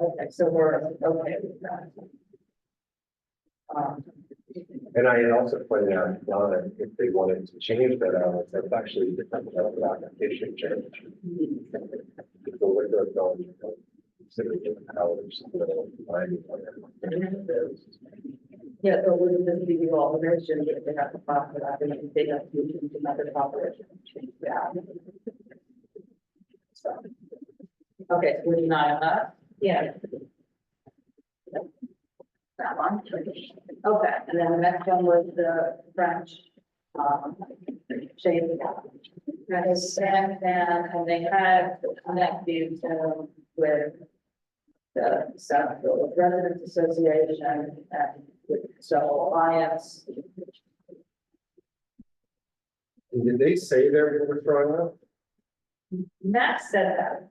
Okay, so we're okay with that. And I had also pointed out, Donna, if they wanted to change that out, that's actually different application change. The liquor going, consider different hours. Yeah, so we're just give you all the version if they have to file for that, and they have to do another operation. Change that. So. Okay, so we're denying that. Yeah. That one. Okay, and then the next one was the French, Chez Fanfan, and they had connected with the South Residents Association and with SOHO Alliance. And did they say they're withdrawing out? Matt said that.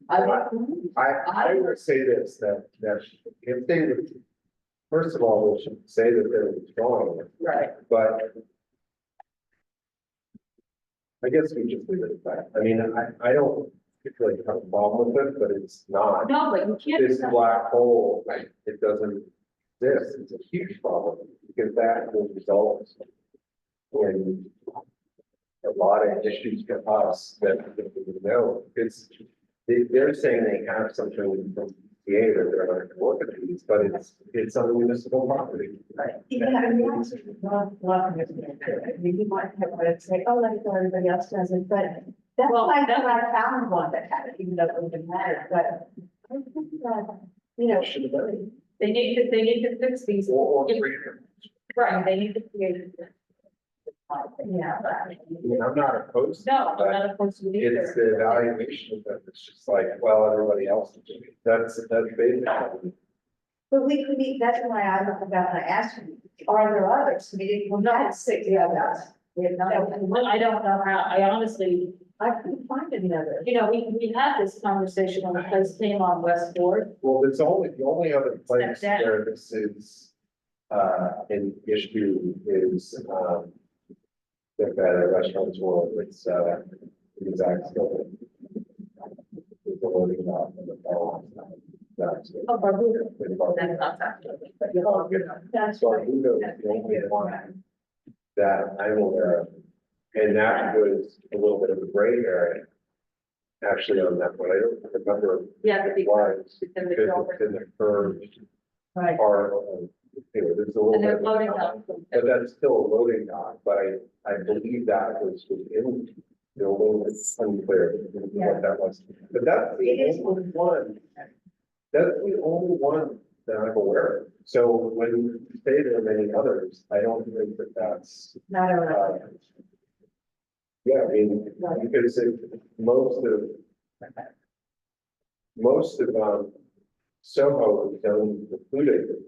I would say this, that if they would, first of all, we should say that they're withdrawing. Right. But I guess we just leave it at that. I mean, I don't particularly have a problem with it, but it's not. No, but you can't. This black hole, it doesn't exist. It's a huge problem because that will result in a lot of issues for us that we know. They're saying they have something from PA that they're not working with these, but it's on municipal property. Right. Yeah, I mean, that's one of it. You might have to say, oh, like everybody else does it, but that's why I found one that had it, even though it wouldn't matter, but I think that, you know, they need to fix these. Right, they need to create. Yeah. I mean, I'm not opposed. No, I'm not opposed to it either. It's the evaluation of it. It's just like, well, everybody else is doing it. That's basically. But we could be, that's why I looked about and I asked you, are there others? We didn't, well, not six, yeah, that's. We have not, I don't know how, I honestly, I couldn't find any other. You know, we had this conversation when the place came on West Ford. Well, it's only, the only other place Step down. where this is, an issue is, the better restaurants will, it's, exact still. It's a loading dock and the ball. That's it. Oh, Barbuda. That's not that. But you all, that's So right. Hugo is the only one that I'm aware of. And that was a little bit of a gray area. Actually, on that one, I don't remember. Yeah, but why, because because it's in the curved Right. part of, you know, there's a little And bit. they're loading up. But that's still a loading dock, but I believe that was within the building, it's unclear what that was. But that's the only one, that's the only one that I'm aware of. So when you say there are many others, I don't think that that's. Not around. Yeah, I mean, because most of SOHO is done with food acres,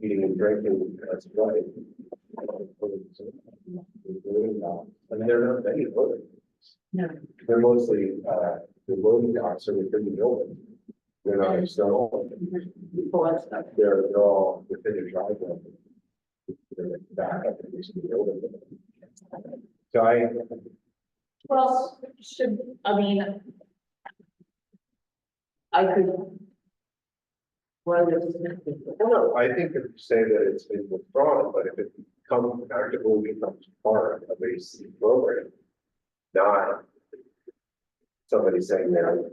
eating and drinking as right. I mean, there are not many loading. No. They're mostly, the loading docks are within the building. They're not external. They're all within the driveway. They're back up against the building. So Well, should, I mean. I could. Well, no, I think if you say that it's been withdrawn, but if it actively becomes part of a C program, not somebody saying they're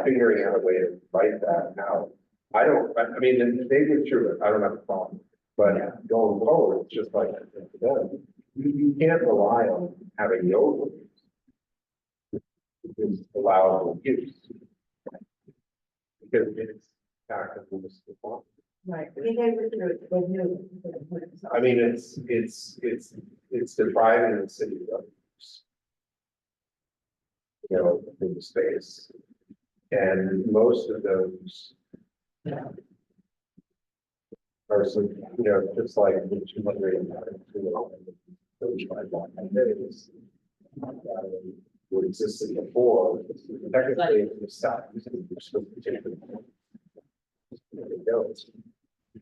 figuring out a way to write that out. I mean, if they get through it, I don't have a problem, but going forward, it's just like for them, you can't rely on having yoga. It's allowable use. Because it's active in this department. Right. We gave it to with new. I mean, it's depriving the city of, you know, in space. And most of those are some, you know, just like the 200 what existed before, technically the south, you're supposed to take it.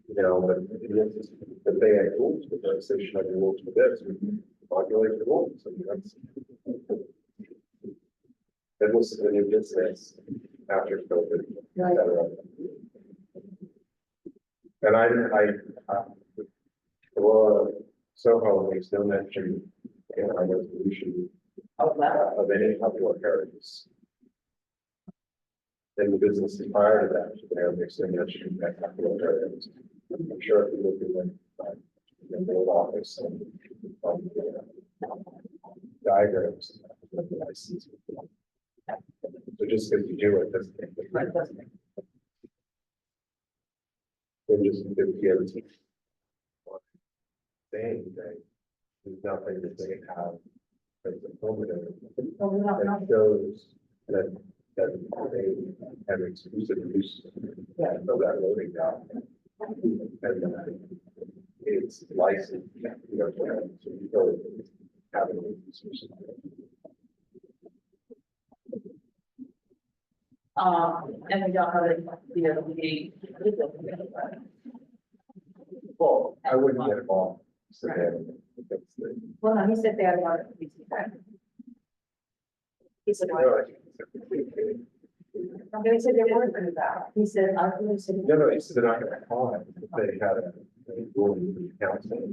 You know, but they had rules for this, they should have rules for this, populate the rules, I mean, that's. That was the new business after COVID, et cetera. And well, SOHO makes no mention in our resolution of any outdoor areas. And the businesses prior to that, there makes no mention of outdoor areas. I'm sure if you look at the old office and diagrams, the license. So just because you do it doesn't make it. Right, doesn't make it. They're just saying that there's nothing that they have that's informative that shows that they have exclusive use of that loading dock. And it's licensed, you know, so you go have it. And we don't have it, you know, Well, I wouldn't get involved. So then, well, no, he said they had a lot of. He said, they said they weren't going to that. He said, no, he said they're not gonna call it, they had a rule in the council.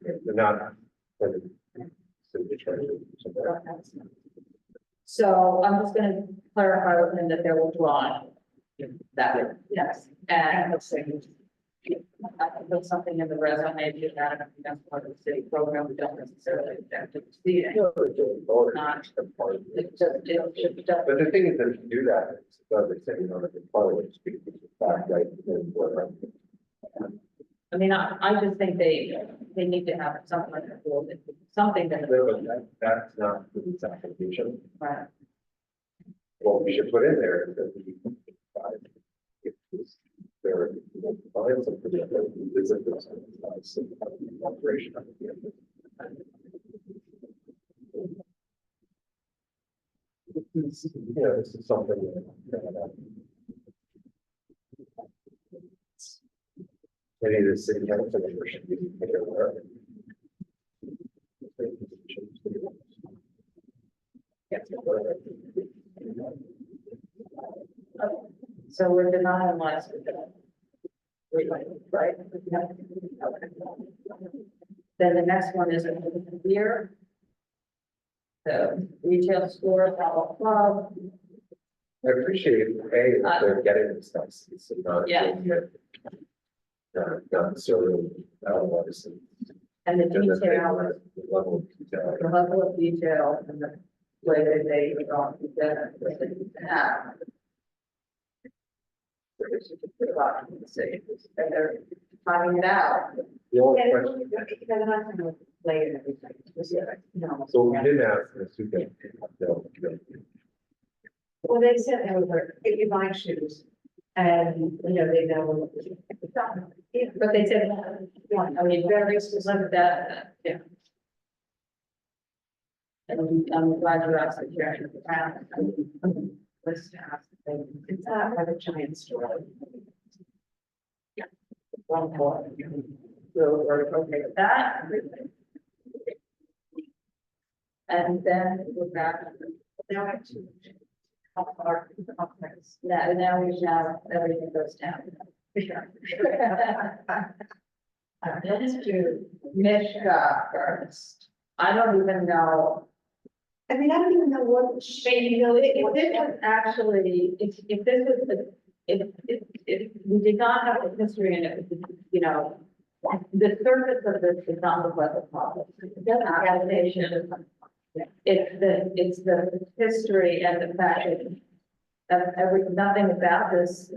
They're not. So I'm just gonna clarify with him that they're withdrawn. That, yes, and let's say. I can put something in the resume, because that that's part of the city program, we don't necessarily have to see it. Not, it just, it should be done. But the thing is that if you do that, it's they say, you know, that the parliament speaks to the fact, right? I mean, I just think they need to have something like that, something that. That's not this application. Right. What we should put in there is that we. If this, there, find some particular visit this operation. Yeah, this is something. Maybe the city council should be aware of it. So we're denying last. Right? Then the next one is a beer. The retail store, club. I appreciate A, that they're getting this stuff. It's not. Yeah. Not necessarily, otherwise. And the detail, The level of detail. the level of detail and the way that they are going to have. And they're finding it out. The only question, Later. so we didn't ask this, we can, no. Well, they said they were, if you buy shoes, and, you know, they know. But they said, I mean, very specific that, yeah. And I'm glad you asked the chair of the town. Let's ask, it's not like a giant store. Yeah. One more. So we're okay with that. And then we're back. Now I have to. Yeah, and now we have everything goes down. Let's do Mishka first. I don't even know. I mean, I don't even know what shape, you know, if this was actually, if this was the, if we did not have a history and it was, you know, the surface of this is not the weather problem. It's the history and the fact that nothing about this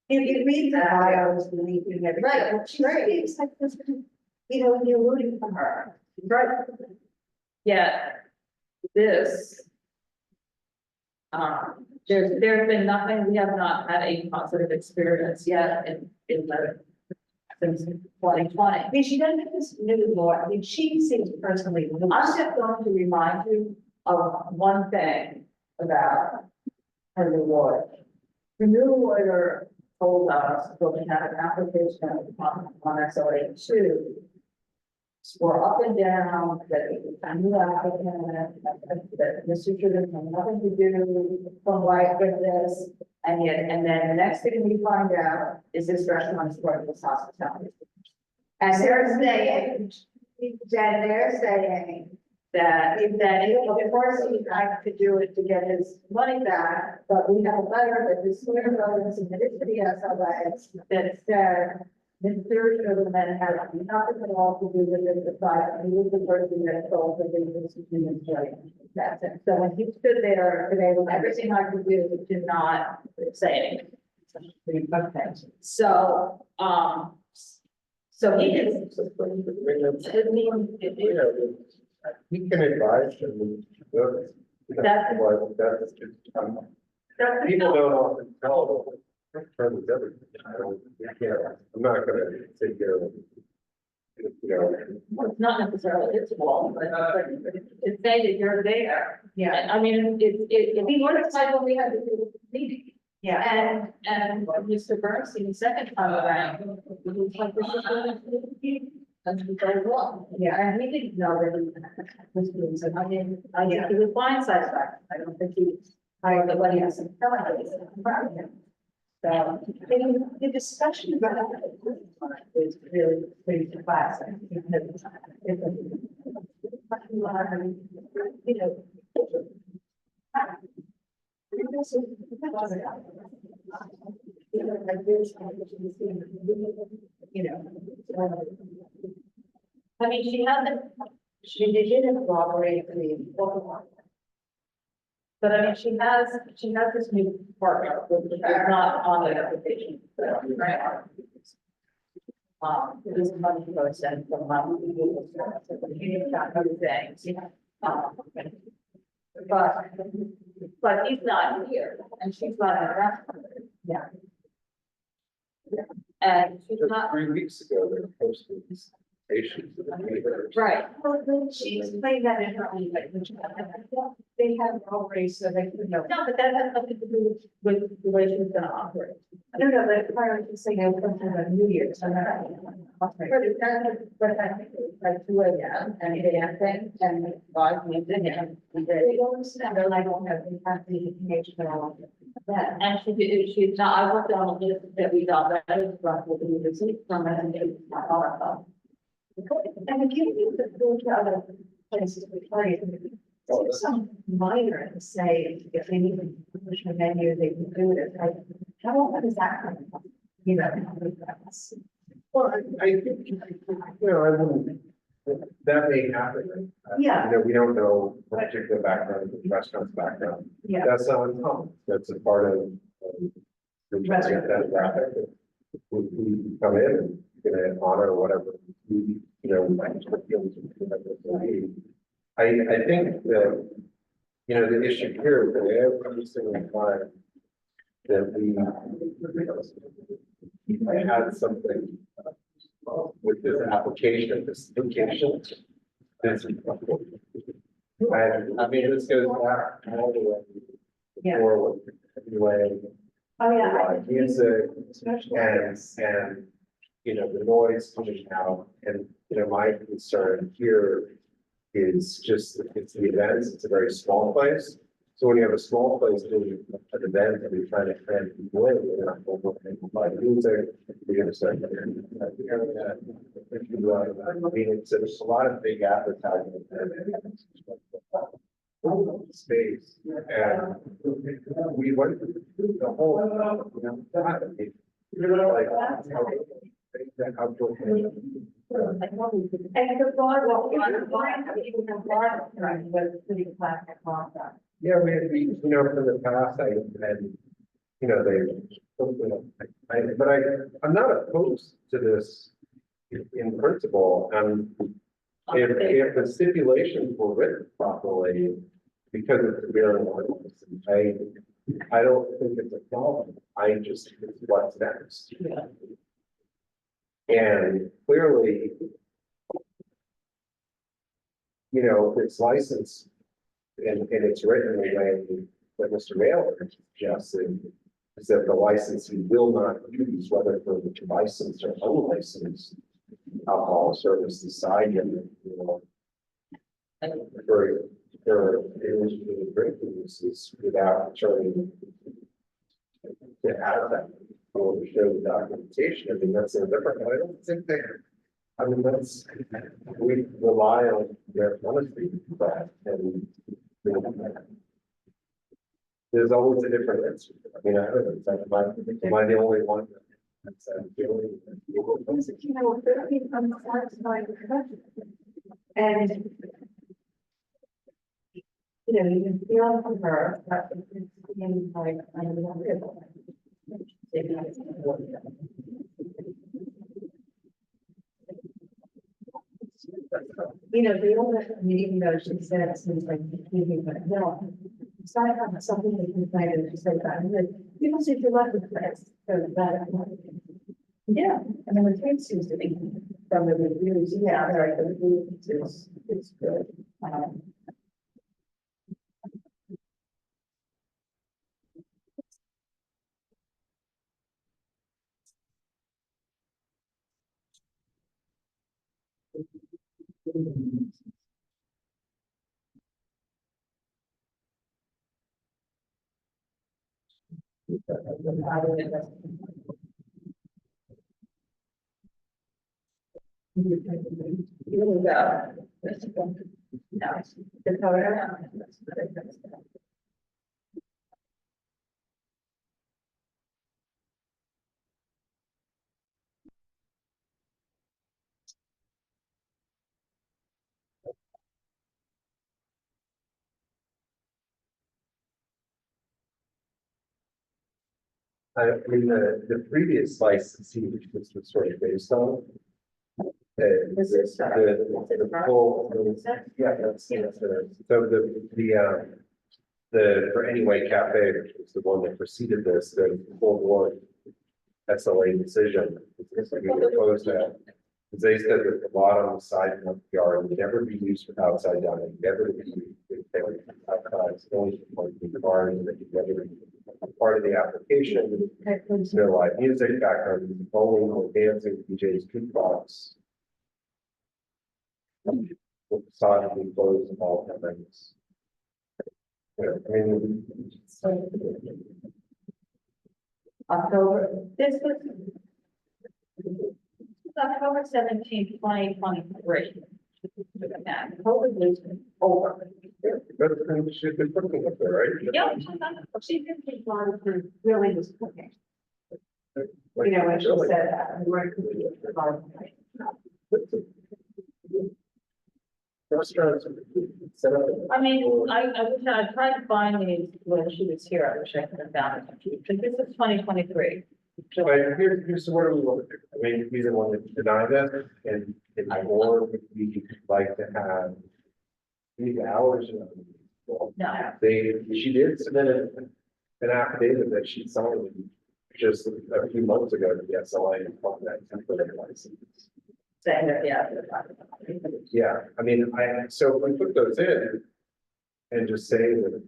If you read the bios, you can get. Right, well, she speaks like this, you know, you're rooting for her. Right. Yeah, this. There's been nothing, we have not had a positive experience yet in the, since 2020. I mean, she doesn't have this new law, I mean, she seems personally. I'm just going to remind you of one thing about her new lawyer. The new lawyer told us that we had an application on SLA 2. We're up and down, that a new applicant, that Mr. Jordan had nothing to do from right with this. And yet, and then the next thing we find out is this restaurant is part of this hospitality. And they're saying, that of course he tried to do it to get his money back, but we have a letter that is clear and submitted to the SLA that said Mr. Sugarman has nothing at all to do with this aside. He was the person that told the business to do. That's it. So when he stood there today, with everything I could do to not say anything. Okay. So, so he can. We can advise them. People don't often tell them. Everything. I'm not gonna take care of it. You know. Well, it's not necessarily his fault, but it's say that you're there. Yeah. I mean, it we were the time when we had the meeting. Yeah. And Mr. Bernstein, the second time around, it was like, this is what and we very well. Yeah, and he didn't know that he was doing so. I mean, I think he was blindsided by it. I don't think he hired the money as a felon. So, the discussion about it is really pretty classic. You know, I mean, she didn't corroborate the one. But I mean, she has this new partner, which is not on the application. Right. This is money goes in from my legal service, but he didn't have other things. But he's not here, and she's not in that. Yeah. And she's Just not. 3 weeks ago, they were posting these patients. Right. Well, then she explained that in her own way. They have already, so they could know. No, but that has nothing to do with the way she's gonna operate. I don't know, but prior to saying I was going to have New Year's, I'm not. But I think it's like 2 a.m. and they have things and God moved in and they don't understand, they're like, don't have any kind of information at all. Yeah, and she's not, I worked on a list that we got, that is roughly the receipt from it and it's not all of them. And if you go to other places, some minor and say, if they need to push a menu, they can do it. Like, how often is that coming up? You know, Well, I think, you know, I wouldn't, that may happen. Yeah. You know, we don't know the particular background, the restaurant's background. Yeah. That's not uncommon. That's a part of. The that graphic. We come in and you're gonna honor whatever, you know, I think that, you know, the issue here is that every single time that we had something with this application, this location, this. I mean, this goes back all the way forward, anyway. Oh, yeah. Music and, you know, the noise coming out and, you know, my concern here is just, it's the events, it's a very small place. So when you have a small place doing an event and you're trying to cram people in, you're not going to amplify the music, you're going to start. I mean, it's a lot of big advertising. Space and we went through the whole, you know, like, that outdoor. And the boardwalk, even the boardwalk, right, was pretty classic concept. Yeah, we, you know, from the past, I had you know, I'm not opposed to this in principle, and if the stipulations were written properly, because it's a beer and wine license, I don't think it's a problem. I just think it's what's next. And clearly, you know, if it's licensed and it's written in the way that Mr. Mailer suggested, is that the licensee will not use, whether for the licensed or unlicensed alcohol services side, you know, for individual drinking uses without turning to add that or to show the documentation. I mean, that's a different, I don't think that, I mean, that's, we rely on their honesty for that, and you know, there's always a different answer. I mean, I don't know, am I the only one that's feeling? You know, they're being unsatisfied with production. And you know, you can feel from her that it's being like, I'm not real. You know, the older, even though she said it seems like keeping, but no. So I have something that can find it, she said that, and then people seem to love the place, so that. Yeah, I mean, the trade seems to be from the reviews, yeah, right, the reviews, it's good. Here we go. No, the color. I mean, the previous licensee, which was sort of based on. This is, The full, yeah, that's, the, for Anyway Cafe, which was the one that preceded this, the full board SLA decision, it's like we proposed that. Because they said that the bottom side of the yard would never be used for outside dining, never be outside, it's only for the cars, and that you never be part of the application. No live music, background music, bowling, or dancing, DJs, jukebox. With the side being closed and all things. Yeah, I mean, October, this was October 17th, 2023. COVID was over. but she's been cooking up there, right? Yeah, she did keep on for really was cooking. You know, when she said that, we weren't cooking for Restaurants set up. I mean, I wish I tried to find these when she was here. I wish I could have found it. But this is 2023. So here's what do we want to do? I mean, we either want to deny that and or would we like to have these hours. No. She did submit an affidavit that she signed just a few months ago to the SLA on that temporary license. Saying that, yeah. Yeah, I mean, so if we put those in and just say that,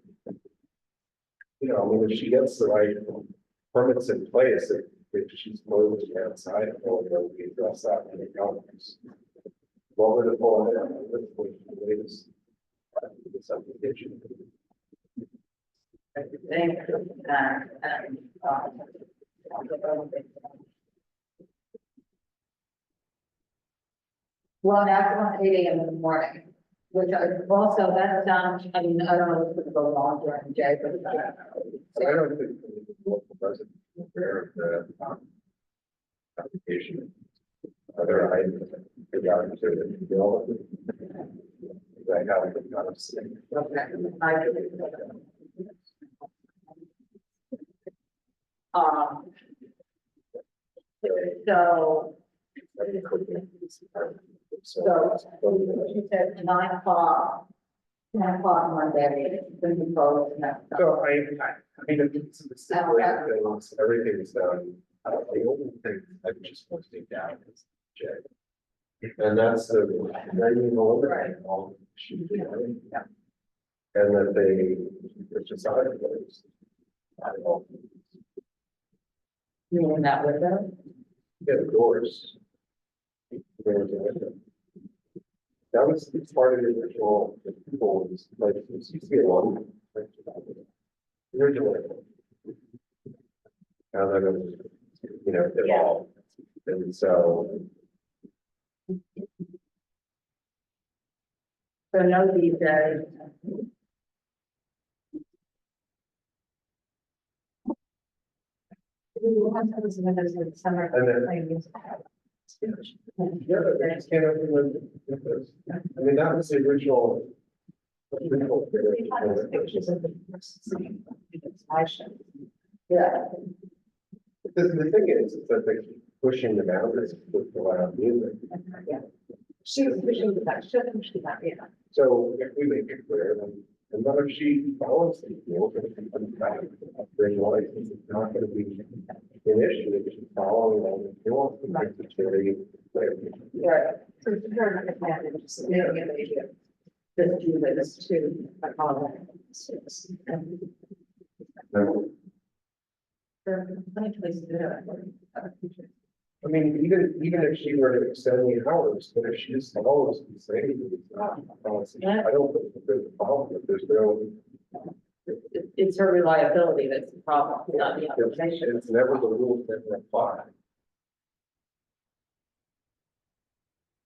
you know, I mean, if she gets the right permits in place, if she's closed outside, we address that when it comes. What were the full, the latest this application? Thank you. Well, that's 8 AM in the morning, which I also, that's done, I mean, I don't know if it's going to go long during the day, but. I don't think the local resident is aware of the application. Other items regarding to the bill. I haven't got a thing. Okay. So. So she said 9 o'clock. 9 o'clock Monday, when we close. So I mean, if it's the stipulated things, everything is done. The only thing I just want to take down is J. And that's the, then you eliminate all the issues. Yeah. And that it's just how it goes. I don't know. You mean that window? Yeah, the doors. Doors and window. That was part of the original, the people was like, it used to be a long. Originally. Now that it, evolved. And so. So no these days. Summer. And then. Yeah, but they just can't implement this. I mean, that was the original. Yeah. Because the thing is that they keep pushing the boundaries with the loud music. Yeah. She was pushing the back, she was pushing the back, yeah. So if we make it clear, then, and then if she follows the rules, and if comes back, bring license, it's not gonna be an issue, if she's following them, if she wants to make it very clear. Right. So to her, the plan is just making it easier. Just do this too, like all that. Funny places to do it. I mean, even if she were to extend the hours, but if she just follows the same, it's not a policy. I don't think that there's a problem, if there's no. It's her reliability that's the problem, not the application. It's never the rules that apply.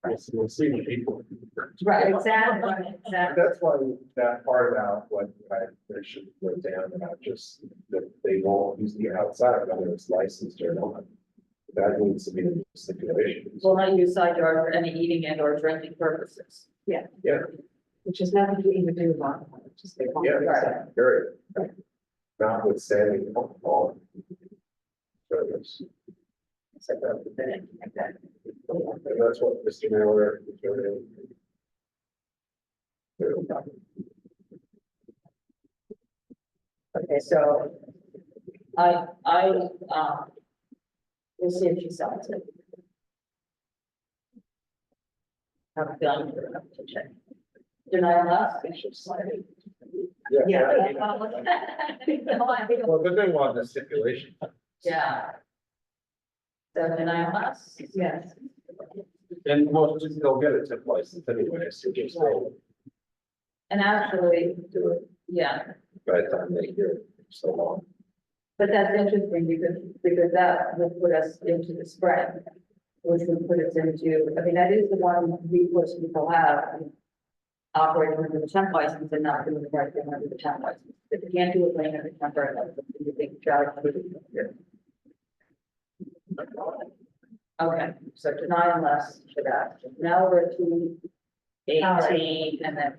Yes, we'll see the people. Right, exactly, exactly. That's why that part about what they should go down about just that they won't use the outside, whether it's licensed or not. That needs to be the stipulation. Will not use side yard for any eating and or drinking purposes. Yeah. Yeah. Which is nothing to even do with alcohol, just. Yeah, very. Notwithstanding alcohol. Service. Except for the thing, like that. And that's what Mr. Miller is doing. Okay, so we'll see if she signs it. Have done for enough to check. Denial us, we should sign it. Yeah. Yeah. Well, but they want the stipulation. Yeah. So denial us, yes. And most just they'll get a tip license anyway, so just so And actually, do it, yeah. by the time they hear it so long. But that's interesting because that would put us into the spread, which would put us into, I mean, that is the one recourse people have. Operating under the temp license and not doing the right thing under the temp license. If you can't do it laying under the temporary license, you think charge. Okay, so deny unless for that. Now we're to 18 and then.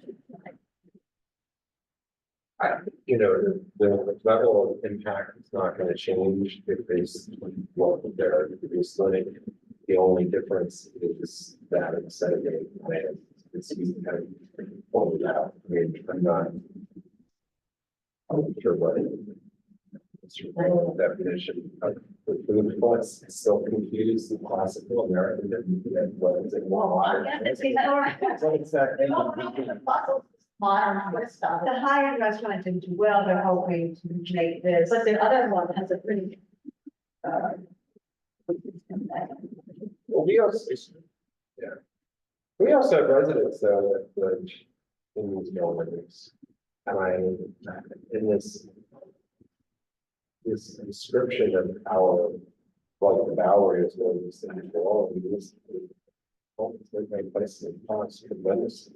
All right. The level of impact is not gonna change if they what they're producing. The only difference is that instead of getting plans, it's easy to kind of pull it out. I mean, I'm sure what definition of the food plus still confused the classical American definition. What is it? What exactly? Modern stuff. The high-end restaurant didn't do well, they're hoping to make this. But the other one has a pretty. Well, we also have residents though that live in these buildings. And in this description of our, like the Bowery is one of these things for all of these. They places in cause tremendous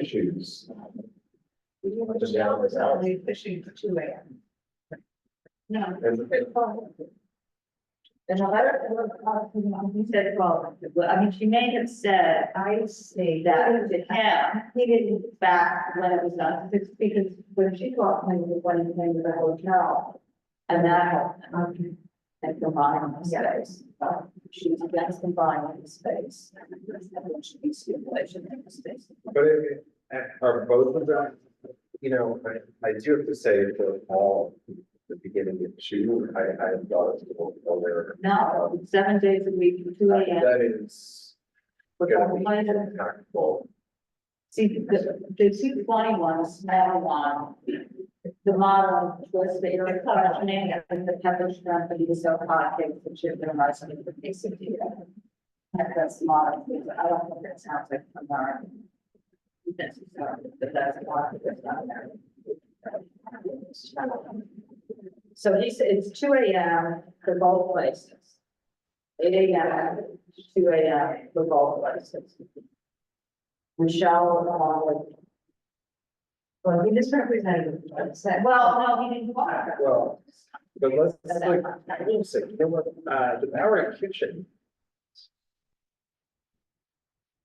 issues. Michelle was only fishing for 2 a.m. No. And a letter, he said, well, I mean, she may have said, I say that to him, he didn't back when it was done, because when she talked to me, when he came to the hotel, And that helped them. And combine the space. She's against combining the space. She needs stipulation in the space. But are both of them, you know, I do have to say for all the beginning of two, I thought it was there. No, 7 days a week, 2 a.m. That is We're gonna going be to impactful. see, the 221, the small one, the model was the area questioning and the pepperidge company, the so hot cakes and chip and rice and the basically. That's the model. I don't think that sounds like American. Necessarily, but that's a lot of it's not there. So he said it's 2 a.m. for both places. 8 a.m. 2 a.m. for both places. Michelle along with. Well, he just represented, well, no, he didn't want to. Well, but let's like, I will say, you know what, the Bowery kitchen,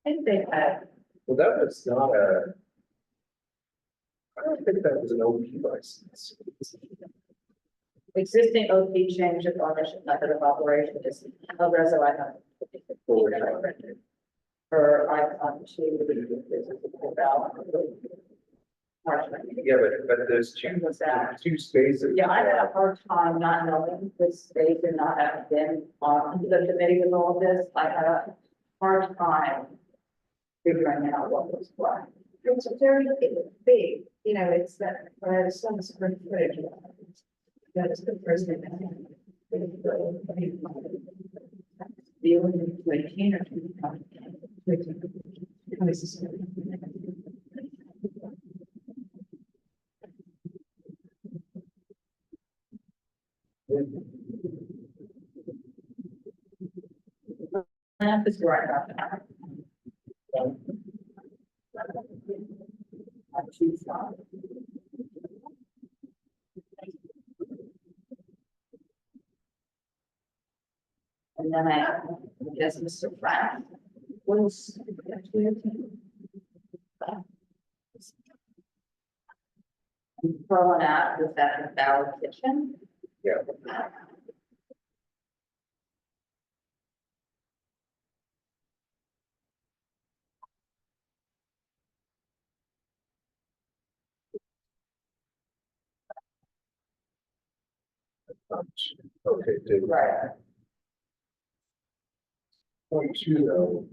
I think they had, well, that was not I don't think that was an OP license. existing OP change of ownership method of operation is a reso I have. For icon two. Yeah, but there's two spaces. Yeah, I had a hard time not knowing this space and not having been on the committee with all of this. I had a hard time figuring out what was what. It's a very big, you know, it's that, some square footage. That's the first thing. The only 18 or 20. Is right about that. And then I guess Mr. Frank was. Throwing out, was that a valid kitchen? Yeah. Okay, did Right. Point two though.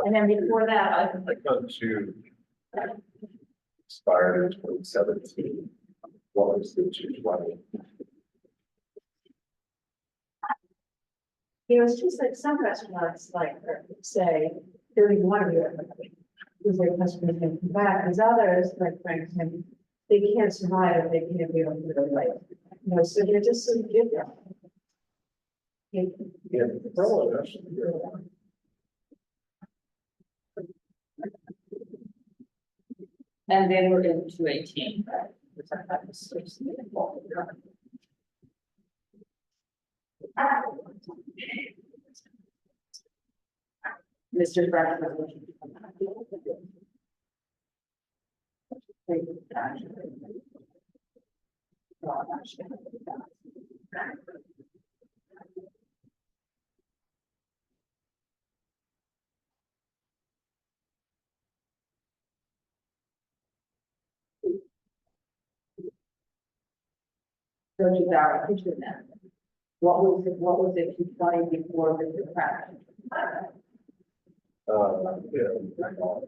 And then before that, I come to expired in 2017. What was the 220? You know, it's just like some restaurants like say 31 years. Because their customers can come back, as others, like Frank said, they can't survive if they can't be able to go late. You know, so they're just so different. Yeah, probably actually. and then we're in 218, right? Which I thought was so simple. Mr. Frank. So you got a picture then. What was it 220 before the crash?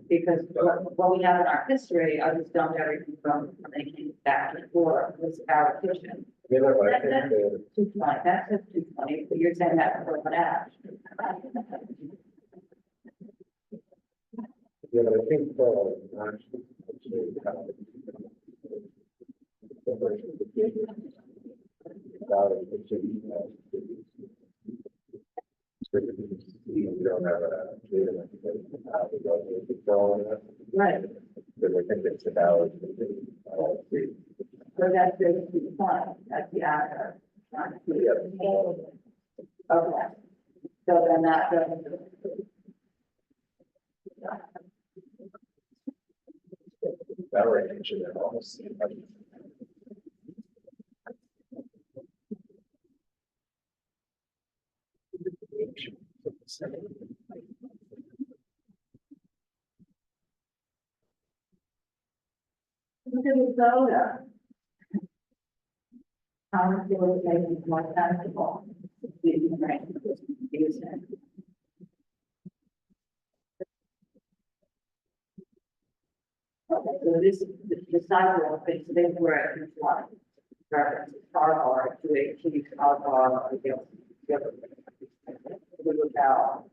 Because what we have in our history, I just don't have everything from when they came back before was our kitchen. You know, I That- think that's that, 220, that says 220, but you're saying that for an ash. yeah, but I think, actually, you don't have a. Right. Because I think it's about. So that's the 220, that's the ash. Okay. So then that goes. Bowery engine and almost. Look at the soda. How much it was making more sensible. Okay, so this, the sidewalk, is they were at each one. Reference car bar to a key car bar. We look out.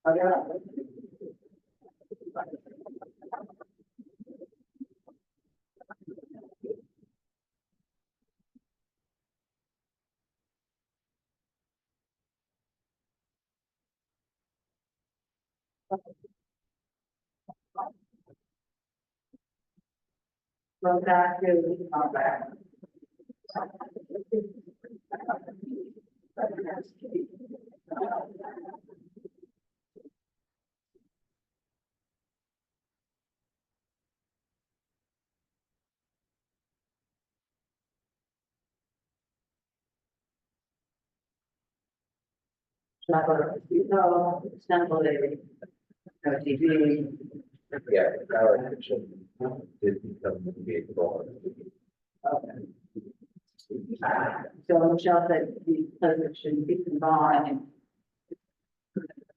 Oh, yeah. Go back to, back. Yeah, Bowery engine did become the vehicle. So Michelle said these pleasures should be combined.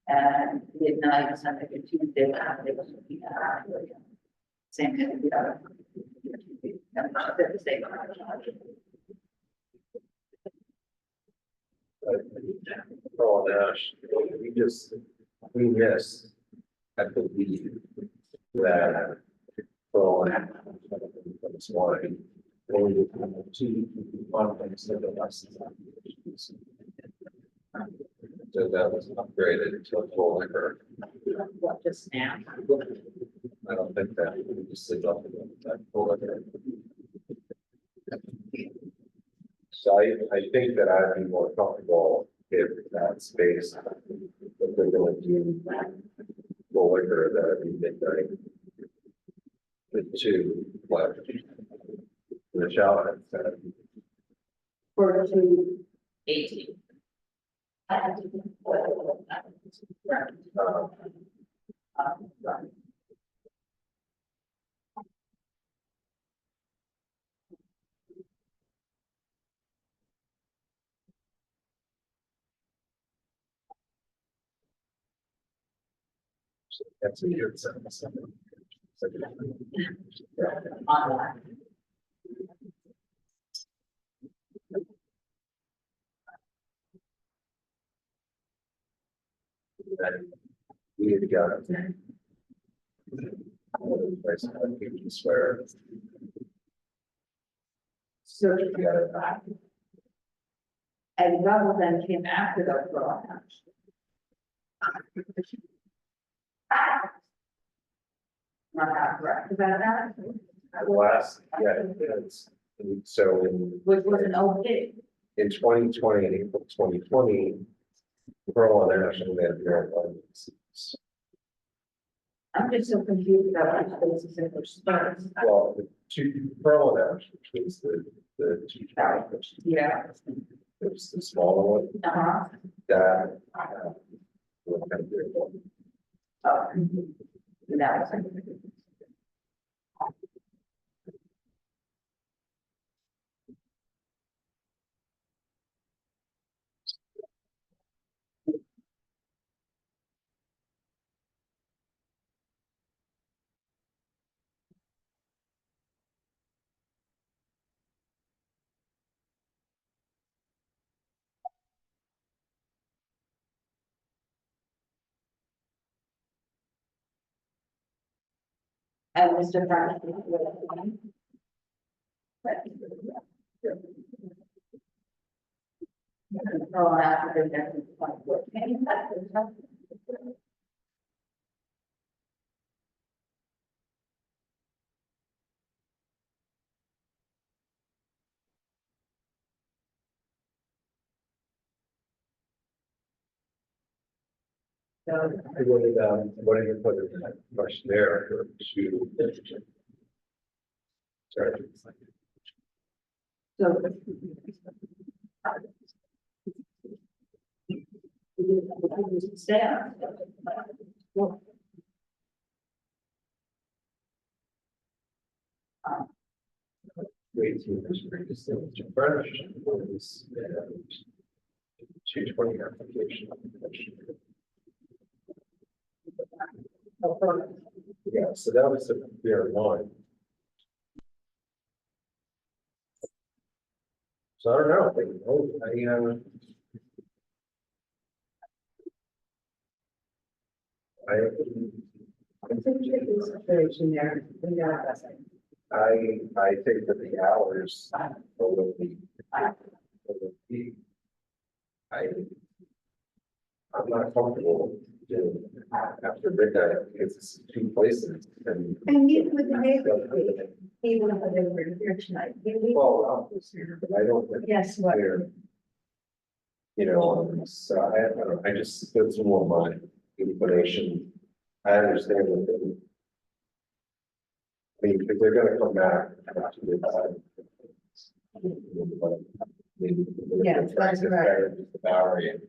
And midnight, Sunday, and Tuesday, they was looking at. Same kind of, they're the same. Oh, Nash, we missed, I believe, that. Well, this morning, only two, one thing, so the license. So that was upgraded to a full liquor. What, just now? I don't think that we just sit up with that full liquor. So I think that I'd be more comfortable if that space, if they're going to do full liquor, that would be midnight. The two, what? Michelle had said. For 218. That's a good sentence. Online. We had got. Swear. So you got it back. And rather than came after the fraud. Not correct about that. Last, yeah, it's, so Which was an okay. in 2020, in April 2020, Pearl and Ash and they had their own licenses. I'm just so confused about which spaces and which spots. Well, the two Pearl and Ash, which was the two towers. Yeah. It was the smaller one. Uh-huh. That. Was kind of weird. Oh. That was. And Mr. Brown. Oh, after the next one. What do you put in that questionnaire for to? Sorry. So. Staff. Wait, to furnish. 220 application. Yeah, so that was a fair one. So I don't know, I think that the hours will be. I'm not comfortable doing after midnight because it's two places and. And meet with the neighborhood, even if they were here tonight. Well, I don't. Yes, what? You know, so I don't know, I just, that's more my inclination. I understand what they. I mean, because they're gonna come back after the Yeah, that's right. The Bowery, and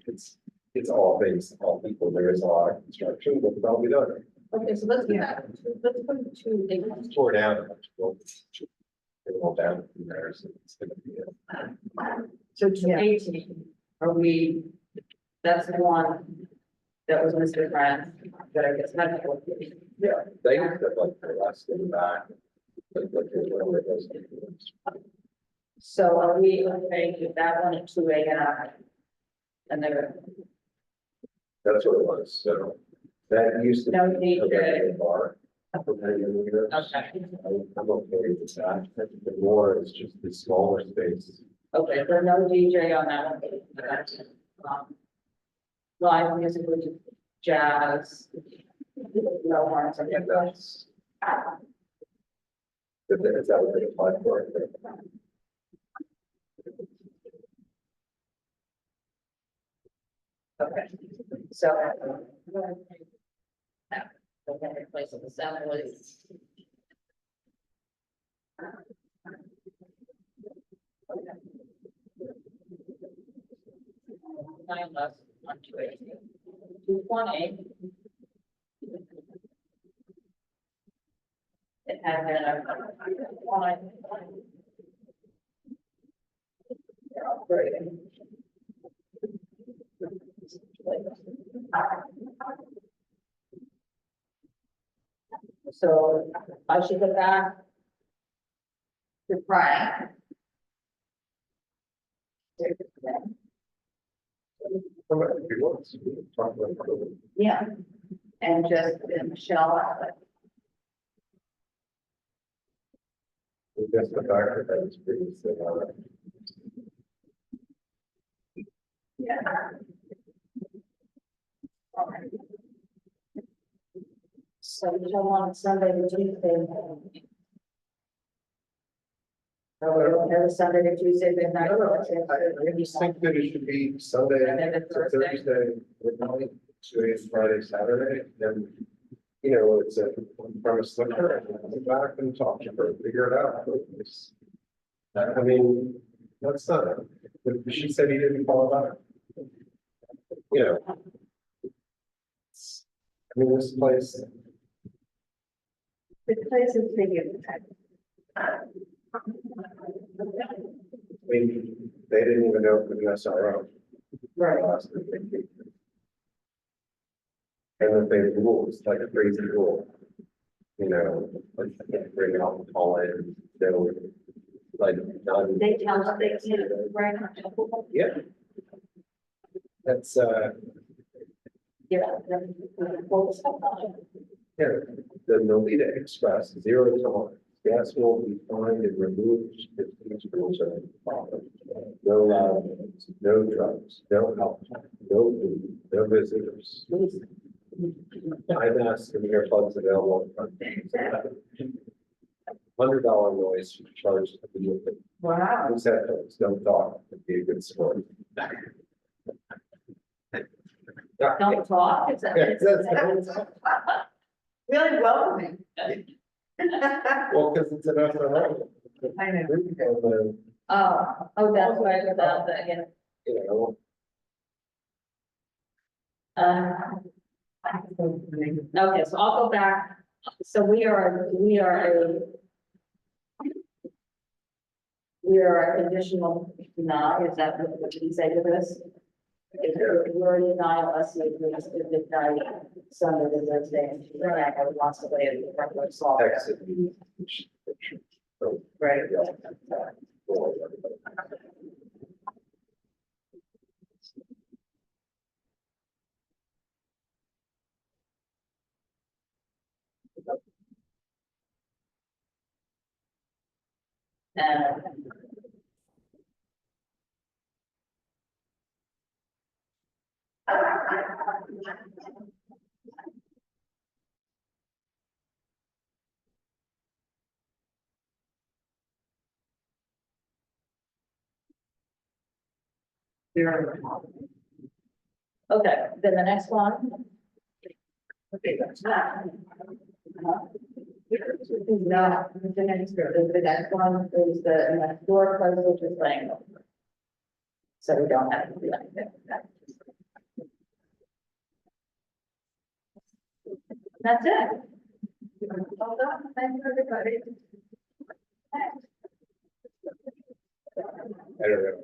it's all things, all people, there is a lot of construction, but probably done. Okay, so let's do that. Let's put two. It's tore down. It's all down from there, so it's gonna be. So 218, are we, that's the one that was Mr. Grant, that I guess had. Yeah, they have like the last in the back. Whatever it is. So are we okay with that one at 2 AM? And then. That's what it was, so that used to. No be need a to- regular bar. Okay. I'm okay with that, the more is just the smaller space. Okay, so no DJ on that one. Live music, which is jazz. No horns or And that's. Is that what they applied for? Okay, so. Okay, place of assembly. Nine less, 218. 220. It had been a one. They're upgrading. So I should go back to Frank. Yeah, and just Michelle. Just the fact that was pretty. Yeah. So we don't want Sunday to Tuesday. Every Sunday to Tuesday, then I I just think that it should be Sunday, to Thursday, midnight, Tuesday, Friday, Saturday, then. You know, it's a premise liquor, and I'll go back and talk to her, figure it out. I mean, that's not, she said he didn't follow that. You know. I mean, this place. The place is bigger. I mean, they didn't even know it was an SRO. Right. And that they rules, like a crazy rule. You know, like you can't bring alcohol in, they'll like. They tell us they can't, right? Yeah. That's, Yeah. yeah, the Nolita Express, 0 tolerance. Gas will be fined and removed if these rules are followed. No loud noise, no drugs, no alcohol, no food, no visitors. I've asked if there are plugs available. $100 noise charged immediately. Wow. Who's headphones, don't talk, it'd be a good sport. Don't talk, Really welcoming. Well, because it's an SLA. I know. Oh, that's right, about the, again. You know, Okay, so I'll go back. So we are a conditional deny, is that what you say to this? If we're in denial, let's see if we deny some of the Thursday and Friday, I wants to lay it in front of us all. exit. Right. And okay, then the next one. Okay, that's that. No, the next one is the door closed, which is laying over. So we don't have to do anything. That's it. Well done. Thank you, everybody. I don't know.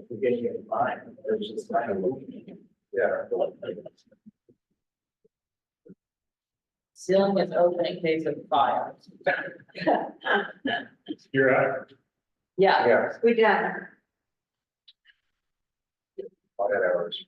We're getting it fine. There's just kind of moving. Yeah. Ceiling is open in case of fire. You're out. Yeah. Yeah. We done. 5 hours.